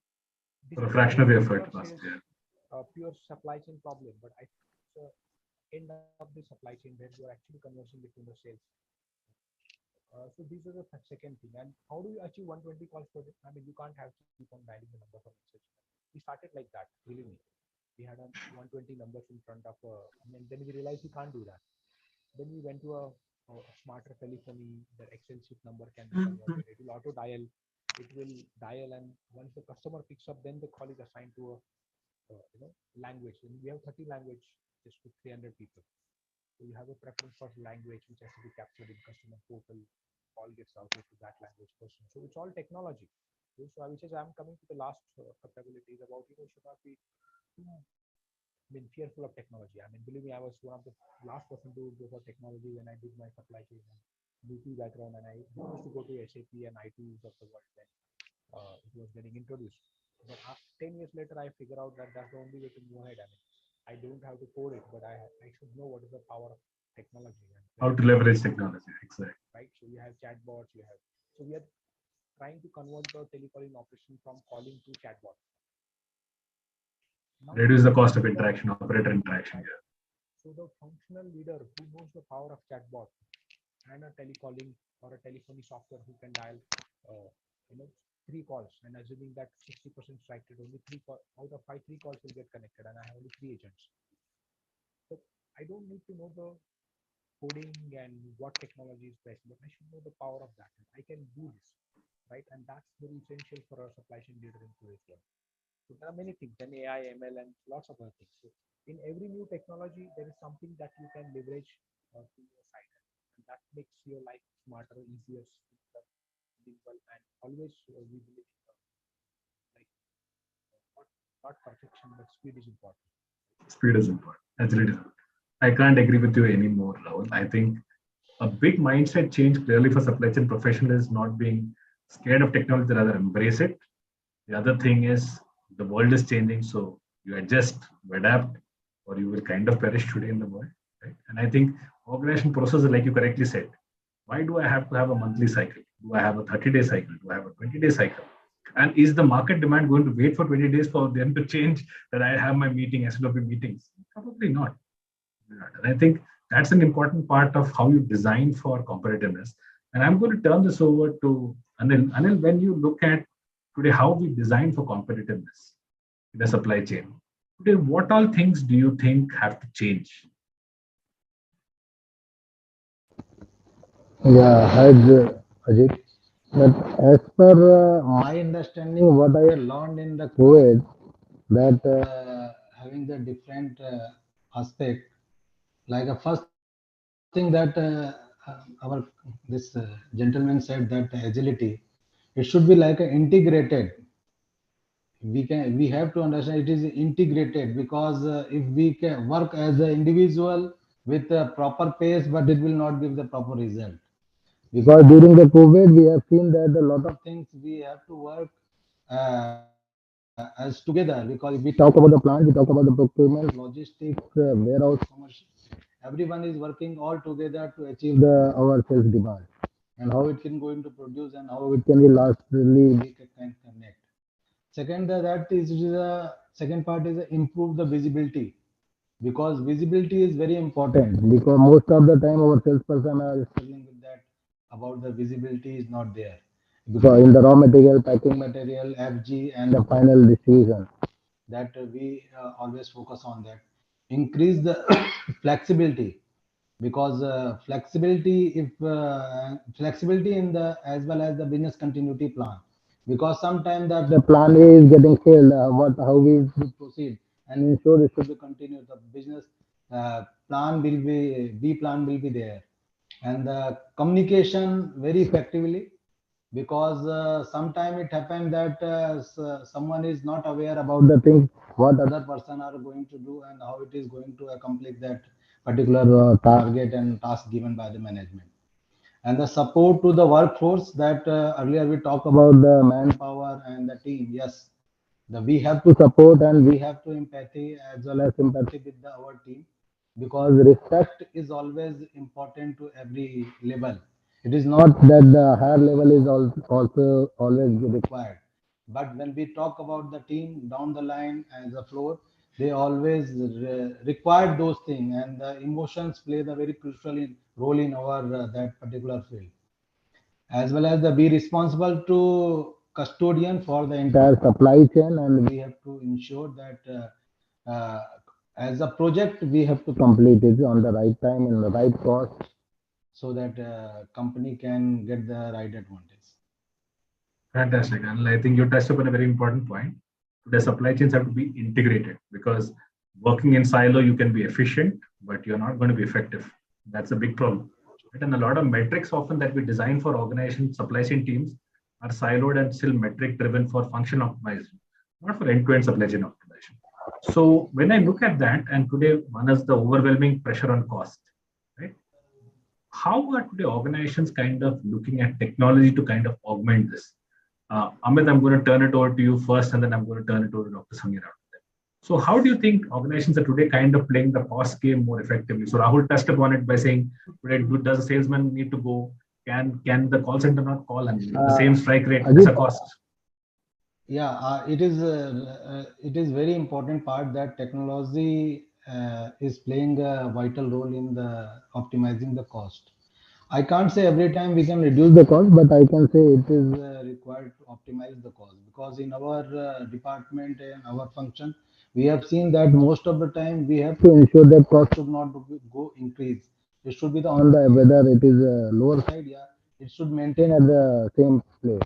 for a fraction of the effort. Pure supply chain problem, but I think it's the end of the supply chain where you are actually conversing between the sales. So these are the second thing. And how do you achieve 120 calls per day? I mean, you can't have to keep on dialing the number for message. We started like that, believe me. We had 120 numbers in front of, and then we realized we can't do that. Then we went to a smarter telephony. The Excel sheet number can be converted. It will auto dial. It will dial, and once the customer picks up, then the call is assigned to a language. And we have 30 language just to 300 people. So you have a preference for language which has to be captured in customer portal. Call gets routed to that language person. So it's all technology. So which is I'm coming to the last capabilities about should not be fearful of technology. I mean, believe me, I was one of the last person to go for technology when I did my supply chain and BP background, and I used to go to SAP and ITs of the world when it was getting introduced. But 10 years later, I figure out that that's the only way to move ahead. I mean, I don't have to code it, but I should know what is the power of technology. And how to leverage technology, exactly. Right. So you have chatbots. So we are trying to convert the telecalling operation from calling to chatbot. Reduce the cost of interaction, operator interaction. Yeah. So the functional leader who knows the power of chatbot and a telecalling or a telephony software who can dial, 3 calls, and assuming that 60% strike rate, only 3 out of 5, 3 calls will get connected, and I have only 3 agents. So I don't need to know the coding and what technology is best, but I should know the power of that. I can do this, right? And that's very essential for a supply chain leader in today's world. So there are many things, and AI, ML, and lots of other things. So in every new technology, there is something that you can leverage to your side, and that makes your life smarter, easier, simple, and always we believe not perfection, but speed is important. Speed is important. That's really important. I can't agree with you anymore, Rahul. I think a big mindset change clearly for supply chain professionals is not being scared of technology, rather embrace it. The other thing is the world is changing, so you adjust, you adapt, or you will kind of perish today in the world. Right? And I think organization processes, like you correctly said, why do I have to have a monthly cycle? Do I have a 30-day cycle? Do I have a 20-day cycle? And is the market demand going to wait for 20 days for them to change that I have my meeting, SLOP meetings? Probably not. And I think that's an important part of how you design for competitiveness. And I'm going to turn this over to Anil. Anil, when you look at today how we design for competitiveness in the supply chain, today, what all things do you think have to change Yeah, hi, Ajit. But as per my understanding, what I have learned in the COVID, that having the different aspect, like a first thing that our this gentleman said that agility, it should be like a integrated. We have to understand it is integrated because if we can work as an individual with a proper pace, but it will not give the proper result. Because during the COVID, we have seen that a lot of things we have to work as together. Because if we talk about the plant, we talk about the procurement, logistics, warehouse, commercial. Everyone is working all together to achieve the our sales demand and how it can go into produce and how it can be lastly we can connect. Second, that is the second part is improve the visibility because visibility is very important because most of the time our salesperson are struggling with that about the visibility is not there because in the raw material, packing material, FG and the final distribution that we always focus on that. Increase the flexibility because flexibility in the as well as the business continuity plan because sometimes that the plan A is getting failed what how we should proceed and ensure it should be continued the business plan will be B plan will be there and the communication very effectively because sometime it happened that someone is not aware about the things what other person are going to do and how it is going to accomplish that particular target and task given by the management and the support to the workforce that earlier we talked about the manpower and the team. Yes, we have to support and we have to empathy as well as sympathy with our team because respect is always important to every level. It is not that the higher level is also always required. But when we talk about the team down the line as a floor, they always require those things and the emotions play the very crucial role in our that particular field as well as the be responsible to custodian for the entire supply chain and we have to ensure that as a project we have to complete it on the right time and the right cost so that company can get the right advantage. Fantastic. And I think you touched upon a very important point. The supply chains have to be integrated because working in silo, you can be efficient, but you're not going to be effective. That's a big problem. Right? And a lot of metrics often that we design for organization supply chain teams are siloed and still metric driven for function optimization, not for end-to-end supply chain optimization. So when I look at that, and today one is the overwhelming pressure on cost, right? How are today organizations kind of looking at technology to kind of augment this? Amit, I'm going to turn it over to you first, and then I'm going to turn it over to Dr. Samir after that. So, how do you think organizations are today kind of playing the cost game more effectively? So, Rahul touched upon it by saying, today, does a salesman need to go? Can the call center not call and the same strike rate is a cost? Yeah, it is very important part that technology is playing a vital role in the optimizing the cost. I can't say every time we can reduce the cost, but I can say it is required to optimize the cost because in our department and our function, we have seen that most of the time we have to ensure that cost should not go increase. It should be on the whether it is lower side, yeah, it should maintain at the same place.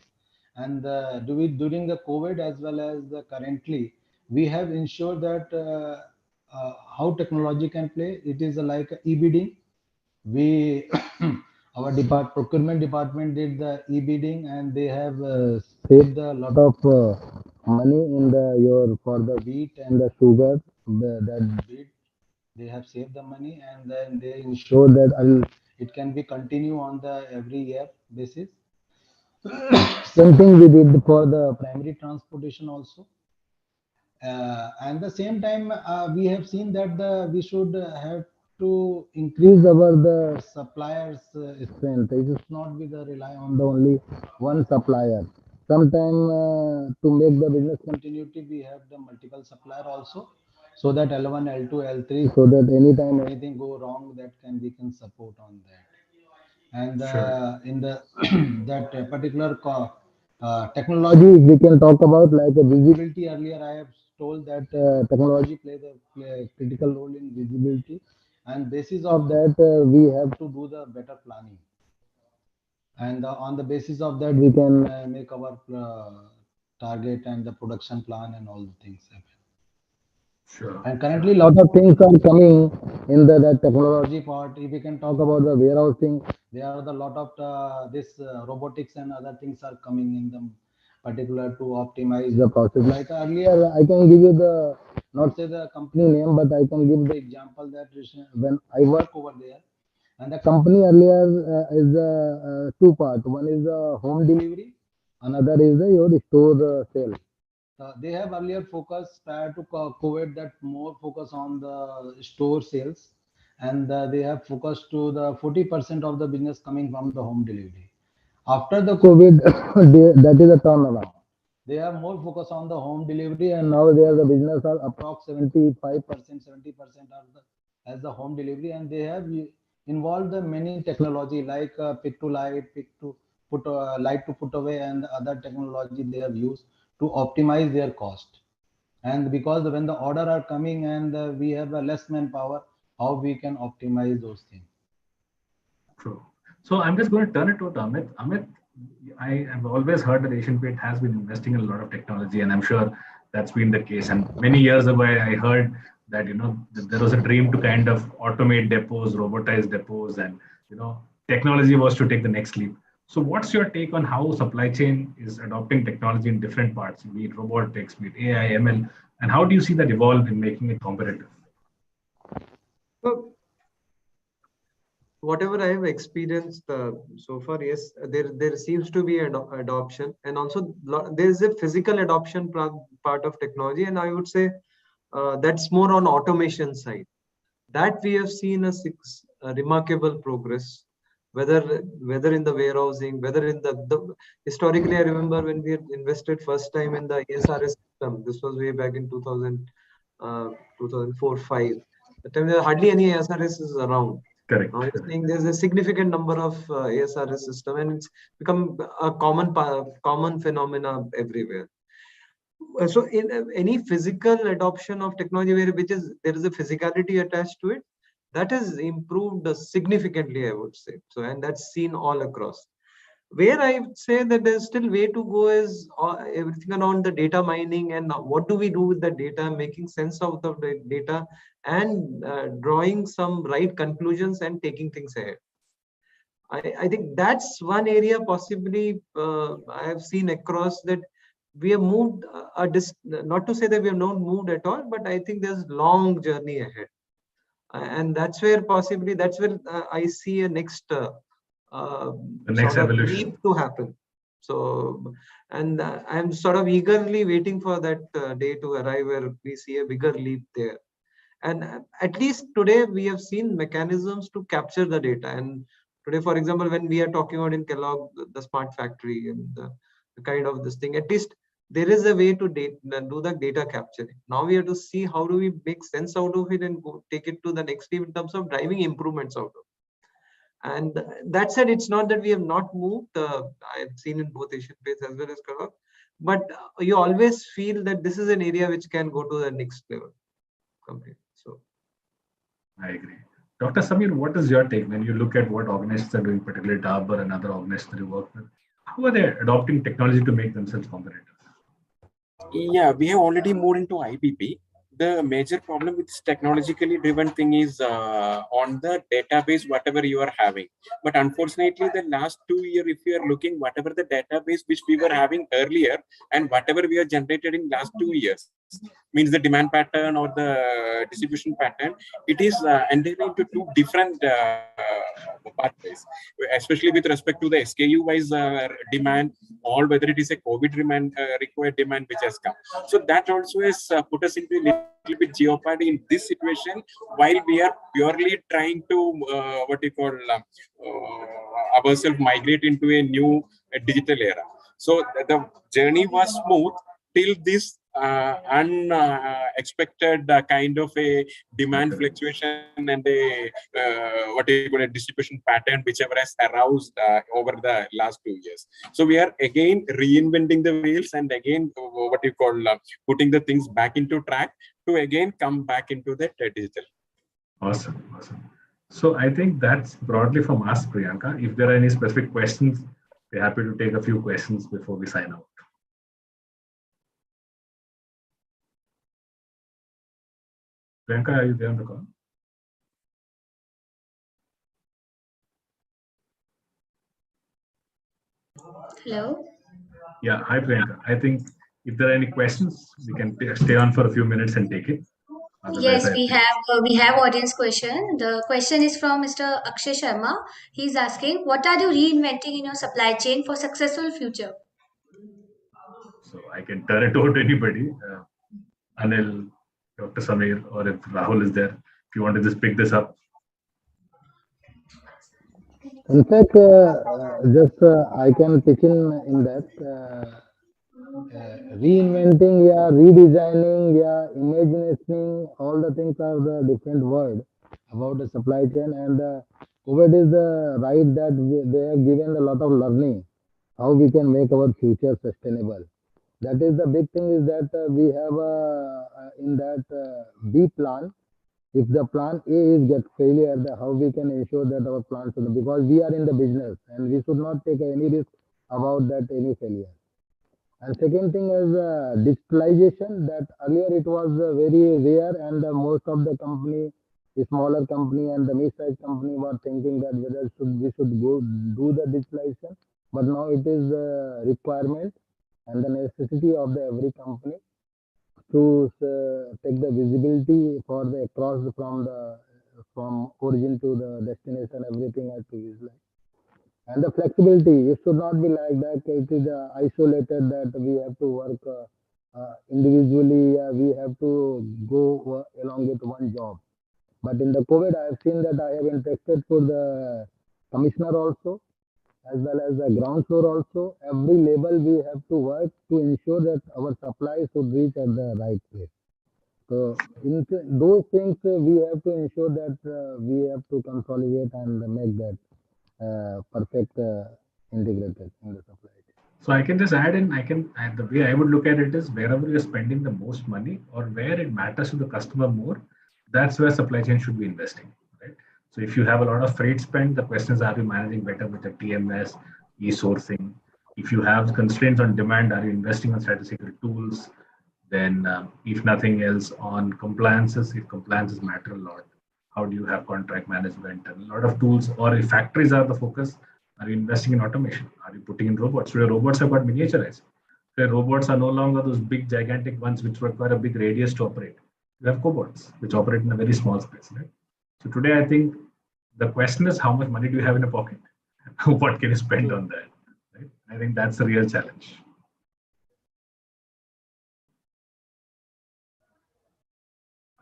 And during the COVID as well as the currently, we have ensured that how technology can play. It is like e-bidding we our procurement department did the e-bidding and they have saved a lot of money in the your for the wheat and the sugar that bid they have saved the money and then they ensure that it can be continue on the every year basis. Same thing we did for the primary transportation also and the same time we have seen that we should have to increase our the suppliers strength. It should not be the rely on the only one supplier. Sometime to make the business continuity we have the multiple supplier also so that L1 L2 L3 so that anytime anything go wrong that can we can support on that and in the that particular technology we can talk about like a visibility earlier I have told that technology plays a critical role in visibility and basis of that we have to do the better planning and on the basis of that we can make our target and the production plan and all the things happen. Sure. And currently, lot of things are coming in the technology part. If we can talk about the warehousing, there are the lot of this robotics and other things are coming in the particular to optimize the process. Like earlier, I can give you the not say the company name, but I can give the example that when I work over there, and the company earlier is two part. One is the home delivery, another is the your store sale. They have earlier focused prior to COVID that more focus on the store sales, and they have focused to the 40% of the business coming from the home delivery. After the COVID, that is a turnaround. They have more focus on the home delivery, and now they are the business are approx 75%, 70% of the as the home delivery, and they have involved the many technology like pick to light, pick to put light to put away, and other technology they have used to optimize their cost. And because when the order are coming and we have a less manpower, how we can optimize those things. True. So I'm just going to turn it to Amit. Amit, I have always heard that Asian Paint has been investing in a lot of technology, and I'm sure that's been the case. And many years ago, I heard that there was a dream to kind of automate depots, robotize depots, and technology was to take the next leap. So what's your take on how supply chain is adopting technology in different parts, be it robotics, be it AI, ML, and how do you see that evolve in making it competitive? So, whatever I have experienced so far, yes, there seems to be an adoption, and also there is a physical adoption part of technology, and I would say that's more on automation side. That we have seen a remarkable progress, whether in the warehousing, whether in the historically, I remember when we had invested first time in the ASRS system. This was way back in 2000, 2004-5. The time there hardly any ASRS is around. Correct. Now you're saying there's a significant number of ASRS system, and it's become a common phenomena everywhere. So in any physical adoption of technology there is a physicality attached to it, that has improved significantly, I would say. So, and that's seen all across. Where I would say that there's still way to go is everything around the data mining and what do we do with the data, making sense of the data, and drawing some right conclusions and taking things ahead. I think that's one area possibly I have seen across that we have moved not to say that we have not moved at all, but I think there's long journey ahead, and that's where I see a next the next sort of evolution leap to happen. So, and I'm sort of eagerly waiting for that day to arrive where we see a bigger leap there. And at least today we have seen mechanisms to capture the data. And today, for example, when we are talking about in Kellogg, the smart factory and the kind of this thing, at least there is a way to do the data capturing. Now we have to see how do we make sense out of it and take it to the next step in terms of driving improvements out of it. And that said, it's not that we have not moved. I've seen in both Asian Paints as well as Kellogg, but you always feel that this is an area which can go to the next level. Completely. So, I agree. Dr. Samir, what is your take when you look at what organizations are doing, particularly Dabur and other organizations that you work with? How are they adopting technology to make themselves competitive? Yeah, we have already moved into IBP. The major problem with this technologically driven thing is on the database, whatever you are having. But unfortunately, the last 2 years, if you are looking, whatever the database which we were having earlier and whatever we have generated in last 2 years, means the demand pattern or the distribution pattern, it is entirely into two different pathways, especially with respect to the SKU wise demand, or whether it is a COVID demand, required demand which has come. So that also has put us into a little bit jeopardy in this situation, while we are purely trying to ourselves migrate into a new digital era. So the journey was smooth till this unexpected kind of a demand fluctuation and a distribution pattern whichever has aroused over the last 2 years. So we are again reinventing the wheels and again putting the things back into track to again come back into the digital. Awesome. So I think that's broadly from us, Priyanka. If there are any specific questions, we're happy to take a few questions before we sign out. Priyanka, are you there on the call? Hello. Yeah, hi Priyanka. I think if there are any questions, we can stay on for a few minutes and take it. Otherwise, Yes, I think we have audience question. The question is from Mr. Akshay Sharma. He's asking, what are you reinventing in your supply chain for successful future? so. I can turn it over to anybody. Anil, Dr. Samir, or if Rahul is there, if you want to just pick this up. In fact, I can pitch in that. Reinventing, yeah, redesigning, yeah, imagining, all the things are the different word about the supply chain. And COVID is the right that they have given a lot of learning how we can make our future sustainable. That is the big thing is that we have in that B plan. If the plan A is get failure, how we can ensure that our plan should, because we are in the business and we should not take any risk about that any failure. And second thing is digitalization. That earlier it was very rare, and most of the company, the smaller company and the mid-sized company were thinking that whether we should go do the digitalization. But now it is a requirement and the necessity of the every company to take the visibility for the across from origin to the destination. Everything has to visualize. And the flexibility, it should not be like that. It is isolated that we have to work individually. We have to go along with one job. But in the COVID, I have seen that I have interacted for the commissioner also, as well as the ground floor also. Every level we have to work to ensure that our supply should reach at the right place. So in those things, we have to ensure that we have to consolidate and make that perfect integrated in the supply chain. So I can just add in, the way I would look at it is wherever you're spending the most money or where it matters to the customer more, that's where supply chain should be investing, right? So if you have a lot of freight spend, the question is, are you managing better with the TMS, e-sourcing? If you have constraints on demand, are you investing on statistical tools? Then if nothing else on compliances, if compliances matter a lot, how do you have contract management and a lot of tools? Or if factories are the focus, are you investing in automation? Are you putting in robots? Where robots have got miniaturized. Where robots are no longer those big gigantic ones which require a big radius to operate. You have cobots which operate in a very small space, right? So today I think the question is, how much money do you have in a pocket? What can you spend on that? Right? I think that's the real challenge.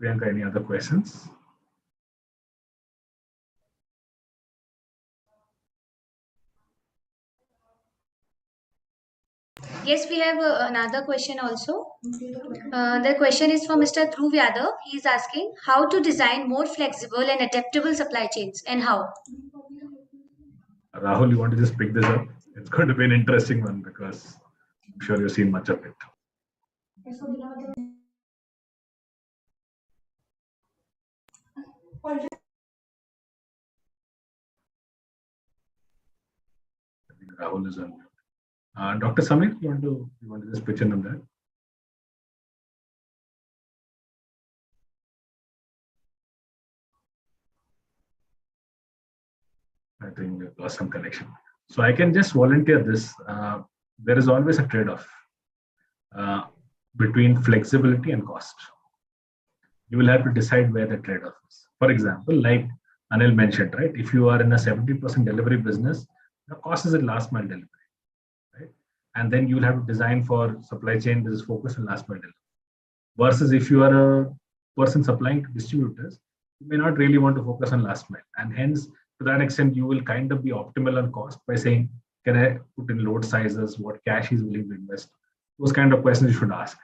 Priyanka, any other questions? Yes, we have another question also. The question is from Mr. Dhruv Yadav. He is asking how to design more flexible and adaptable supply chains and how. Rahul, you want to just pick this up? It's going to be an interesting one because I'm sure you've seen much of it. I think Rahul is on. Dr. Samir, you want to just pitch in on that? I think we've lost some connection. So I can just volunteer this. There is always a trade-off between flexibility and cost. You will have to decide where the trade-off is. For example, like Anil mentioned, right? If you are in a 70% delivery business, the cost is in last mile delivery, right? And then you'll have to design for supply chain that is focused on last mile delivery. Versus if you are a person supplying to distributors, you may not really want to focus on last mile. And hence, to that extent, you will kind of be optimal on cost by saying, can I put in load sizes, what cash is willing to invest? Those kind of questions you should ask.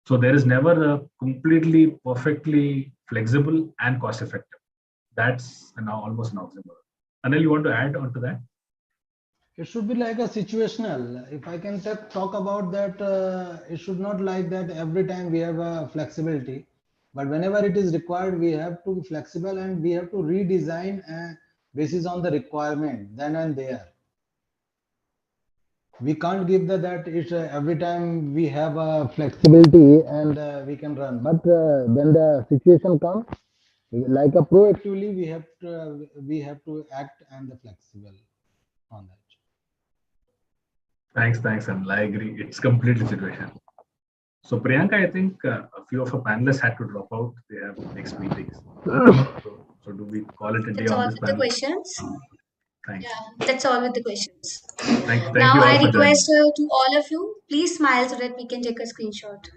So there is never a completely perfectly flexible and cost effective. That's now almost an oxymoron. Anil, you want to add on to that? It should be like a situational. If I can talk about that, it should not like that every time we have a flexibility. But whenever it is required, we have to be flexible and we have to redesign basis on the requirement then and there. We can't give that it's every time we have a flexibility and we can run. But when the situation comes, like a proactively, we have to act and the flexible on that. Thanks, and I agree. It's completely situation. So Priyanka, I think a few of our panelists had to drop out. They have next meetings. So do we call it a day That's on all this with the panel? questions. Thanks. Yeah, that's all with the questions. Thank Now you all I for joining. request to all of you, please smile so that we can take a screenshot.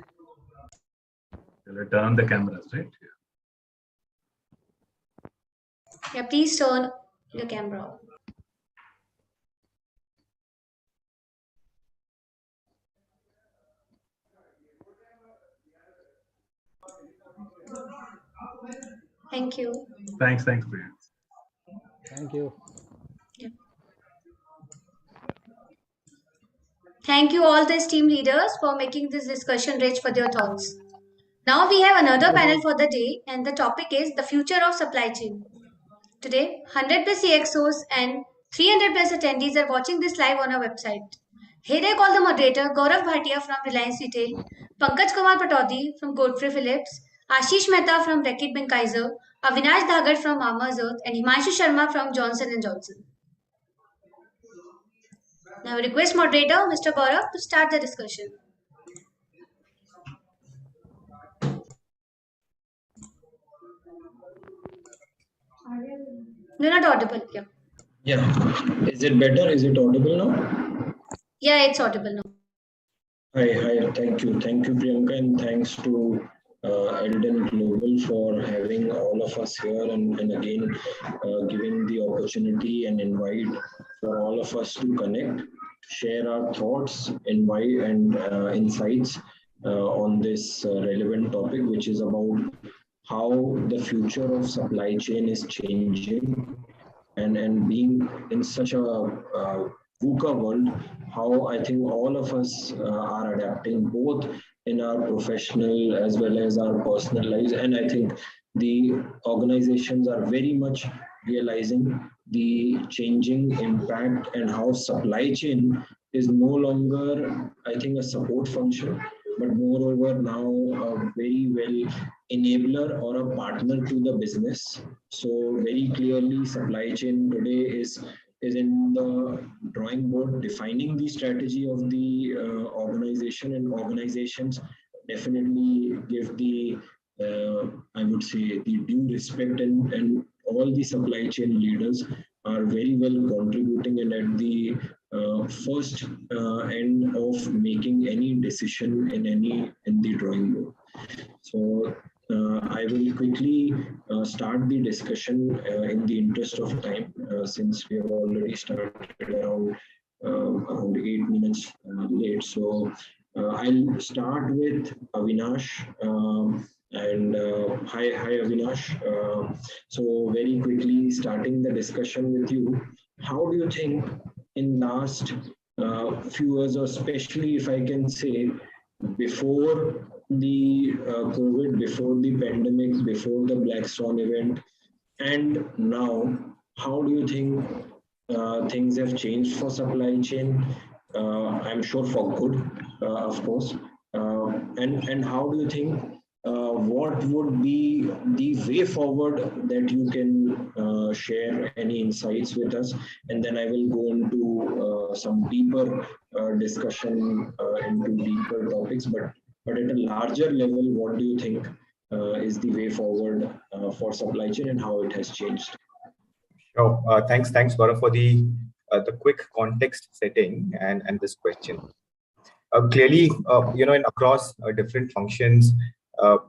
We'll turn on the cameras, right? Yeah, please turn your camera on. Thank you. Thanks, Priyanka. Thank you. Yeah. Thank you all the esteemed leaders for making this discussion rich for their thoughts. Now we have another panel for the day, and the topic is the future of supply chain. Today, 100 plus CXOs and 300 plus attendees are watching this live on our website. Here I call the moderator Gaurav Bhatia from Reliance Retail, Pankaj Kumar Patauti from Godfrey Phillips, Ashish Mehta from Reckitt Benckiser, Avinash Dhagat from Mama's Earth, and Himanshu Sharma from Johnson & Johnson. Now I request moderator Mr. Gaurav to start the discussion. You're not audible. Yeah. Yeah. Is it better? Is it audible now? Yeah, it's audible now. Hi. Thank you, Priyanka, and thanks to Elden Global for having all of us here and again giving the opportunity and invite for all of us to connect, share our thoughts, invite and insights on this relevant topic, which is about how the future of supply chain is changing and being in such a VUCA world, how I think all of us are adapting both in our professional as well as our personal lives. And I think the organizations are very much realizing the changing impact and how supply chain is no longer, I think, a support function, but moreover now a very well enabler or a partner to the business. So very clearly supply chain today is in the drawing board, defining the strategy of the organization, and organizations definitely give the I would say the due respect, and all the supply chain leaders are very well contributing and at the first end of making any decision in the drawing board. So I will quickly start the discussion in the interest of time, since we have already started around 8 minutes late. So I'll start with Avinash. And hi Avinash. So very quickly starting the discussion with you, how do you think in last few years, or especially if I can say before the COVID, before the pandemic, before the Black Swan event, and now, how do you think things have changed for supply chain? I'm sure for good, of course. And how do you think what would be the way forward that you can share any insights with us? And then I will go into some deeper discussion into deeper topics, but at a larger level, what do you think is the way forward for supply chain and how it has changed? Sure. Thanks, Gaurav, for the quick context setting and this question. Clearly, in across different functions,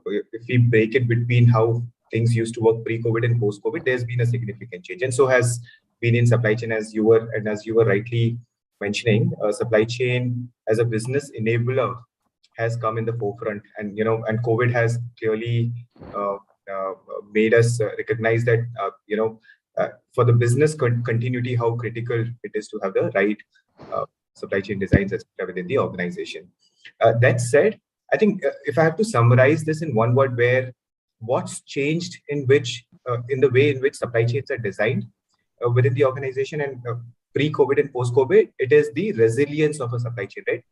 if we break it between how things used to work pre-COVID and post-COVID, there's been a significant change, and so has been in supply chain, as you were rightly mentioning. Supply chain as a business enabler has come in the forefront, and COVID has clearly made us recognize that for the business continuity, how critical it is to have the right supply chain designs within the organization. That said, I think if I have to summarize this in one word, where what's changed in the way in which supply chains are designed within the organization, and pre-COVID and post-COVID, it is the resilience of a supply chain, right?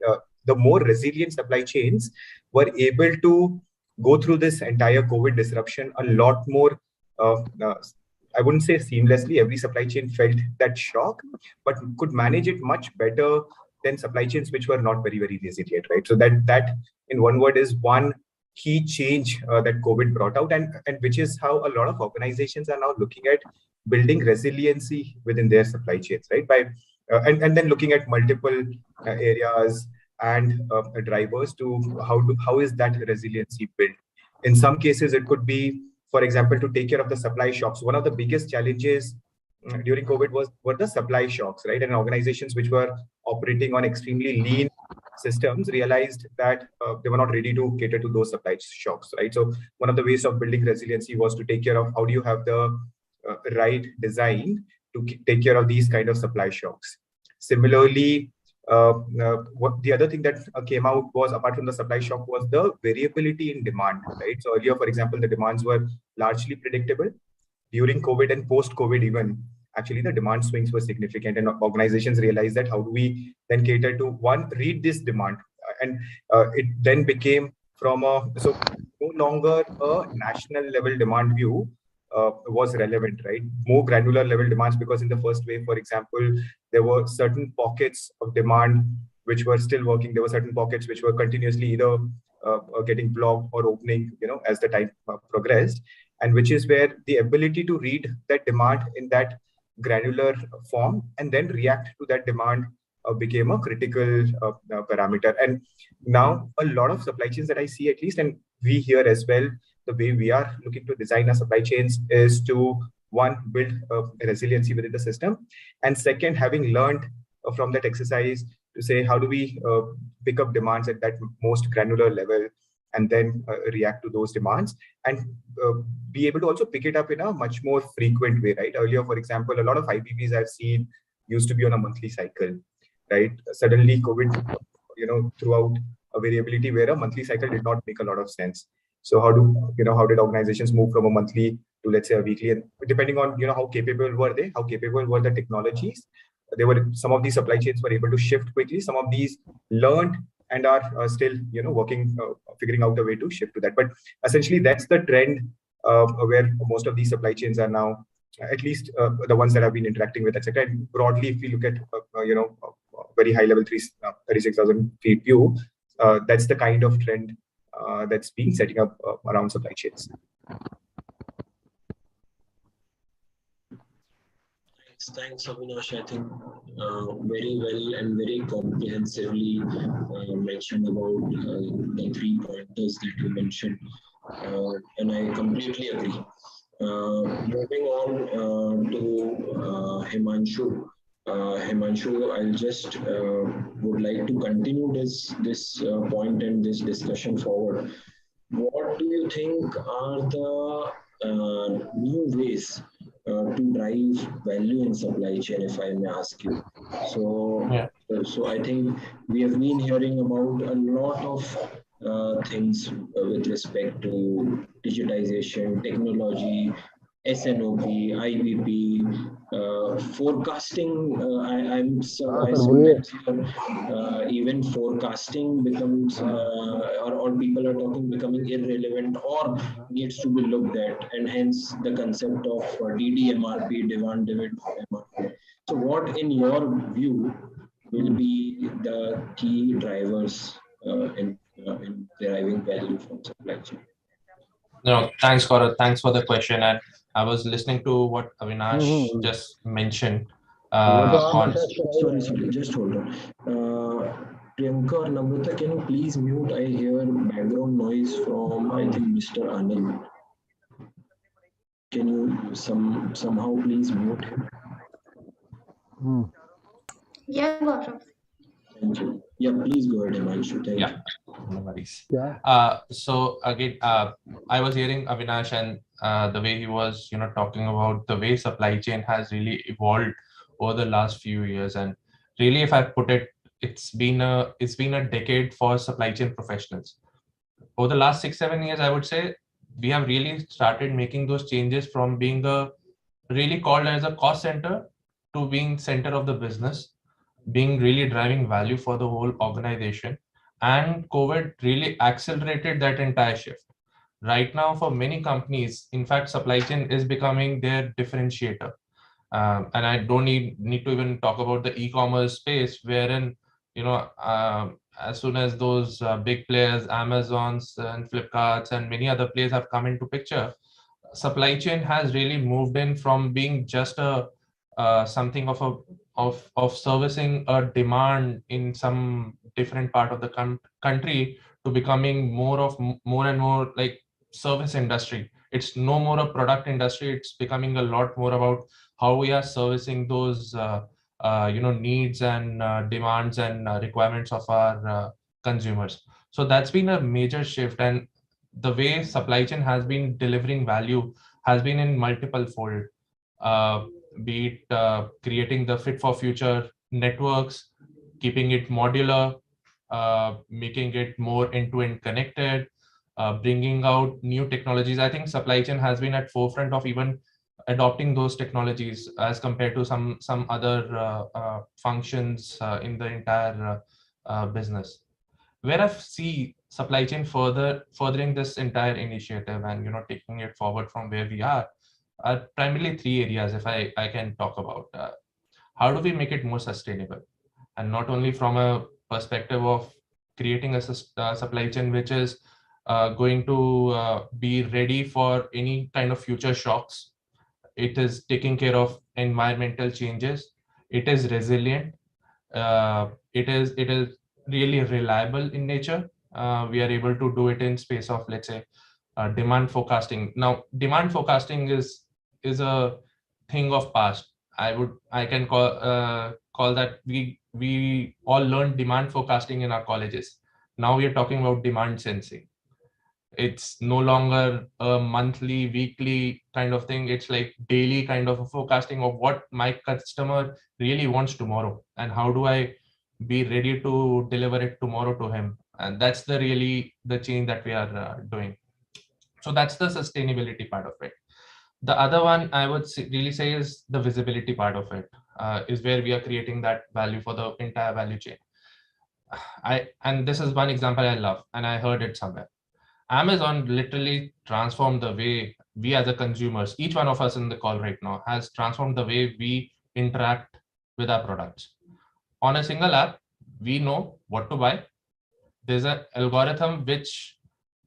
The more resilient supply chains were able to go through this entire COVID disruption a lot more, I wouldn't say seamlessly, every supply chain felt that shock, but could manage it much better than supply chains which were not very, very resilient, right? So that in one word is one key change that COVID brought out, and which is how a lot of organizations are now looking at building resiliency within their supply chains, right? By and then looking at multiple areas and drivers to how is that resiliency built. In some cases, it could be, for example, to take care of the supply shocks. One of the biggest challenges during COVID were the supply shocks, right? And organizations which were operating on extremely lean systems realized that they were not ready to cater to those supply shocks, right? So one of the ways of building resiliency was to take care of how do you have the right design to take care of these kind of supply shocks. Similarly, what the other thing that came out was, apart from the supply shock, was the variability in demand, right? So earlier, for example, the demands were largely predictable. During COVID and post-COVID even, actually the demand swings were significant, and organizations realized that how do we then cater to, one, read this demand, and it then became from so no longer a national level demand view was relevant, right? More granular level demands, because in the first wave, for example, there were certain pockets of demand which were still working. There were certain pockets which were continuously either getting blocked or opening, as the time progressed, and which is where the ability to read that demand in that granular form and then react to that demand became a critical parameter. And now a lot of supply chains that I see, at least, and we here as well, the way we are looking to design our supply chains is to, one, build resiliency within the system, and second, having learned from that exercise, to say how do we pick up demands at that most granular level and then react to those demands, and be able to also pick it up in a much more frequent way, right? Earlier, for example, a lot of IBPs I've seen used to be on a monthly cycle, right? Suddenly COVID, threw out a variability where a monthly cycle did not make a lot of sense. So how did organizations move from a monthly to, let's say, a weekly? And depending on, how capable were they, how capable were the technologies, some of these supply chains were able to shift quickly. Some of these learned and are still, working, figuring out a way to shift to that. But essentially, that's the trend where most of these supply chains are now, at least the ones that I've been interacting with, etc. And broadly, if we look at, very high level 36,000 feet view, that's the kind of trend that's been setting up around supply chains. Thanks, Avinash. I think very well and very comprehensively mentioned about the 3 pointers that you mentioned, and I completely agree. Moving on to Himanshu. Himanshu, I'll just would like to continue this point and this discussion forward. What do you think are the new ways to drive value in supply chain, if I may ask you? So I think we have been hearing about a lot of things with respect to digitization, technology, SNOP, IBP, forecasting. I'm sometimes here, even forecasting becomes, or people are talking becoming irrelevant or needs to be looked at, and hence the concept of DDMRP, demand driven MRP. So, what, in your view, will be the key drivers in deriving value from supply chain? No, thanks, Gaurav. Thanks for the question. And I was listening to what Avinash just mentioned. Sorry, just hold on. Priyanka or Namrata, can you please mute? I hear background noise from, I think, Mr. Anil. Can you somehow please mute him? Yeah, Gaurav. Thank you. Yeah, please go ahead, Himanshu. Thank you. No worries. So again, I was hearing Avinash and the way he was, talking about the way supply chain has really evolved over the last few years. And really, if I put it, it's been a decade for supply chain professionals. Over the last 6-7 years, I would say we have really started making those changes from being a really called as a cost center to being center of the business, being really driving value for the whole organization. And COVID really accelerated that entire shift. Right now, for many companies, in fact, supply chain is becoming their differentiator. And I don't need to even talk about the e-commerce space, wherein, as soon as those big players, Amazons and Flipkarts and many other players have come into picture, supply chain has really moved in from being just a something of a of servicing a demand in some different part of the country to becoming more and more like service industry. It's no more a product industry. It's becoming a lot more about how we are servicing those needs and demands and requirements of our consumers. So that's been a major shift, and the way supply chain has been delivering value has been in multiple fold, be it creating the fit for future networks, keeping it modular, making it more end-to-end connected, bringing out new technologies. I think supply chain has been at forefront of even adopting those technologies as compared to some other functions in the entire business. Where I see supply chain furthering this entire initiative and taking it forward from where we are primarily three areas. If I can talk about how do we make it more sustainable, and not only from a perspective of creating a supply chain which is going to be ready for any kind of future shocks. It is taking care of environmental changes. It is resilient. It is really reliable in nature. We are able to do it in space of, let's say, demand forecasting. Now, demand forecasting is a thing of past. I can call that we all learned demand forecasting in our colleges. Now we are talking about demand sensing. It's no longer a monthly, weekly kind of thing. It's like daily kind of a forecasting of what my customer really wants tomorrow, and how do I be ready to deliver it tomorrow to him. And that's the change that we are doing. So that's the sustainability part of it. The other one I would really say is the visibility part of it, is where we are creating that value for the entire value chain. And this is one example I love, and I heard it somewhere. Amazon literally transformed the way we as a consumers, each one of us in the call right now, has transformed the way we interact with our products. On a single app, we know what to buy. There's an algorithm which,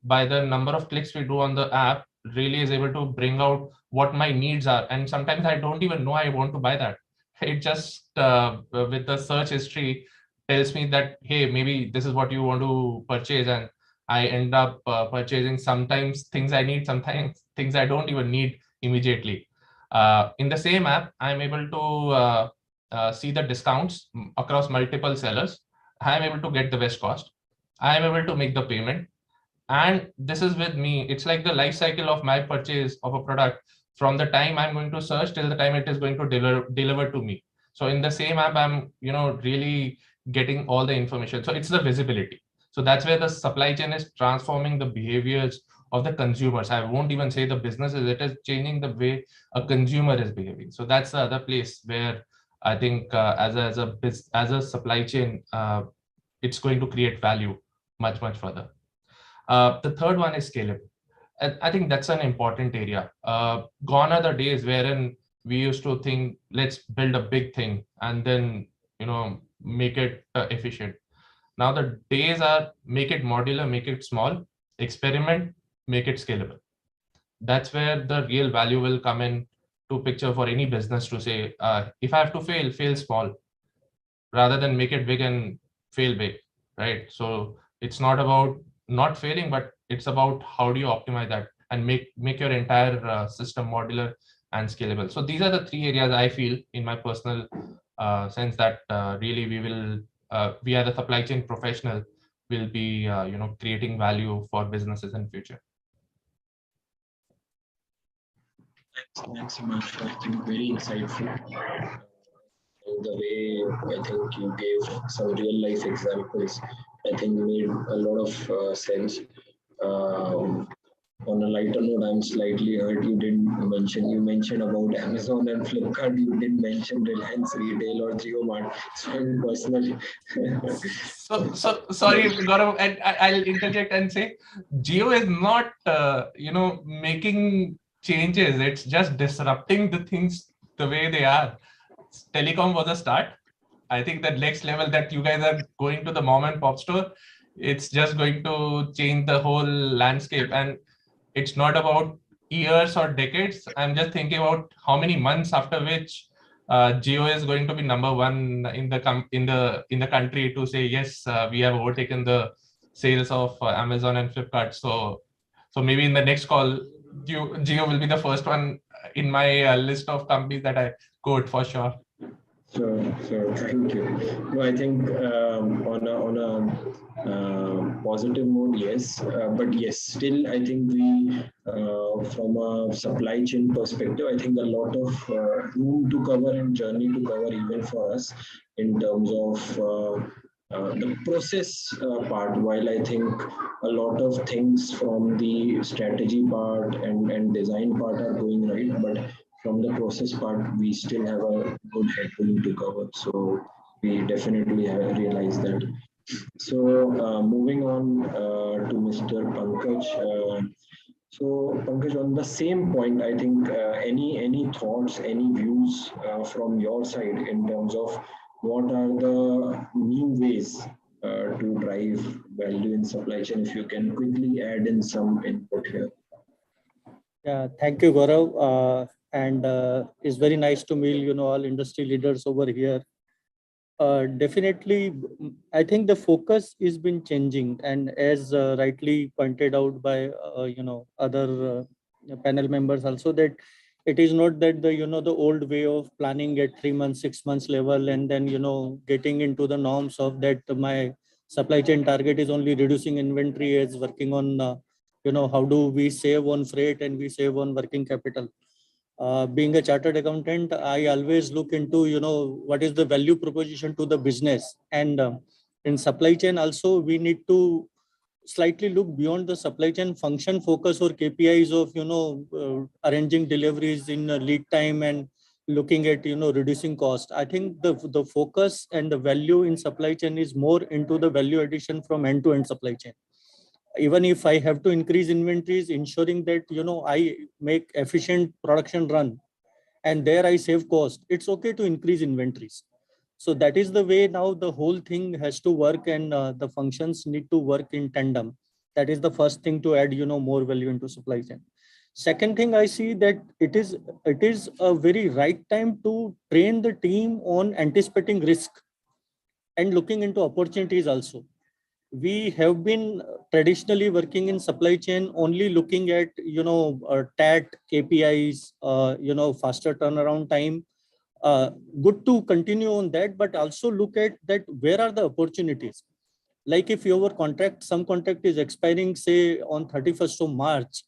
by the number of clicks we do on the app, really is able to bring out what my needs are. And sometimes I don't even know I want to buy that. It just, with the search history, tells me that, hey, maybe this is what you want to purchase. And I end up purchasing sometimes things I need, sometimes things I don't even need immediately. In the same app, I'm able to see the discounts across multiple sellers. I'm able to get the best cost. I'm able to make the payment. And this is with me. It's like the life cycle of my purchase of a product from the time I'm going to search till the time it is going to deliver to me. So in the same app, I'm really getting all the information. So it's the visibility. So that's where the supply chain is transforming the behaviors of the consumers. I won't even say the businesses. It is changing the way a consumer is behaving. So that's the other place where I think as a supply chain, it's going to create value much further. The third one is scalable. I think that's an important area. Gone are the days wherein we used to think, let's build a big thing and then make it efficient. Now the days are make it modular, make it small, experiment, make it scalable. That's where the real value will come in to picture for any business to say, if I have to fail small, rather than make it big and fail big, right? So it's not about not failing, but it's about how do you optimize that and make your entire system modular and scalable. So these are the three areas I feel in my personal sense that really we are the supply chain professional will be creating value for businesses in future. Thanks so much. I think very insightful. The way I think you gave some real life examples, I think made a lot of sense. on a lighter note, I'm slightly hurt. You mentioned about Amazon and Flipkart. You did mention Reliance Retail or JioMart. So I'm personally. so sorry, Gaurav, and I'll interject and say, Jio is not, making changes. It's just disrupting the things the way they are. Telecom was a start. I think the next level that you guys are going to the mom and pop store, it's just going to change the whole landscape. And it's not about years or decades. I'm just thinking about how many months after which Jio is going to be number one in the country to say yes, we have overtaken the sales of Amazon and Flipkart. So maybe in the next call, Jio will be the first one in my list of companies that I quote for sure. Sure. Thank you. No, I think on a positive note, yes. But yes, still, I think we, from a supply chain perspective, I think a lot of room to cover and journey to cover even for us in terms of the process part. While I think a lot of things from the strategy part and design part are going right, but from the process part, we still have a good headroom to cover. So we definitely have realized that. So moving on to Mr. Pankaj. So Pankaj, on the same point, I think any thoughts, any views from your side in terms of what are the new ways to drive value in supply chain? If you can quickly add in some input here. Yeah, thank you, Gaurav. And it's very nice to meet, all industry leaders over here. Definitely, I think the focus has been changing, and as rightly pointed out by other panel members also, that it is not that the old way of planning at 3 months, 6 months level, and then getting into the norms of that my supply chain target is only reducing inventory as working on how do we save on freight and we save on working capital. Being a chartered accountant, I always look into, what is the value proposition to the business. And in supply chain also, we need to slightly look beyond the supply chain function focus or KPIs of, arranging deliveries in lead time and looking at, reducing cost. I think the focus and the value in supply chain is more into the value addition from end-to-end supply chain. Even if I have to increase inventories, ensuring that, I make efficient production run and there I save cost, it's okay to increase inventories. So that is the way now the whole thing has to work, and the functions need to work in tandem. That is the first thing to add, more value into supply chain. Second thing, I see that it is a very right time to train the team on anticipating risk and looking into opportunities also. We have been traditionally working in supply chain only looking at TAT KPIs, faster turnaround time. Good to continue on that, but also look at that where are the opportunities. Like if your some contract is expiring say on 31st of March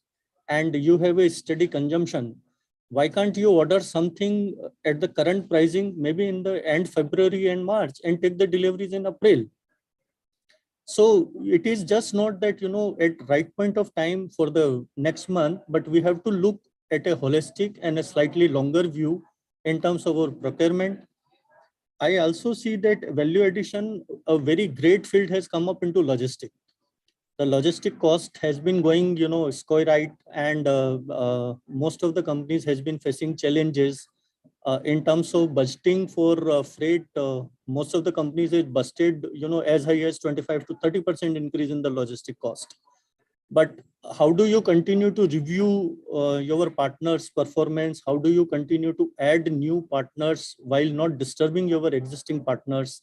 and you have a steady consumption, why can't you order something at the current pricing maybe in the end February and March and take the deliveries in April? So it is just not that, at right point of time for the next month, but we have to look at a holistic and a slightly longer view in terms of our procurement. I also see that value addition, a very great field has come up into logistic. The logistic cost has been going, sky-right, and most of the companies has been facing challenges in terms of budgeting for freight. Most of the companies is busted, as high as 25 to 30% increase in the logistic cost. But how do you continue to review your partners' performance? How do you continue to add new partners while not disturbing your existing partners?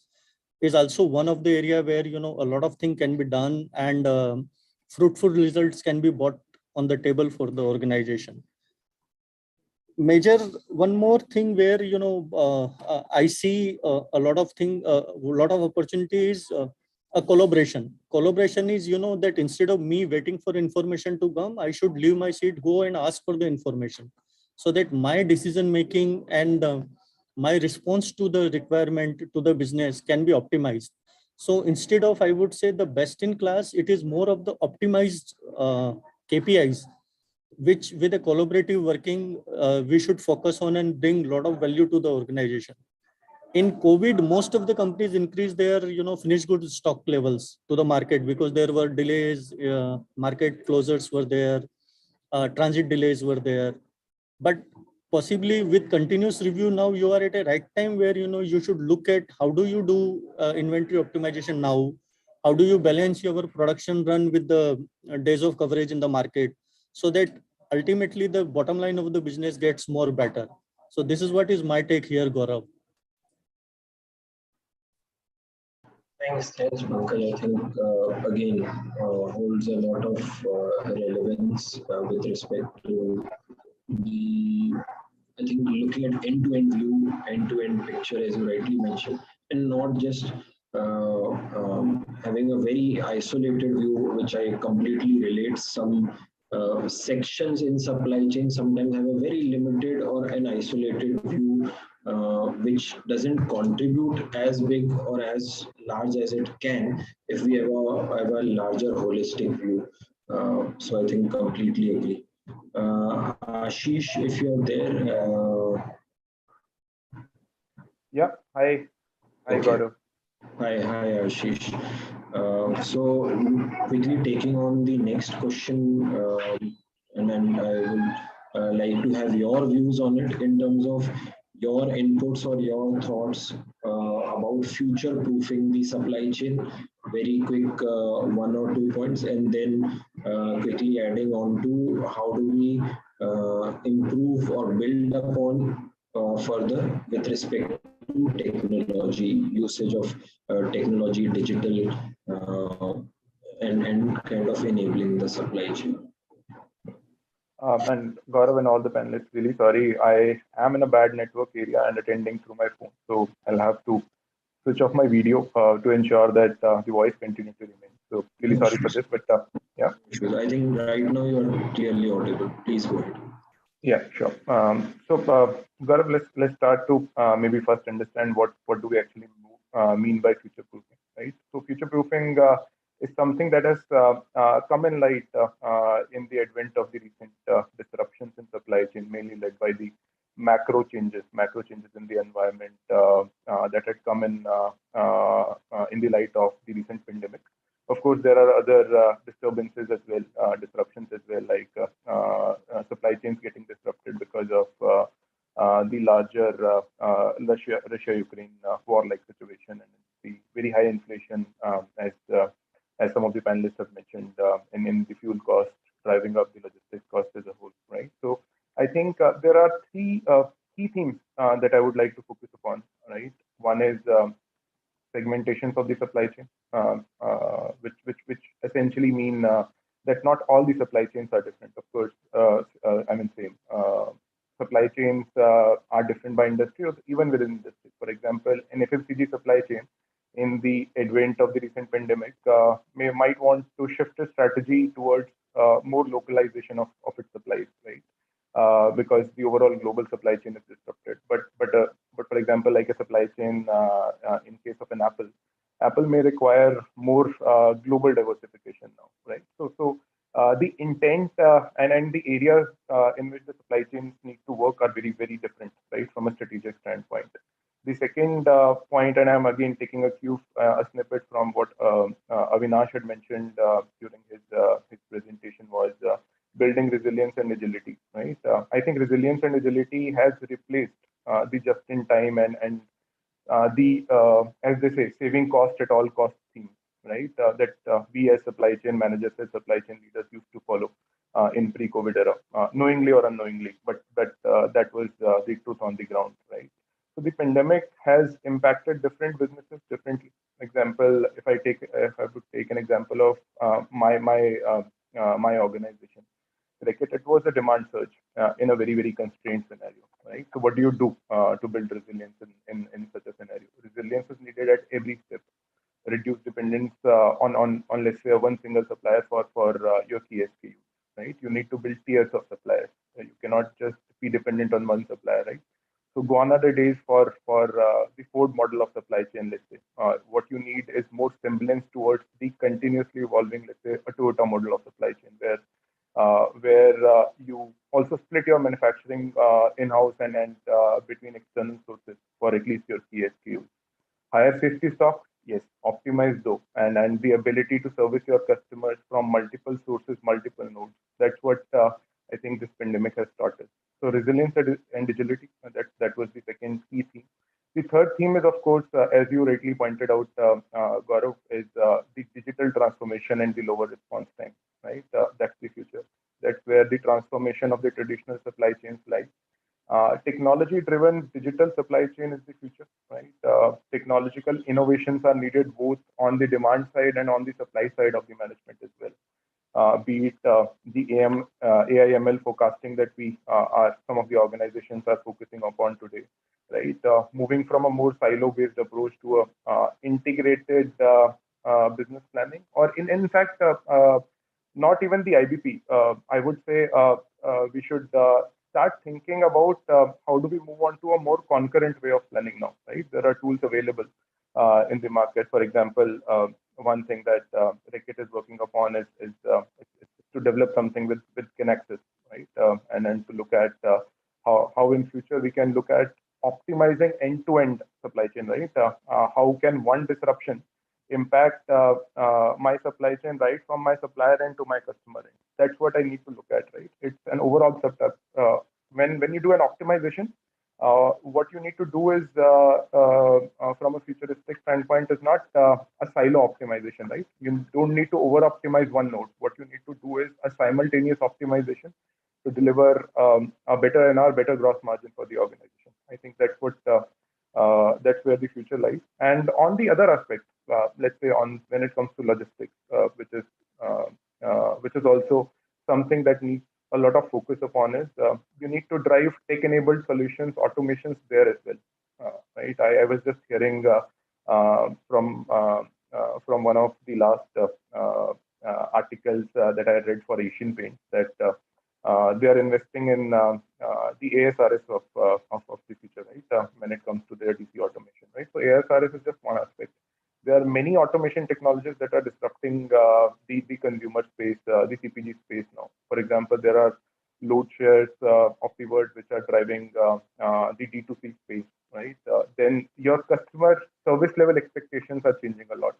Is also one of the area where a lot of things can be done and fruitful results can be brought on the table for the organization. Major one more thing where I see a lot of opportunities. A collaboration is that instead of me waiting for information to come, I should leave my seat, go and ask for the information, so that my decision making and my response to the requirement to the business can be optimized. So instead of, I would say, the best in class, it is more of the optimized KPIs which with a collaborative working, we should focus on and bring a lot of value to the organization. In COVID, most of the companies increased their, finished goods stock levels to the market because there were delays, market closures were there, transit delays were there. But possibly with continuous review, now you are at a right time where, you should look at how do you do inventory optimization now? How do you balance your production run with the days of coverage in the market so that ultimately the bottom line of the business gets more better? So this is what is my take here, Gaurav. Thanks, Pankaj. I think again holds a lot of relevance with respect to the, I think, looking at end-to-end view, end-to-end picture, as you rightly mentioned, and not just having a very isolated view, which I completely relate. Some sections in supply chain sometimes have a very limited or an isolated view, which doesn't contribute as big or as large as it can if we have a larger holistic view. So I think completely agree. Ashish, if you're there. Yeah, hi. Hi, Okay. Gaurav. Hi, Ashish. So quickly taking on the next question, and then I would like to have your views on it in terms of your inputs or your thoughts about future-proofing the supply chain. Very quick, one or two points, and then quickly adding on to how do we improve or build upon further with respect to technology, usage of technology, digital, and kind of enabling the supply chain. And Gaurav and all the panelists, really sorry. I am in a bad network area and attending through my phone. So I'll have to switch off my video to ensure that the voice continues to remain. So really sorry for this, but yeah. Sure. I think right now you're clearly audible. Please go ahead. Yeah, sure. So Gaurav, let's start to maybe first understand what do we actually mean by future proofing, right? So future proofing is something that has come in light in the advent of the recent disruptions in supply chain, mainly led by the macro changes in the environment that had come in the light of the recent pandemic. Of course, there are other disturbances as well, disruptions as well, like supply chains getting disrupted because of the larger Russia-Ukraine war-like situation and the very high inflation, as some of the panelists have mentioned, and in the fuel cost driving up the logistics cost as a whole, right? So I think there are three key themes that I would like to focus upon, right? One is segmentations of the supply chain, which essentially mean that not all the supply chains are different. Of course, I mean same. Supply chains are different by industry or even within industry. For example, an FMCG supply chain in the advent of the recent pandemic might want to shift its strategy towards more localization of its supplies, right? Because the overall global supply chain is disrupted. But for example, like a supply chain in case of an Apple may require more global diversification now, right? So the intent and the areas in which the supply chains need to work are very, very different, right, from a strategic standpoint. The second point, and I'm again taking a snippet from what Avinash had mentioned during his presentation, was building resilience and agility, right? I think resilience and agility has replaced the just-in-time and the, as they say, saving cost at all costs theme, right? That we as supply chain managers, as supply chain leaders used to follow in pre-COVID era, knowingly or unknowingly, but that was the truth on the ground, right? So the pandemic has impacted different businesses differently. Example, if I would take an example of my organization, like it was a demand surge in a very, very constrained scenario, right? So what do you do to build resilience in such a scenario? Resilience is needed at every step. Reduce dependence on let's say one single supplier for your key SKU, right? You need to build tiers of suppliers. You cannot just be dependent on one supplier, right? So gone are the days for the Ford model of supply chain, let's say. What you need is more semblance towards the continuously evolving, let's say, a Toyota model of supply chain, where where you also split your manufacturing in-house and between external sources for at least your key SKUs. Higher safety stock, yes, optimize though, and the ability to service your customers from multiple sources, multiple nodes. That's what I think this pandemic has taught us. So resilience and agility, that was the second key theme. The third theme is, of course, as you rightly pointed out, Gaurav, is the digital transformation and the lower response time, right? That's the future. That's where the transformation of the traditional supply chains lies. Technology-driven digital supply chain is the future, right? Technological innovations are needed both on the demand side and on the supply side of the management as well. Be it the AI/ML forecasting that some of the organizations are focusing upon today, right? Moving from a more silo-based approach to a integrated business planning, or in fact, not even the IBP. I would say we should start thinking about how do we move on to a more concurrent way of planning now, right? There are tools available in the market. For example, one thing that Reckitt is working upon is to develop something with Kinaxis, right? And then to look at how in future we can look at optimizing end-to-end supply chain, right? How can one disruption impact my supply chain, right, from my supplier end to my customer end? That's what I need to look at, right? It's an overall setup. When you do an optimization, what you need to do is, from a futuristic standpoint, is not a silo optimization, right? You don't need to over-optimize one node. What you need to do is a simultaneous optimization to deliver a better NR, better gross margin for the organization. I think that's that's where the future lies. And on the other aspect, let's say when it comes to logistics, which is also something that needs a lot of focus upon, is you need to drive tech-enabled solutions, automations there as well, right? I was just hearing from one of the last articles that I read for Asian Paints that they are investing in the ASRS of the future, right? When it comes to their DC automation, right? So ASRS is just one aspect. There are many automation technologies that are disrupting the consumer space, the CPG space now. For example, there are load shares of the world which are driving the D2C space, right? Then your customer service level expectations are changing a lot.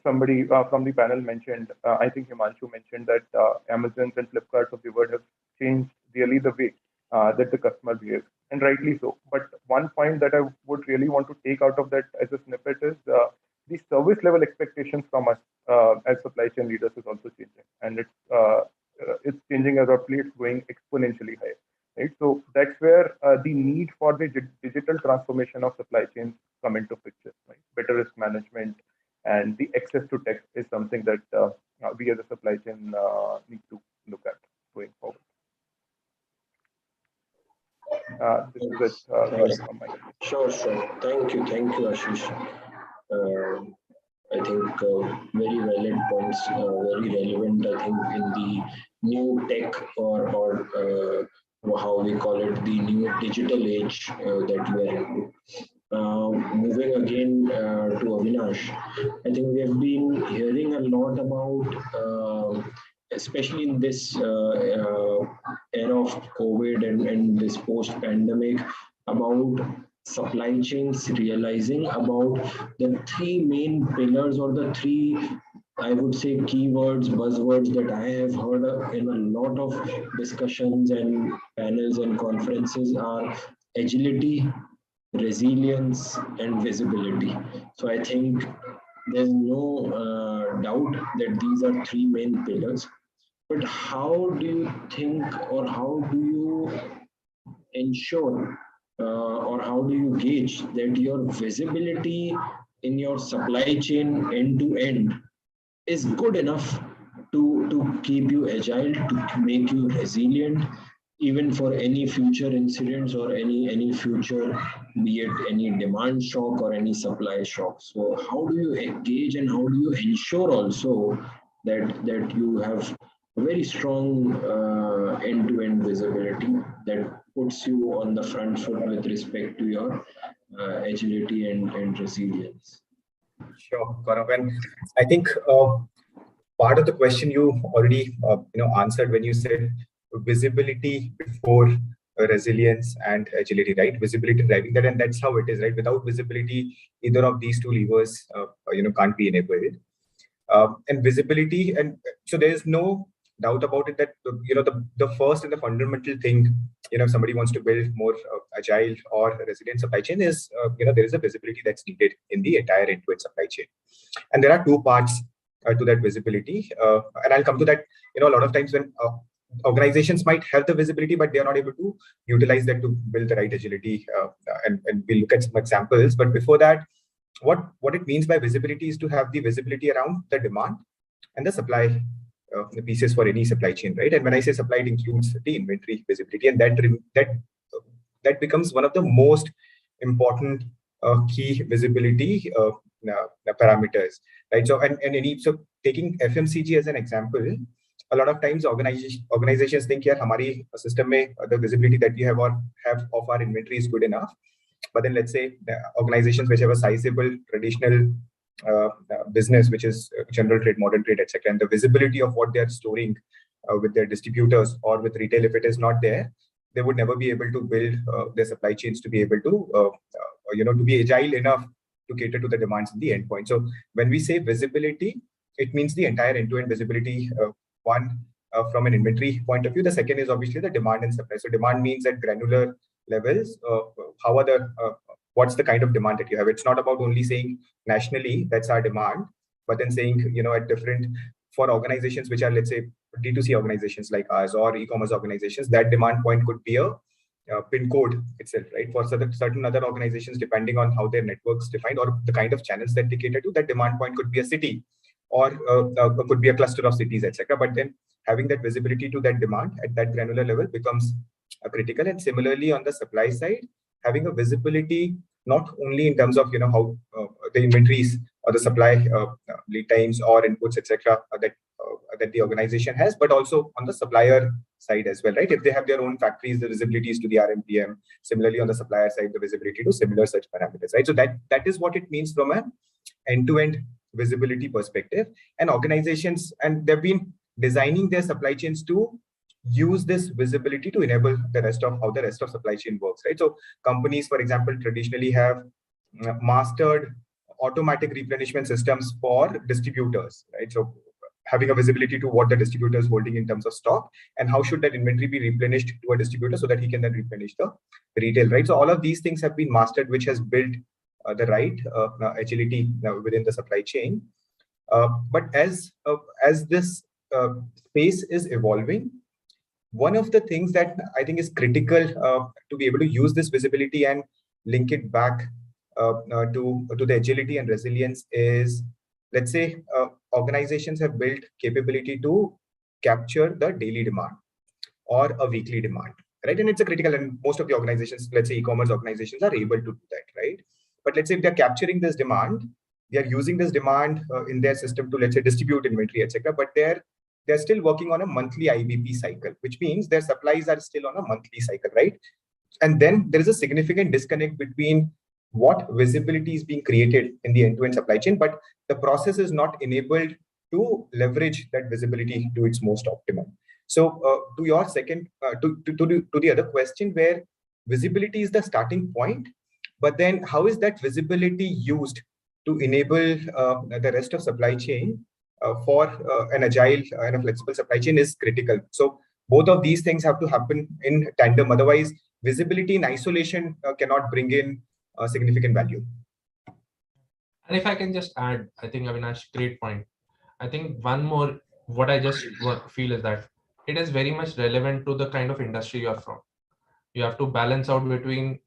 Somebody from the panel mentioned, I think Himanshu mentioned that Amazons and Flipkarts of the world have changed really the way that the customer behaves, and rightly so. But one point that I would really want to take out of that as a snippet is the service level expectations from us as supply chain leaders is also changing, and it's changing abruptly. It's going exponentially high, right? So that's where the need for the digital transformation of supply chains come into picture, right? Better risk management and the access to tech is something that we as a supply chain need to look at going forward. This is it from my end. Sure. Thank you, Ashish. I think very valid points, very relevant. I think in the new tech or how we call it, the new digital age that we are into. Moving again to Avinash, I think we have been hearing a lot about, especially in this era of COVID and this post-pandemic, about supply chains realizing about the three main pillars, or the three, I would say, keywords, buzzwords that I have heard in a lot of discussions and panels and conferences are agility, resilience, and visibility. So I think there's no doubt that these are three main pillars. But how do you think, or how do you ensure, or how do you gauge that your visibility in your supply chain end to end is good enough to keep you agile, to make you resilient, even for any future incidents or any future, be it any demand shock or any supply shock? So how do you engage, and how do you ensure also that you have a very strong end-to-end visibility that puts you on the front foot with respect to your agility and resilience? Sure, Gaurav. And I think part of the question you already answered when you said visibility before resilience and agility, right? Visibility driving that, and that's how it is, right? Without visibility, either of these two levers, can't be enabled. And visibility, and so there is no doubt about it that the first and the fundamental thing, if somebody wants to build more agile or resilient supply chain is there is a visibility that's needed in the entire end-to-end supply chain, and there are two parts to that visibility, and I'll come to that. A lot of times when organizations might have the visibility, but they are not able to utilize that to build the right agility, and we'll look at some examples. But before that, what it means by visibility is to have the visibility around the demand and the supply, the pieces for any supply chain, right? And when I say supply, it includes the inventory visibility, and that becomes one of the most important key visibility parameters, right? So so taking FMCG as an example, a lot of times organizations think, yeah, hamari system mein the visibility that we have of our inventory is good enough. But then let's say the organizations which have a sizable traditional business, which is general trade, modern trade, etc., and the visibility of what they are storing with their distributors or with retail, if it is not there, they would never be able to build their supply chains to be able to to be agile enough to cater to the demands in the endpoint. So when we say visibility, it means the entire end-to-end visibility. One, from an inventory point of view. The second is obviously the demand and supply. So demand means at granular levels, how are the what's the kind of demand that you have. It's not about only saying nationally that's our demand, but then saying at different, for organizations which are, let's say, D2C organizations like ours or e-commerce organizations, that demand point could be a pin code itself, right? For certain other organizations, depending on how their networks defined or the kind of channels that they cater to, that demand point could be a city or could be a cluster of cities, etc. But then having that visibility to that demand at that granular level becomes critical. And similarly, on the supply side, having a visibility not only in terms of how the inventories or the supply lead times or inputs, etc., that the organization has, but also on the supplier side as well, right? If they have their own factories, the visibility is to the RMPM. Similarly, on the supplier side, the visibility to similar such parameters, right? So that is what it means from an end-to-end visibility perspective. And organizations, and they've been designing their supply chains to use this visibility to enable the rest of how the rest of supply chain works, right? So companies, for example, traditionally have mastered automatic replenishment systems for distributors, right? So having a visibility to what the distributor is holding in terms of stock and how should that inventory be replenished to a distributor so that he can then replenish the retail, right? So all of these things have been mastered, which has built the right agility within the supply chain. But as this space is evolving, one of the things that I think is critical to be able to use this visibility and link it back to the agility and resilience is, let's say, organizations have built capability to capture the daily demand or a weekly demand, right? And it's a critical, and most of the organizations, let's say e-commerce organizations, are able to do that, right? But let's say if they're capturing this demand, they are using this demand in their system to, let's say, distribute inventory, etc. But they're still working on a monthly IBP cycle, which means their supplies are still on a monthly cycle, right? And then there is a significant disconnect between what visibility is being created in the end-to-end supply chain, but the process is not enabled to leverage that visibility to its most optimum. So to your second, to the other question, where visibility is the starting point, but then how is that visibility used to enable the rest of supply chain for an agile and a flexible supply chain is critical. So both of these things have to happen in tandem. Otherwise, visibility in isolation cannot bring in significant value. And if I can just add, I think Avinash, great point. I think one more, what I just feel is that it is very much relevant to the kind of industry you're from. You have to balance out between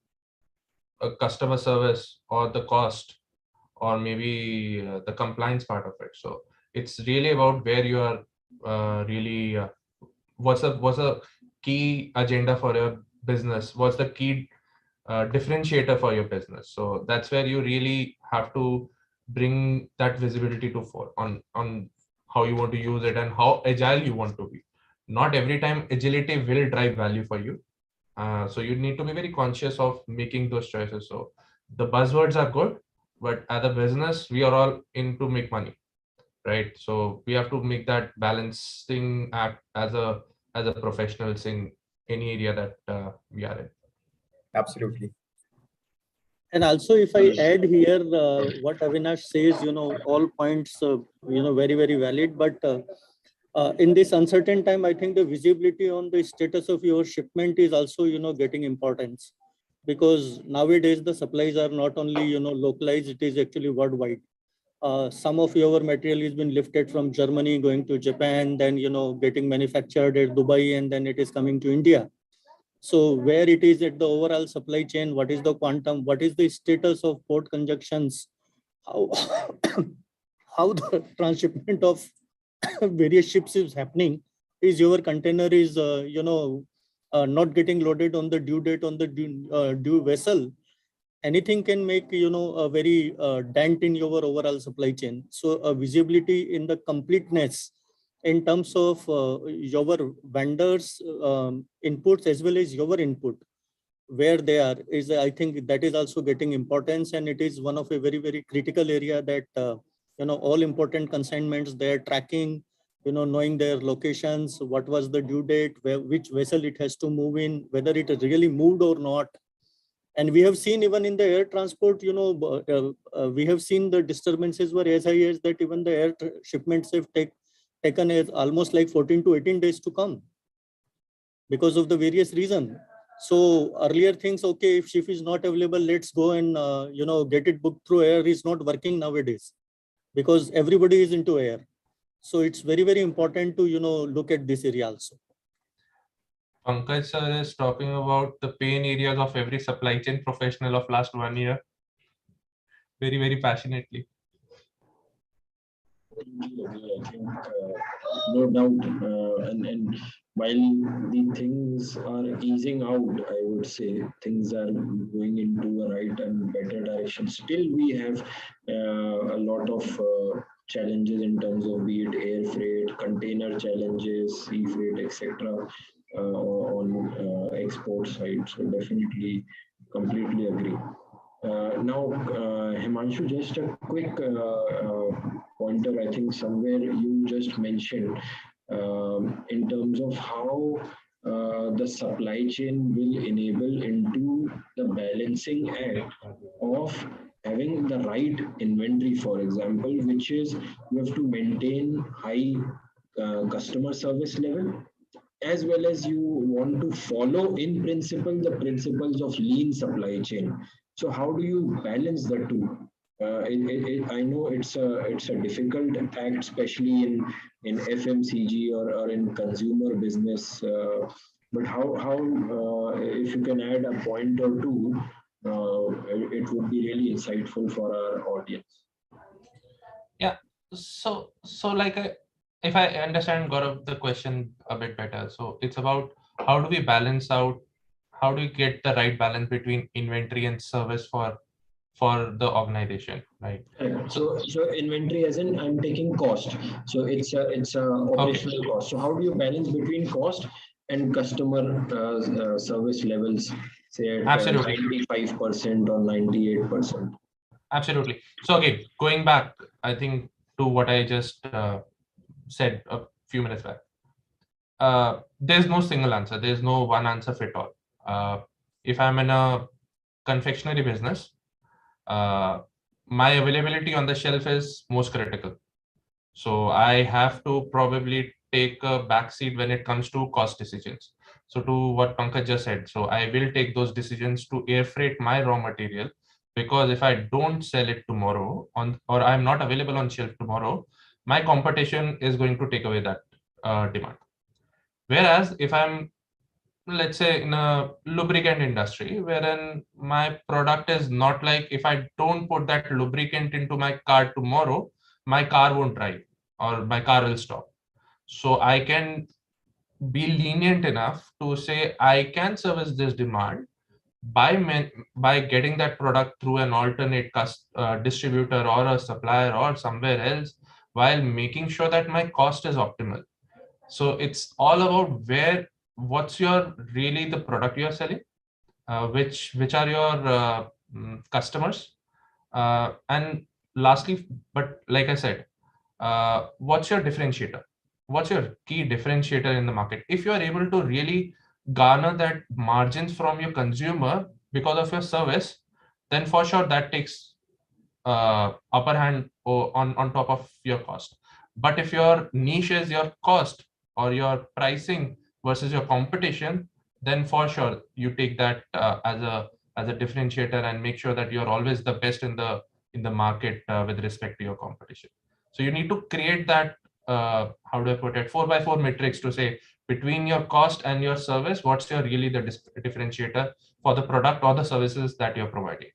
a customer service or the cost or maybe the compliance part of it. So it's really about where you are really, what's a key agenda for your business? What's the key differentiator for your business? So that's where you really have to bring that visibility to fore on how you want to use it and how agile you want to be. Not every time agility will drive value for you. So you need to be very conscious of making those choices. So the buzzwords are good, but as a business, we are all in to make money. right? So we have to make that balancing act as a professionals in any area that we are in. Absolutely. And also, if I add here, what Avinash says, all points, very, very valid. But in this uncertain time, I think the visibility on the status of your shipment is also, getting importance, because nowadays the supplies are not only, localized, it is actually worldwide. Some of your material has been lifted from Germany, going to Japan, then, getting manufactured at Dubai, and then it is coming to India. So where it is at the overall supply chain, what is the quantum, what is the status of port conjunctions, how, how the transshipment of various ships is happening, is your container is, not getting loaded on the due date on the due vessel, anything can make, a very dent in your overall supply chain. So visibility in the completeness in terms of your vendors inputs as well as your input, where they are, is, I think that is also getting importance, and it is one of a very, very critical area that all important consignments they are tracking, knowing their locations, what was the due date, which vessel it has to move in, whether it really moved or not. And we have seen even in the air transport, we have seen the disturbances were as high as that even the air shipments have taken as almost like 14 to 18 days to come because of the various reasons. So earlier things, okay, if ship is not available, let's go and, get it booked through air, is not working nowadays because everybody is into air. So it's very, very important to, look at this area also. Pankaj sir is talking about the pain areas of every supply chain professional of last 1 year. Very, very passionately. I think, no doubt, and while the things are easing out, I would say things are going into a right and better direction. Still, we have a lot of challenges in terms of be it air freight, container challenges, sea freight, etc. On export side. So definitely, completely agree. Now, Himanshu, just a quick pointer. I think somewhere you just mentioned in terms of how the supply chain will enable into the balancing act of having the right inventory, for example, which is you have to maintain high customer service level, as well as you want to follow in principle the principles of lean supply chain. So how do you balance the two? I know it's a difficult act, especially in FMCG or in consumer business. But how if you can add a point or two, it would be really insightful for our audience. Yeah. So like if I understand Gaurav the question a bit better, so it's about how do we balance out, how do we get the right balance between inventory and service for the organization, right? So inventory as in I'm taking cost. So it's a operational cost. So how do you balance between cost and customer service levels, say at 95% or 98%? Absolutely. So again, going back, I think to what I just said a few minutes back. There's no single answer. There's no one answer fit all. If I'm in a confectionery business, my availability on the shelf is most critical. So I have to probably take a backseat when it comes to cost decisions. So to what Pankaj just said, so I will take those decisions to air freight my raw material, because if I don't sell it tomorrow or I'm not available on shelf tomorrow, my competition is going to take away that demand. Whereas if I'm, let's say, in a lubricant industry, wherein my product is not like, if I don't put that lubricant into my car tomorrow, my car won't drive or my car will stop. So I can be lenient enough to say I can service this demand by getting that product through an alternate distributor or a supplier or somewhere else, while making sure that my cost is optimal. So it's all about what's your really the product you're selling, which are your customers, and lastly, but like I said, what's your differentiator? What's your key differentiator in the market? If you are able to really garner that margins from your consumer because of your service, then for sure that takes upper hand on top of your cost. But if your niche is your cost or your pricing versus your competition, then for sure you take that as a differentiator and make sure that you're always the best in the market with respect to your competition. So you need to create that how do I put it, 4x4 matrix to say between your cost and your service, what's your really the differentiator for the product or the services that you're providing.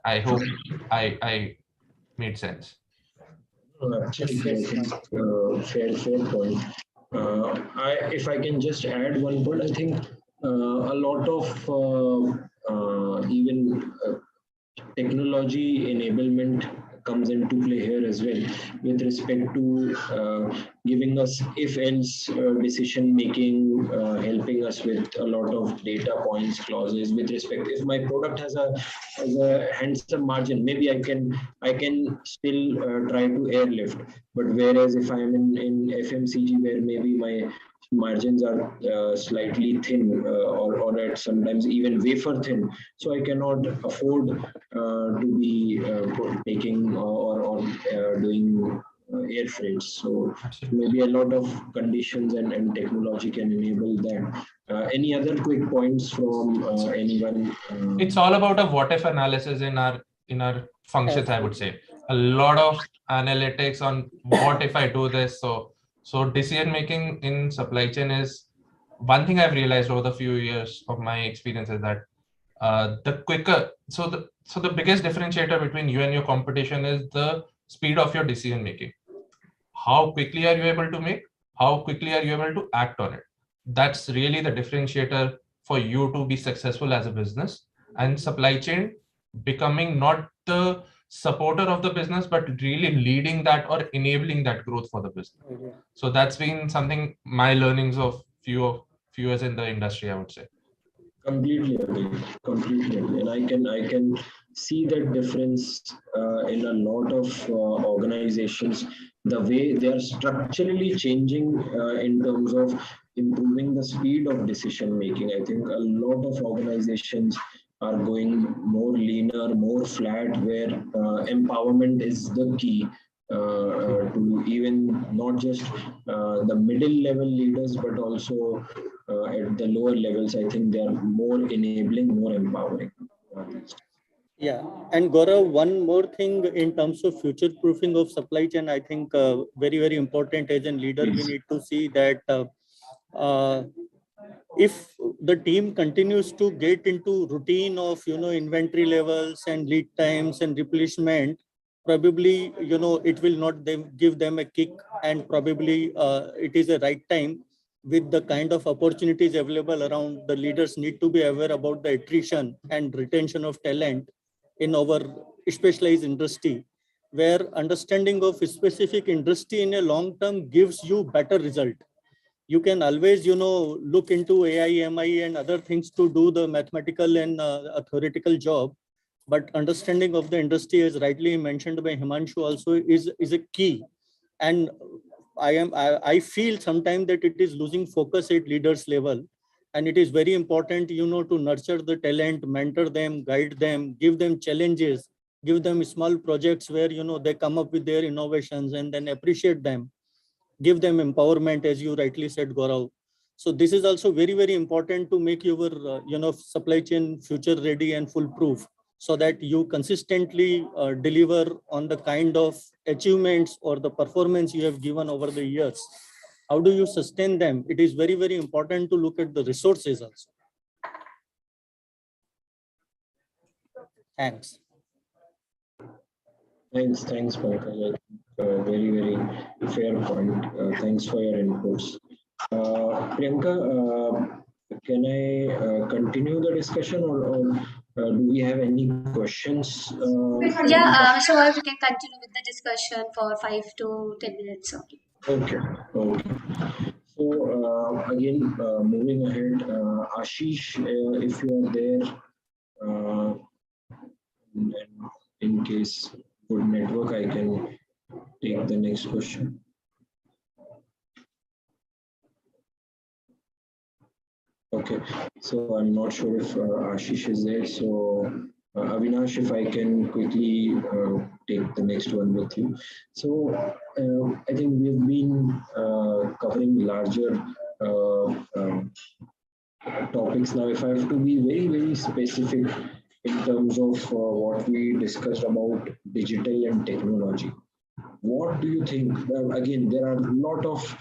I hope I made sense. Absolutely, I think fair point. If I can just add one point, I think a lot of even technology enablement comes into play here as well, with respect to giving us if-else decision making, helping us with a lot of data points, clauses with respect. If my product has a handsome margin, maybe I can still try to airlift. But whereas if I'm in FMCG, where maybe my margins are slightly thin or at sometimes even wafer thin, so I cannot afford to be taking or doing air freights. So maybe a lot of conditions and technology can enable that. Any other quick points from anyone? It's all about a what if analysis in our functions. I would say a lot of analytics on what if I do this. So decision making in supply chain is one thing I've realized over the few years of my experience is that the quicker, so the biggest differentiator between you and your competition is the speed of your decision making. How quickly are you able to make? How quickly are you able to act on it? That's really the differentiator for you to be successful as a business, and supply chain becoming not the supporter of the business, but really leading that or enabling that growth for the business. So that's been something, my learnings of few years in the industry, I would say. Completely agree. Completely agree. And I can see that difference in a lot of organizations, the way they are structurally changing in terms of improving the speed of decision making. I think a lot of organizations are going more leaner, more flat, where empowerment is the key. To even not just the middle level leaders, but also at the lower levels. I think they are more enabling, more empowering. Yeah, and Gaurav, one more thing in terms of future proofing of supply chain, I think very important as a leader, we need to see that if the team continues to get into routine of inventory levels and lead times and replenishment, probably it will not give them a kick, and probably it is a right time with the kind of opportunities available around. The leaders need to be aware about the attrition and retention of talent in our specialized industry, where understanding of a specific industry in a long term gives you better result. You can always look into AI, MI and other things to do the mathematical and theoretical job, but understanding of the industry, as rightly mentioned by Himanshu, also is a key. And I feel sometimes that it is losing focus at leaders level, and it is very important to nurture the talent, mentor them, guide them, give them challenges, give them small projects where they come up with their innovations, and then appreciate them, give them empowerment, as you rightly said, Gaurav. So this is also very important to make your supply chain future ready and foolproof, so that you consistently deliver on the kind of achievements or the performance you have given over the years. How do you sustain them? It is very important to look at the resources also. Thanks. Thanks, Pankaj. Very fair point. Thanks for your inputs. Priyanka, can I continue the discussion, or do we have any questions? Yeah, Mr. Gaurav, we can continue with the discussion for 5 to 10 minutes. Okay. So again, moving ahead, Ashish, if you are there, and in case good network, I can take the next question. Okay, so I'm not sure if Ashish is there. So Avinash, if I can quickly take the next one with you. So I think we've been covering larger topics. Now, if I have to be very, very specific in terms of what we discussed about digital and technology, what do you think? Again, there are a lot of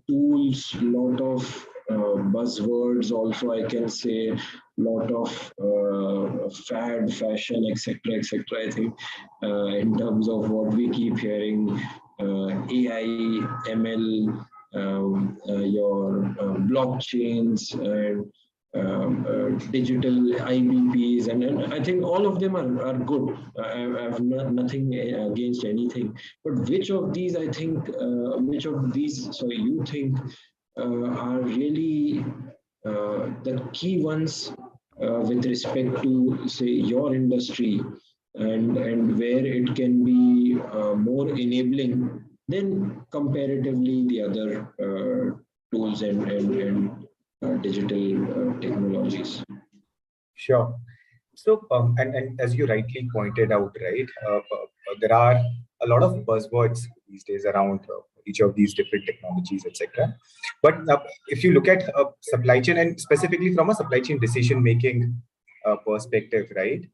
tools, lot of buzzwords also, I can say, lot of fad, fashion, etc., etc. I think in terms of what we keep hearing, AI, ML, your blockchains, and digital IBPs, and I think all of them are good. I have nothing against anything, but which of these I think, sorry, you think are really the key ones with respect to, say, your industry, and where it can be more enabling than comparatively the other tools and digital technologies. Sure. So, and as you rightly pointed out, right, there are a lot of buzzwords these days around each of these different technologies, etc. But if you look at supply chain, and specifically from a supply chain decision-making perspective, right,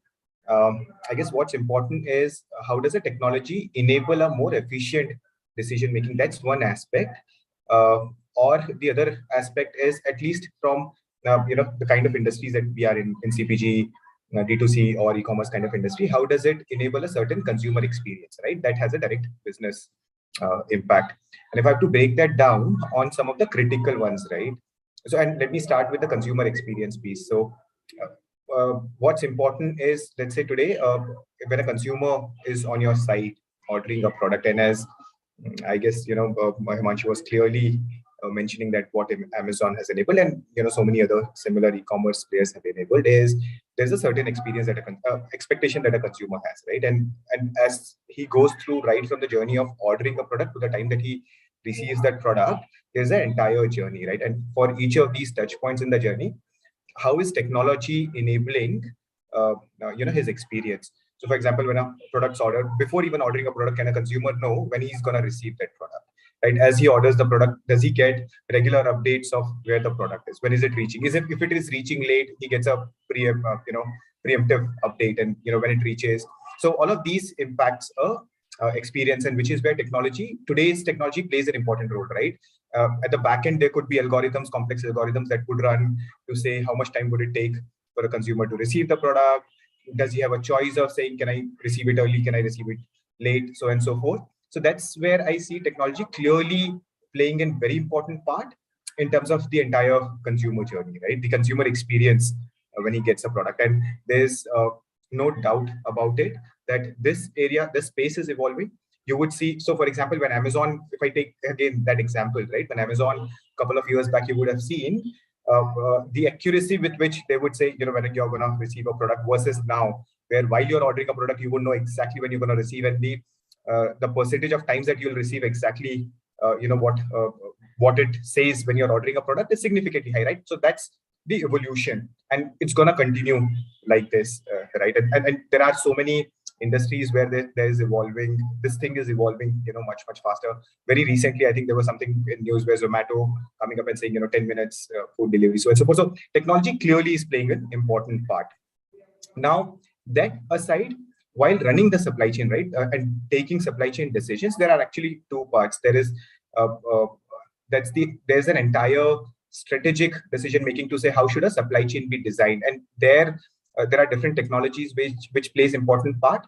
I guess what's important is how does a technology enable a more efficient decision-making? That's one aspect. Or the other aspect is, at least from the kind of industries that we are in CPG, D2C or e-commerce kind of industry, how does it enable a certain consumer experience, right? That has a direct business impact. And if I have to break that down on some of the critical ones, right? So, and let me start with the consumer experience piece. So, what's important is, let's say today, when a consumer is on your site ordering a product, and as I guess, Himanshu was clearly mentioning that what Amazon has enabled, and so many other similar e-commerce players have enabled, is there's a certain experience that expectation that a consumer has, right? And as he goes through right from the journey of ordering a product to the time that he receives that product, there's an entire journey, right? And for each of these touch points in the journey, how is technology enabling his experience? So for example, when a product's ordered, before even ordering a product, can a consumer know when he's going to receive that product, right? As he orders the product, does he get regular updates of where the product is? When is it reaching? If it is reaching late, he gets a preemptive update, and when it reaches. So all of these impacts experience, and which is where today's technology plays an important role, right? At the back end, there could be algorithms, complex algorithms that could run to say how much time would it take for a consumer to receive the product. Does he have a choice of saying, can I receive it early? Can I receive it late? So and so forth. So that's where I see technology clearly playing a very important part in terms of the entire consumer journey, right? The consumer experience when he gets a product. And there's no doubt about it that this space is evolving. You would see, so for example, when Amazon, if I take again that example, right? When Amazon, a couple of years back, you would have seen the accuracy with which they would say, when you're going to receive a product, versus now, where while you're ordering a product, you would know exactly when you're going to receive, and the percentage of times that you'll receive exactly, what it says when you're ordering a product is significantly high, right? So that's the evolution, and it's going to continue like this, right? And there are so many industries where there is evolving. This thing is evolving, much faster. Very recently, I think there was something in news where Zomato coming up and saying, 10 minutes food delivery. So technology clearly is playing an important part. Now, that aside, while running the supply chain, right, and taking supply chain decisions, there are actually two parts. There is there's an entire strategic decision making to say how should a supply chain be designed, and there are different technologies which plays important part,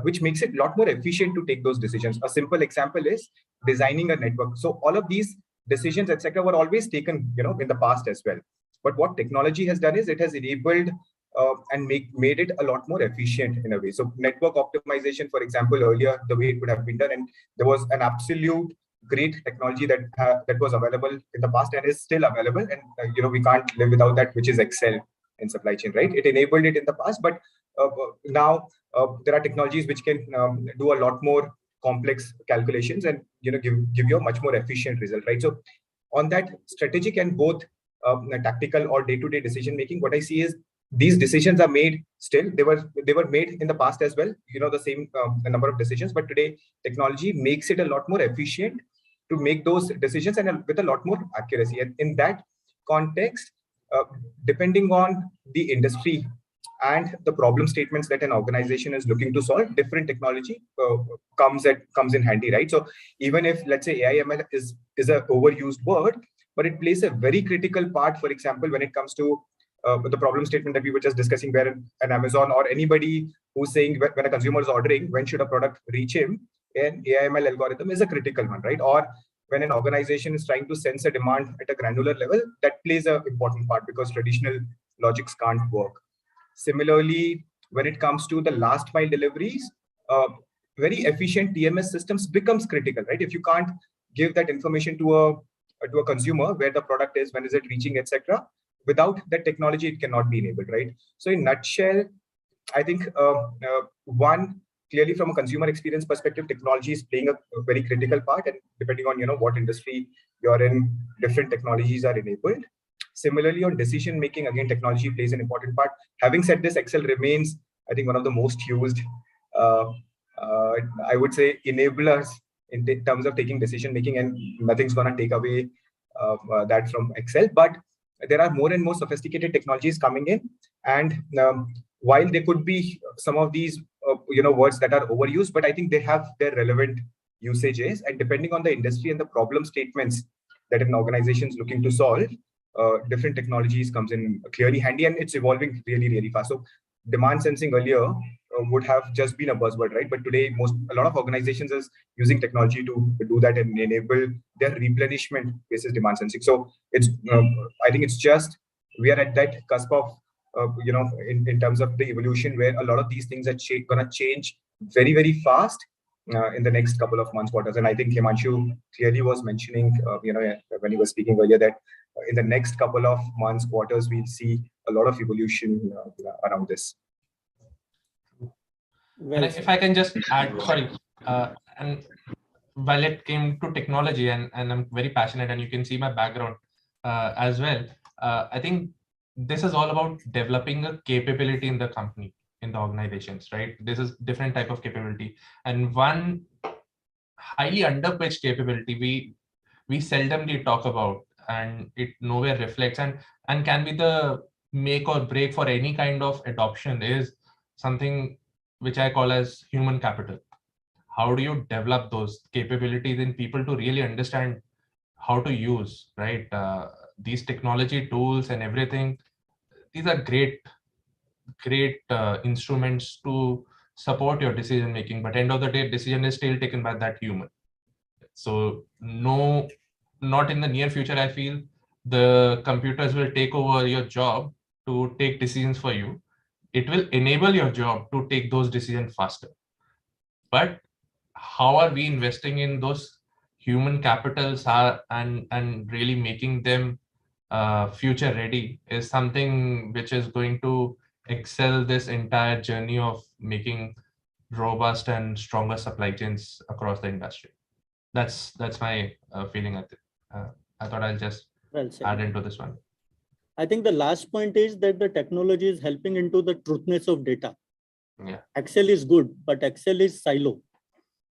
which makes it a lot more efficient to take those decisions. A simple example is designing a network. So all of these decisions, etc., were always taken, in the past as well. But what technology has done is it has enabled and made it a lot more efficient in a way. So network optimization, for example, earlier the way it would have been done, and there was an absolute great technology that was available in the past and is still available, and we can't live without that, which is Excel in supply chain, right? It enabled it in the past, but now there are technologies which can do a lot more complex calculations and give you a much more efficient result, right? So on that strategic and both tactical or day-to-day decision making, what I see is these decisions are made still. They were made in the past as well, the same number of decisions, but today technology makes it a lot more efficient to make those decisions and with a lot more accuracy. And in that context, depending on the industry and the problem statements that an organization is looking to solve, different technology comes in handy, right? So even if, let's say, AI/ML is an overused word, but it plays a very critical part, for example, when it comes to the problem statement that we were just discussing, where an Amazon or anybody who's saying when a consumer is ordering, when should a product reach him, an AI/ML algorithm is a critical one, right? Or when an organization is trying to sense a demand at a granular level, that plays an important part because traditional logics can't work. Similarly, when it comes to the last mile deliveries, very efficient TMS systems becomes critical, right? If you can't give that information to a consumer, where the product is, when is it reaching, etc., without that technology, it cannot be enabled, right? So in nutshell, I think one, clearly from a consumer experience perspective, technology is playing a very critical part, and depending on what industry you're in, different technologies are enabled. Similarly, on decision making, again, technology plays an important part. Having said this, Excel remains, I think, one of the most used, I would say, enablers in terms of taking decision making, and nothing's going to take away that from Excel. But there are more and more sophisticated technologies coming in, and while there could be some of these words that are overused, but I think they have their relevant usages, and depending on the industry and the problem statements that an organization is looking to solve, different technologies comes in clearly handy, and it's evolving really, really fast. So demand sensing earlier would have just been a buzzword, right? But today, a lot of organizations is using technology to do that and enable their replenishment basis demand sensing. So it's, I think it's just, we are at that cusp of, in terms of the evolution, where a lot of these things are going to change very, very fast in the next couple of months, quarters. And I think Himanshu clearly was mentioning, when he was speaking earlier, that in the next couple of months, quarters, we'll see a lot of evolution around this. And if I can just add, sorry, and while it came to technology, and I'm very passionate, and you can see my background as well, I think this is all about developing a capability in the company, in the organizations, right? This is different type of capability, and one highly underpitched capability we seldomly talk about, and it nowhere reflects, and can be the make or break for any kind of adoption, is something which I call as human capital. How do you develop those capabilities in people to really understand how to use, right? These technology tools and everything, these are great instruments to support your decision making, but end of the day, decision is still taken by that human. So no, not in the near future, I feel the computers will take over your job to take decisions for you. It will enable your job to take those decisions faster. But how are we investing in those human capitals and really making them future ready is something which is going to excel this entire journey of making robust and stronger supply chains across the industry. That's my feeling. I thought I'll just add into this one. I think the last point is that the technology is helping into the truthness of data. Yeah. Excel is good, but Excel is silo.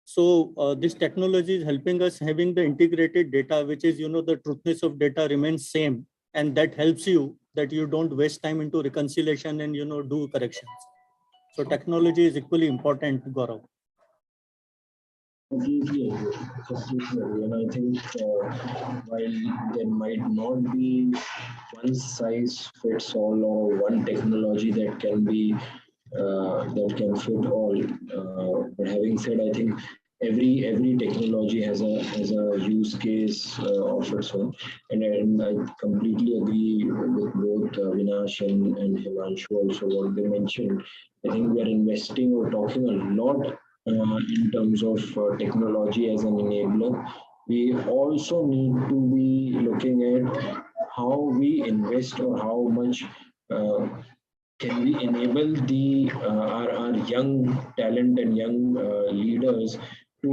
So this technology is helping us having the integrated data, which is, the truthness of data remains same. And that helps you that you don't waste time into reconciliation and, do corrections. So technology is equally important, Gaurav. Completely agree. And I think while there might not be one size fits all or one technology that can be that can fit all, but having said, I think every technology has a use case of its own, and I completely agree with both Vinash and Himanshu also what they mentioned. I think we are investing or talking a lot in terms of technology as an enabler. We also need to be looking at how we invest or how much can we enable the our young talent and young leaders to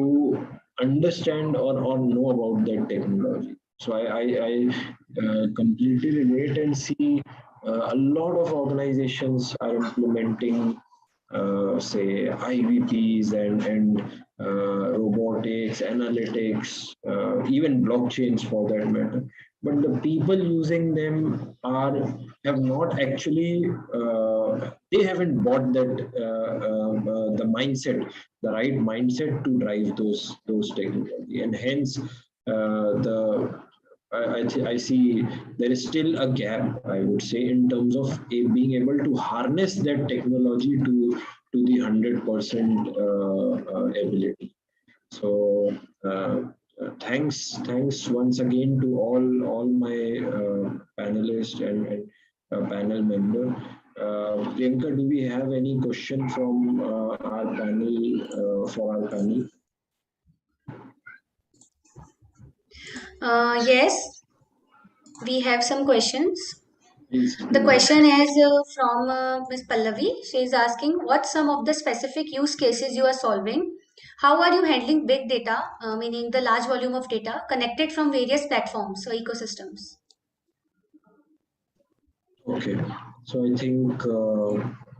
understand or know about that technology. So I completely relate and see a lot of organizations are implementing say IVPs and robotics, analytics, even blockchains for that matter. But the people using them have not actually they haven't bought that the mindset, the right mindset to drive those technology, and hence I see there is still a gap, I would say, in terms of being able to harness that technology to the 100% ability. So thanks once again to all my panelists and panel member. Priyanka, do we have any question from our panel for our panel? Yes, we have some questions. Please. The question is from Ms. Pallavi. She is asking what some of the specific use cases you are solving. How are you handling big data, meaning the large volume of data connected from various platforms or ecosystems? Okay, so I think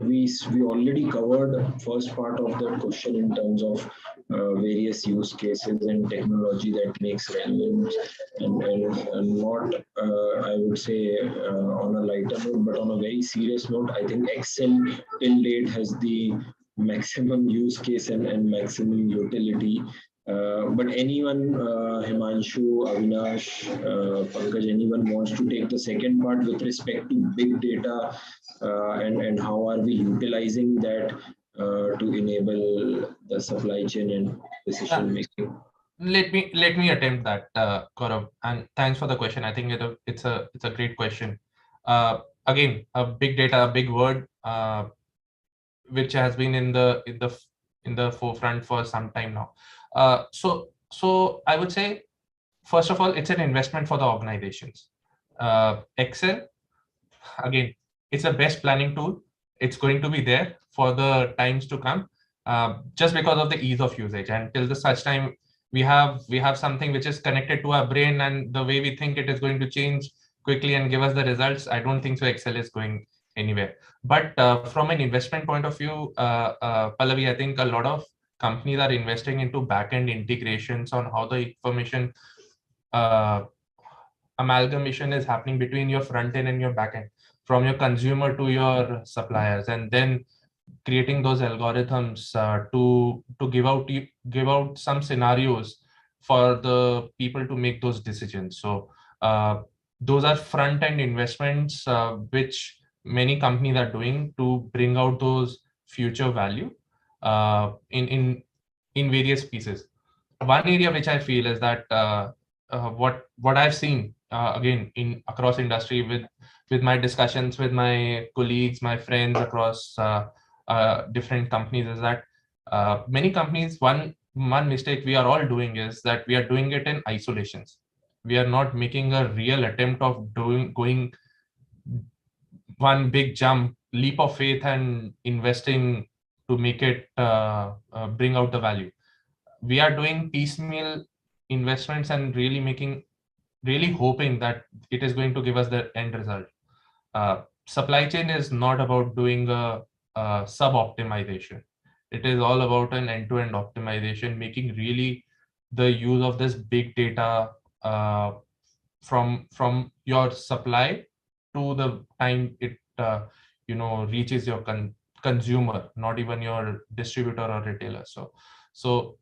we already covered first part of the question in terms of various use cases and technology that makes relevant, and not I would say on a lighter note, but on a very serious note, I think Excel till date has the maximum use case and maximum utility. But anyone, Himanshu, Avinash, Pankaj, anyone wants to take the second part with respect to big data and how are we utilizing that to enable the supply chain and decision making? Let me attempt that, Gaurav, and thanks for the question. I think it's a great question. Again, a big data, a big word, which has been in the forefront for some time now. So I would say, first of all, it's an investment for the organizations. Excel, again, it's a best planning tool. It's going to be there for the times to come, just because of the ease of usage. And till the such time we have something which is connected to our brain, and the way we think it is going to change quickly and give us the results, I don't think so Excel is going anywhere. But from an investment point of view, Pallavi, I think a lot of companies are investing into back-end integrations on how the information amalgamation is happening between your front end and your back end, from your consumer to your suppliers, and then creating those algorithms to give out some scenarios for the people to make those decisions. So those are front end investments which many companies are doing to bring out those future value in various pieces. One area which I feel is that what I've seen again in across industry with my discussions with my colleagues, my friends across different companies, is that many companies, one mistake we are all doing is that we are doing it in isolations. We are not making a real attempt of going one big jump, leap of faith, and investing to make it bring out the value. We are doing piecemeal investments and really hoping that it is going to give us the end result. Supply chain is not about doing a sub-optimization. It is all about an end-to-end optimization, making really the use of this big data from your supply to the time it reaches your consumer, not even your distributor or retailer. So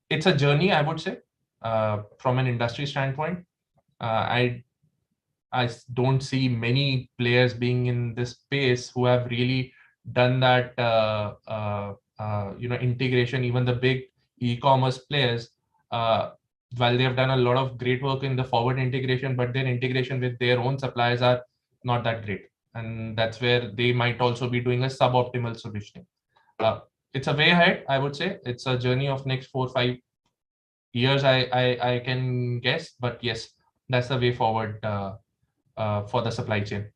it's a journey, I would say, from an industry standpoint. I don't see many players being in this space who have really done that integration. Even the big e-commerce players, while they have done a lot of great work in the forward integration, but their integration with their own suppliers are not that great, and that's where they might also be doing a suboptimal solutioning. It's a way ahead, I would say. It's a journey of next 4-5 years, I can guess, but yes, that's the way forward for the supply chain.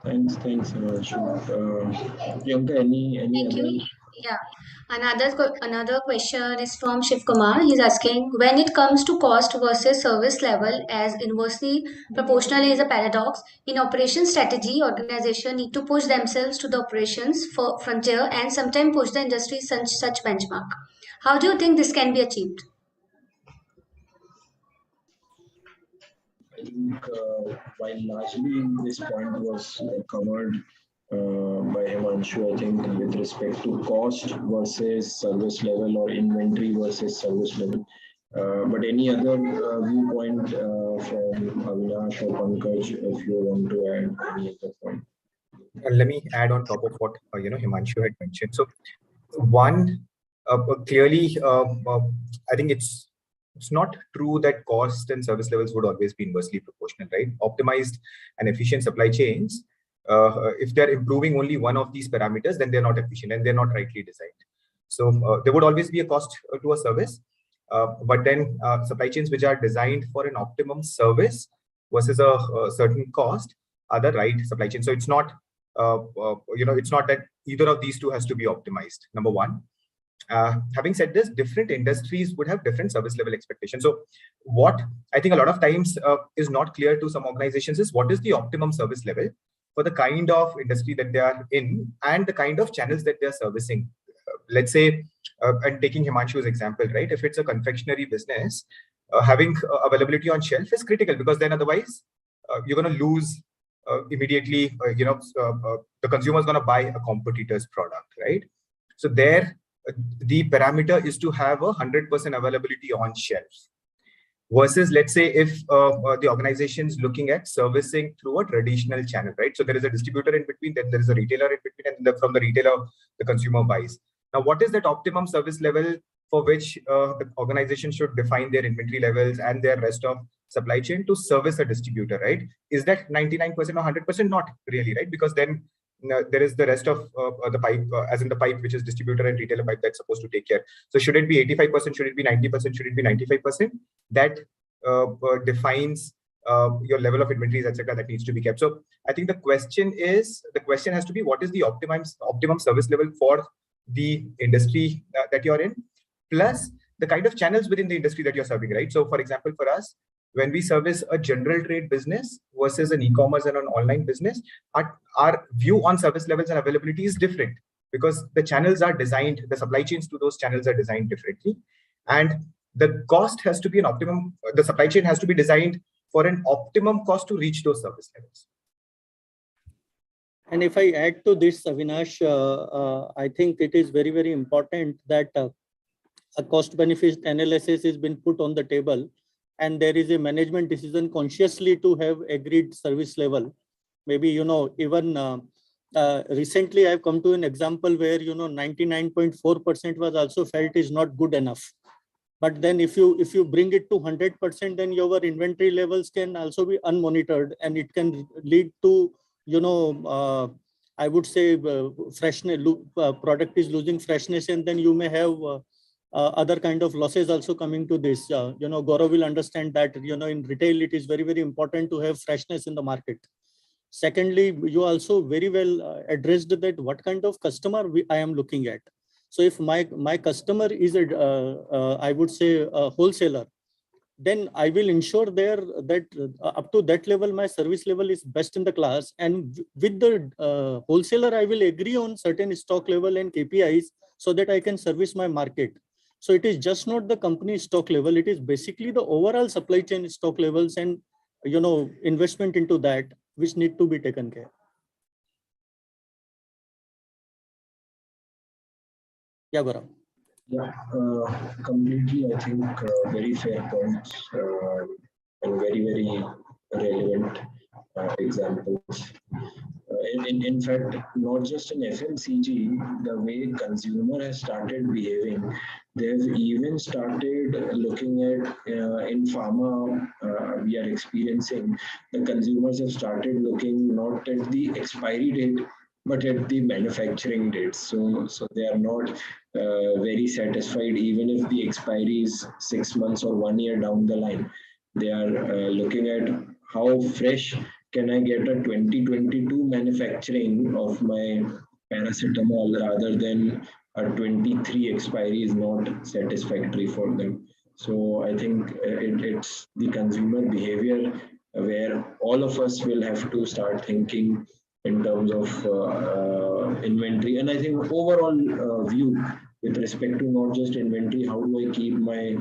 Thanks, Himanshu. Priyanka, any Thank other? you. Yeah. Another question is from Shiv Kumar. He's asking, when it comes to cost versus service level, as inversely proportional is a paradox, in operation strategy, organization need to push themselves to the operations for frontier and sometimes push the industry such benchmark. How do you think this can be achieved? I think while largely this point was covered by Himanshu, I think with respect to cost versus service level or inventory versus service level. But any other viewpoint from Avinash or Pankaj, if you want to add any other point? Let me add on top of what Himanshu had mentioned. So one, clearly, I think it's not true that cost and service levels would always be inversely proportional, right? Optimized and efficient supply chains, if they're improving only one of these parameters, then they're not efficient and they're not rightly designed. So there would always be a cost to a service, but then supply chains which are designed for an optimum service versus a certain cost are the right supply chain. So it's not, it's not that either of these two has to be optimized. Number one. Having said this, different industries would have different service level expectations. So what I think a lot of times is not clear to some organizations is what is the optimum service level for the kind of industry that they are in and the kind of channels that they are servicing. Let's say, and taking Himanshu's example, right? If it's a confectionery business, having availability on shelf is critical, because then otherwise you're going to lose immediately, the consumer is going to buy a competitor's product, right? So there, the parameter is to have 100% availability on shelf. Versus, let's say, if the organization is looking at servicing through a traditional channel, right? So there is a distributor in between, then there is a retailer in between, and from the retailer, the consumer buys. Now, what is that optimum service level for which the organization should define their inventory levels and their rest of supply chain to service a distributor, right? Is that 99% or 100%? Not really, right? Because then there is the rest of the pipe, as in the pipe, which is distributor and retailer pipe, that's supposed to take care. So should it be 85%? Should it be 90%? Should it be 95%? That defines your level of inventories, etc., that needs to be kept. So I think the question has to be, what is the optimum service level for the industry that you're in, plus the kind of channels within the industry that you're serving, right? So for example, for us, when we service a general trade business versus an e-commerce and an online business, our view on service levels and availability is different, because the channels are designed, the supply chains to those channels are designed differently. And the cost has to be an optimum, the supply chain has to be designed for an optimum cost to reach those service levels. And if I add to this, Avinash, I think it is very, very important that a cost benefit analysis has been put on the table, and there is a management decision consciously to have agreed service level. Maybe, even recently I've come to an example where, 99.4% was also felt is not good enough. But then if you bring it to 100%, then your inventory levels can also be unmonitored, and it can lead to, I would say, freshness, product is losing freshness, and then you may have other kind of losses also coming to this. Gaurav will understand that, in retail, it is very, very important to have freshness in the market. Secondly, you also very well addressed that what kind of customer I am looking at. So if my customer is I would say a wholesaler, then I will ensure there that up to that level, my service level is best in the class. And with the wholesaler, I will agree on certain stock level and KPIs so that I can service my market. So it is just not the company stock level, it is basically the overall supply chain stock levels and, investment into that, which need to be taken care. Yeah, Gaurav. Yeah, completely. I think very fair points and very, very relevant examples. In fact, not just in FMCG, the way consumer has started behaving, they've even started looking at in pharma. We are experiencing the consumers have started looking not at the expiry date, but at the manufacturing dates. So they are not very satisfied, even if the expiry is 6 months or 1 year down the line. They are looking at how fresh can I get a 2022 manufacturing of my paracetamol rather than a 23 expiry is not satisfactory for them. So I think it's the consumer behavior where all of us will have to start thinking in terms of inventory. And I think overall view with respect to not just inventory, how do I keep my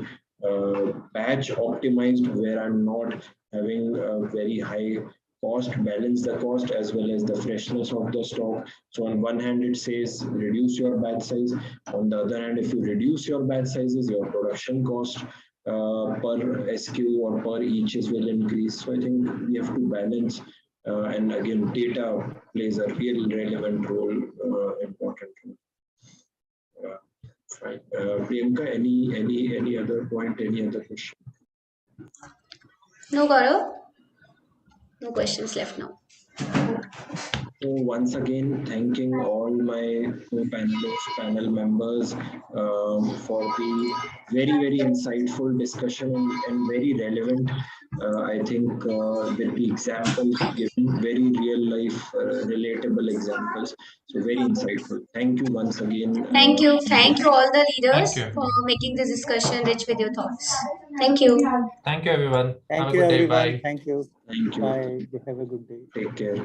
batch optimized where I'm not having a very high cost, balance the cost as well as the freshness of the stock. So on one hand, it says reduce your batch size. On the other hand, if you reduce your batch sizes, your production cost per SKU or per eaches will increase. So I think we have to balance. And again, data plays a real relevant role, important role. Fine. Priyanka, any other point, any other question? No, Gaurav. No questions left now. So once again, thanking all my co-panelists, panel members for the very insightful discussion and very relevant. I think with the examples given, very real life, relatable examples. So very insightful. Thank you once again. Thank you. Thank you all the leaders Thank you. for making this discussion rich with your thoughts. Thank you. Thank you, everyone. Thank Have you, a good day. everyone. Bye. Thank you. Thank you. Bye. Have a good day. Take care.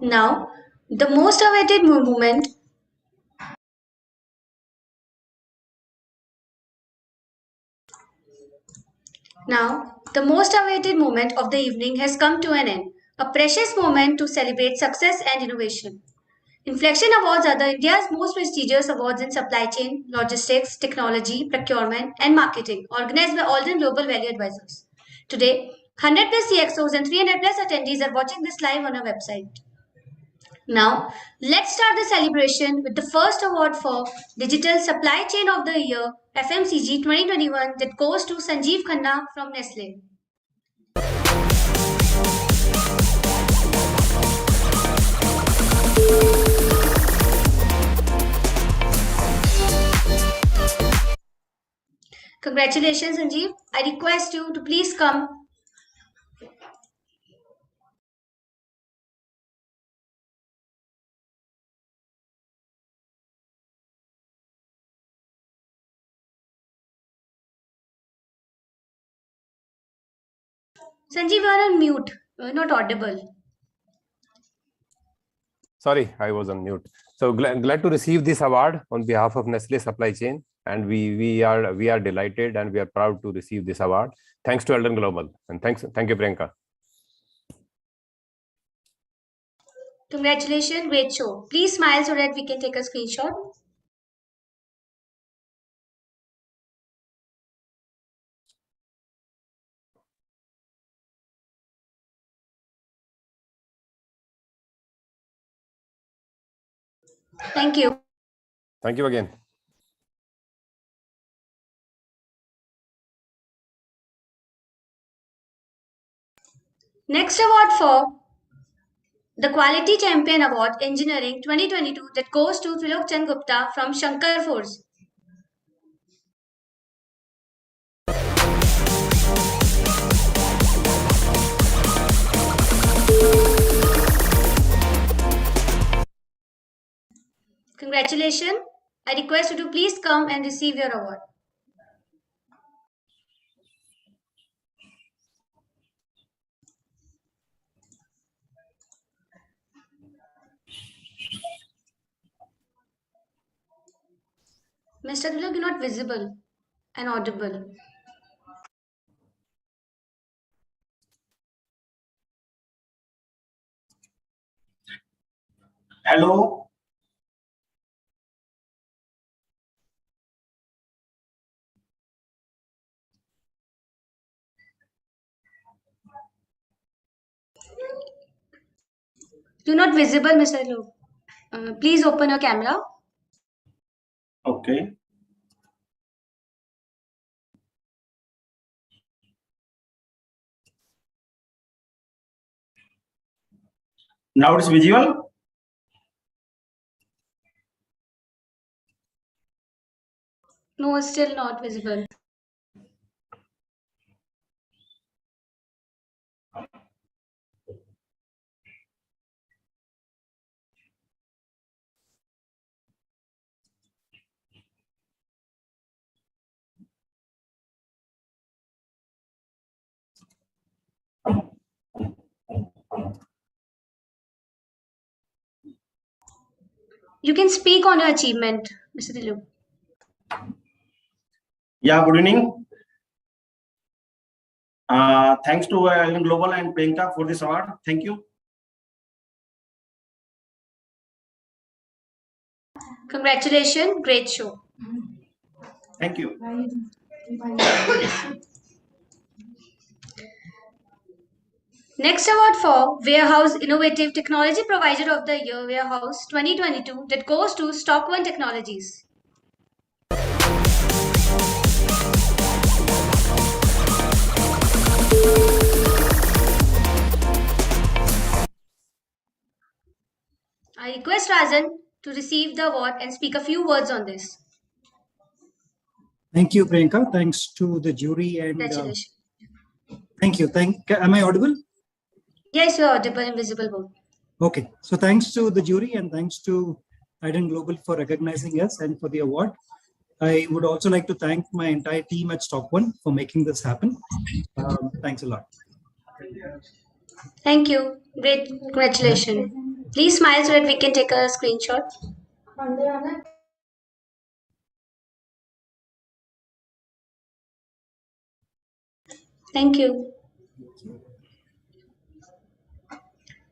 Now, the most awaited moment. Now, the most awaited moment of the evening has come to an end. A precious moment to celebrate success and innovation. Inflection Awards are the India's most prestigious awards in supply chain, logistics, technology, procurement, and marketing, organized by Alden Global Value Advisors. Today, 100 plus CXOs and 300 plus attendees are watching this live on our website. Now, let's start the celebration with the first award for Digital Supply Chain of the Year FMCG 2021 that goes to Sanjeev Khanna from Nestle. Congratulations, Sanjeev. I request you to please come. Sanjeev, you are on mute. You are not audible. Sorry, I was on mute. So glad to receive this award on behalf of Nestle Supply Chain, and we are delighted and we are proud to receive this award. Thanks to Alden Global, and thank you, Priyanka. Congratulations, great show. Please smile so that we can take a screenshot. Thank you. Thank you again. Next award for the Quality Champion Award Engineering 2022 that goes to Trilok Chand Gupta from Shankar Force. Congratulations. I request you to please come and receive your award. Mr. Trilok, you're not visible and audible. Hello. You're not visible, Mr. Trilok. Please open your camera. Okay. Now it's visual. No, still not visible. You can speak on your achievement, Mr. Dilip. Yeah, good evening. Thanks to Global and Priyanka for this award. Thank you. Congratulations, great show. Thank you. Next award for Warehouse Innovative Technology Provider of the Year Warehouse 2022 that goes to Stock One Technologies. I request Rajan to receive the award and speak a few words on this. Thank you, Priyanka. Thanks to the jury and Congratulations. thank you. Am I audible? Yes, you are audible and visible both. Okay. So thanks to the jury and thanks to Iden Global for recognizing us and for the award. I would also like to thank my entire team at Stock One for making this happen. Thanks a lot. Thank you. Great. Congratulations. Please smile so that we can take a screenshot. Thank you.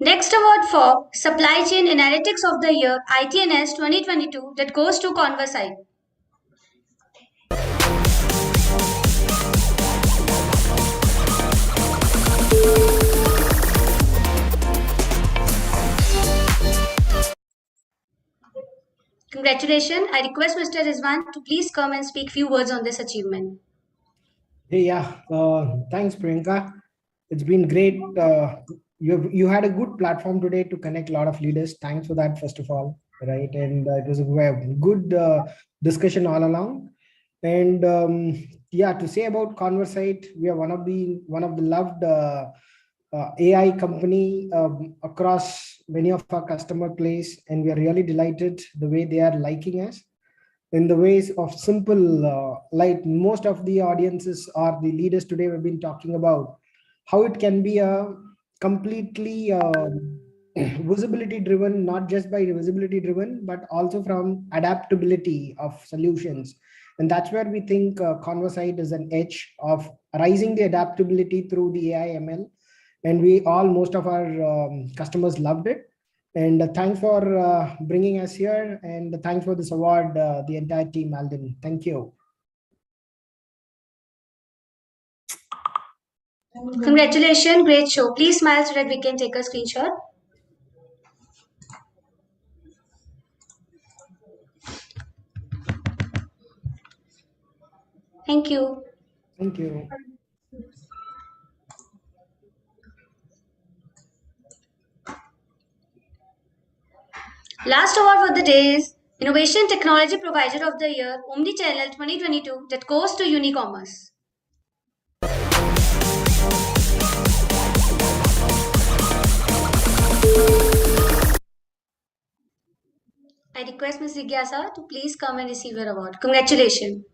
Next award for Supply Chain Analytics of the Year ITNS 2022 that goes to Conversite. Congratulations. I request Mr. Rizwan to please come and speak few words on this achievement. Hey, yeah. Thanks, Priyanka. It's been great. You had a good platform today to connect a lot of leaders. Thanks for that, first of all, right? And it was a good discussion all along. And yeah, to say about Conversite, we are one of the loved AI company across many of our customer place, and we are really delighted the way they are liking us in the ways of simple, like most of the audiences or the leaders today have been talking about how it can be a completely visibility driven, not just by visibility driven, but also from adaptability of solutions. And that's where we think Conversite is an edge of rising the adaptability through the AI ML. And most of our customers loved it. And thanks for bringing us here, and thanks for this award, the entire team, Alden. Thank you. Congratulations, great show. Please smile so that we can take a screenshot. Thank you. Thank you. Last award for the day is Innovation Technology Provider of the Year Omnichannel 2022 that goes to Unicommerce. I request Ms. Jigyasa to please come and receive your award. Congratulations.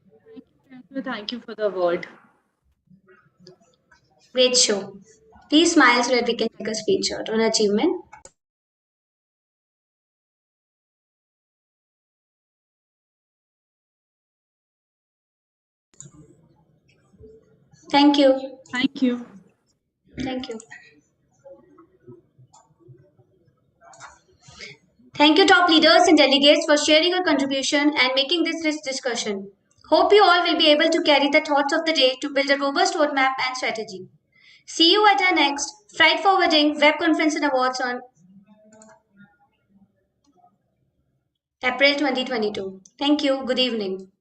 Thank you for the award. Great show. Please smile so that we can take a screenshot on achievement. Thank you. Thank you. Thank you. Thank you, top leaders and delegates, for sharing your contribution and making this rich discussion. Hope you all will be able to carry the thoughts of the day to build a robust roadmap and strategy. See you at our next Freight Forwarding Web Conference and Awards on April 2022. Thank you. Good evening.